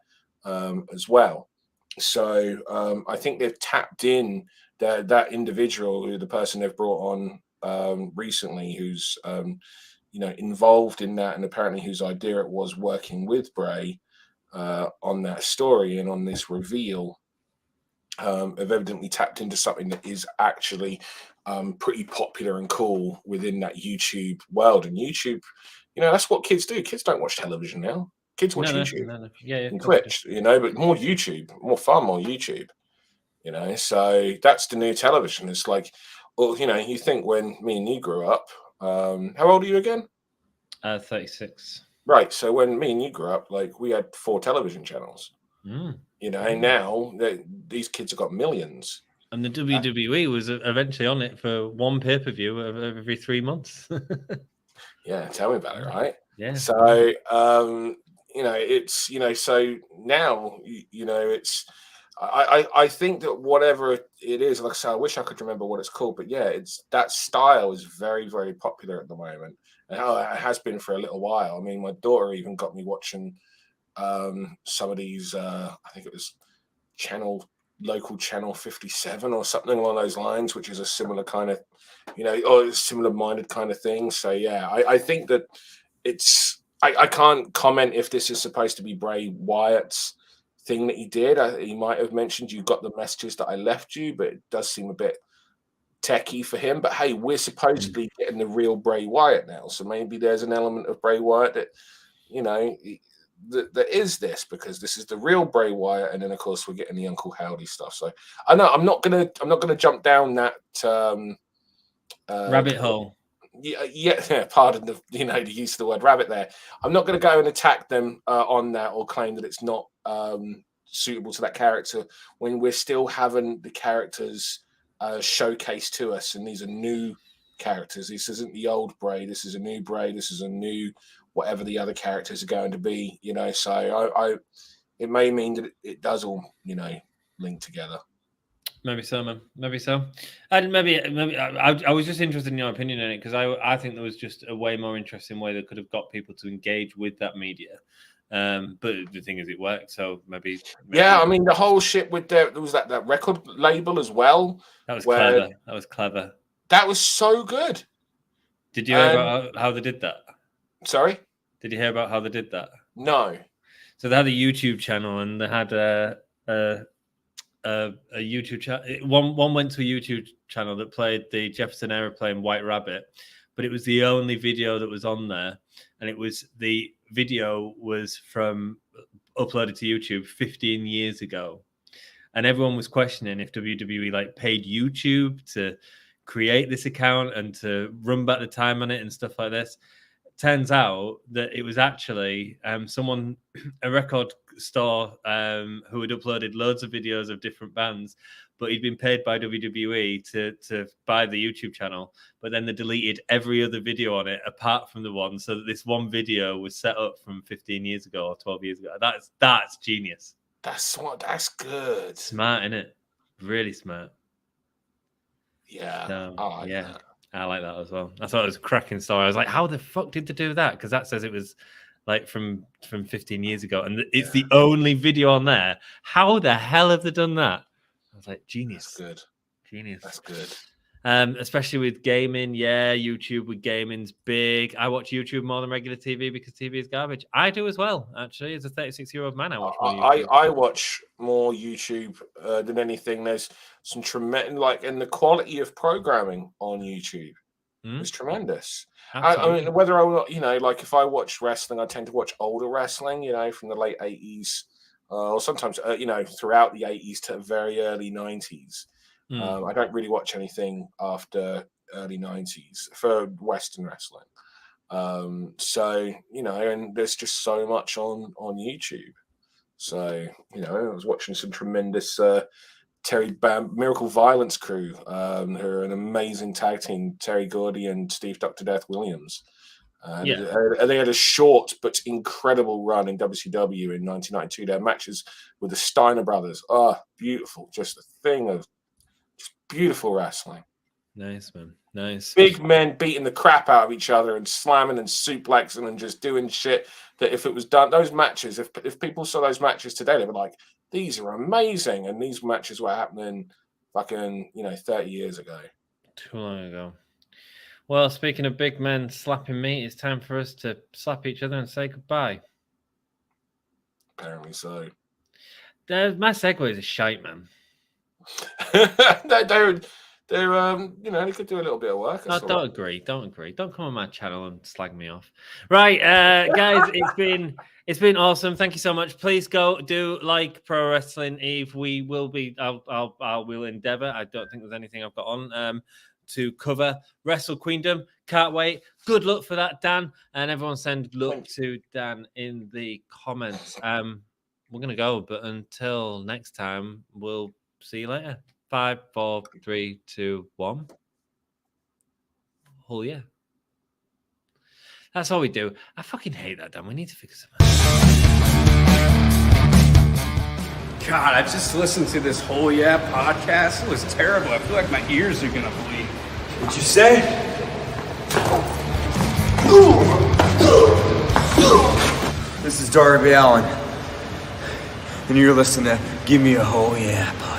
as well. So I think they've tapped in that individual, who the person they've brought on recently, who's involved in that, and apparently whose idea it was working with Bray on that story and on this reveal. Have evidently tapped into something that is actually pretty popular and cool within that YouTube world. And YouTube, that's what kids do. Kids don't watch television now. Kids watch YouTube and Twitch, but more YouTube, far more YouTube, So that's the new television. It's like, well, you think when me and you grew up, how old are you again? 36. Right. So when me and you grew up, like, we had 4 television channels. And now these kids have got millions. And the WWE was eventually on it for one pay-per-view every 3 months. Yeah, tell me about it, right? Yeah. So, it's, so now, it's, I think that whatever it is, like I say, I wish I could remember what it's called, but yeah, that style is very, very popular at the moment. And it has been for a little while. I mean, my daughter even got me watching some of these, I think it was local channel 57 or something along those lines, which is a similar kind of, or similar minded kind of thing. So yeah, I think that it's, I can't comment if this is supposed to be Bray Wyatt's thing that he did. He might have mentioned, you got the messages that I left you, but it does seem a bit techie for him. But hey, we're supposedly getting the real Bray Wyatt now, so maybe there's an element of Bray Wyatt that, that is this, because this is the real Bray Wyatt, and then of course we're getting the Uncle Howdy stuff. So I know I'm not gonna jump down that rabbit hole. Yeah, pardon the the use of the word rabbit there. I'm not going to go and attack them on that, or claim that it's not suitable to that character, when we're still having the characters showcased to us, and these are new characters. This isn't the old Bray. This is a new Bray. This is a new whatever the other characters are going to be. So it may mean that it does all link together. Maybe so, man. Maybe so. And maybe I was just interested in your opinion on it, because I think there was just a way more interesting way that could have got people to engage with that media. But the thing is, it worked. So maybe yeah. I mean, the whole shit with there was that record label as well. That was clever. That was clever. That was so good. Did you hear about how they did that? Sorry? Did you hear about how they did that? No. So they had a YouTube channel, and they had a YouTube channel. One went to a YouTube channel that played the Jefferson Airplane White Rabbit, but it was the only video that was on there, and the video was from uploaded to YouTube 15 years ago, and everyone was questioning if WWE paid YouTube to create this account and to run back the time on it and stuff like this. Turns out that it was actually someone, a record store, who had uploaded loads of videos of different bands, but he'd been paid by WWE to buy the YouTube channel, but then they deleted every other video on it apart from the one, so that this one video was set up from 15 years ago or 12 years ago. That's genius. That's good. Smart, innit? Really smart. Yeah. So, I like yeah. that. I like that as well. I thought it was a cracking story. I was like, how the fuck did they do that? Because that says it was from 15 years ago, and it's the only video on there. How the hell have they done that? I was like, genius. That's good. Genius. That's good. Especially with gaming. Yeah, YouTube with gaming's big. I watch YouTube more than regular TV because TV is garbage. I do as well, actually. As a 36-year-old man, I watch more YouTube. I watch more YouTube than anything. There's some tremendous, and the quality of programming on YouTube is tremendous. I mean, whether or not, if I watch wrestling, I tend to watch older wrestling, from the late 80s, or sometimes, throughout the 80s to very early 90s. I don't really watch anything after early 90s for Western wrestling. So, and there's just so much on YouTube. So, I was watching some tremendous Miracle Violence crew, who are an amazing tag team, Terry Gordy and Steve Dr. Death Williams. They had a short but incredible run in WCW in 1992. They had matches with the Steiner brothers. Oh, beautiful. Just a thing of just beautiful wrestling. Nice, man. Nice. Big men beating the crap out of each other and slamming and suplexing and just doing shit that if it was done, those matches, if people saw those matches today, they were like, these are amazing. And these matches were happening fucking, 30 years ago. Too long ago. Well, speaking of big men slapping meat, it's time for us to slap each other and say goodbye. Apparently so. My segues are shite, man. They could do a little bit of work. No, don't agree. Don't come on my channel and slag me off. Right, guys, it's been awesome. Thank you so much. Please go do like Pro Wrestling Eve. We will be. I will endeavor. I don't think there's anything I've got on to cover Wrestle Queendom. Can't wait. Good luck for that, Dan. And everyone send luck to Dan in the comments. We're gonna go, but until next time, we'll see you later. 5, 4, 3, 2, 1. Oh yeah. That's all we do. I fucking hate that, Dan. We need to figure something out. God, I just listened to this whole podcast. It was terrible. I feel like my ears are gonna bleed. What'd you say? This is Darby Allin, and you're listening to Give Me a Whole Yeah podcast.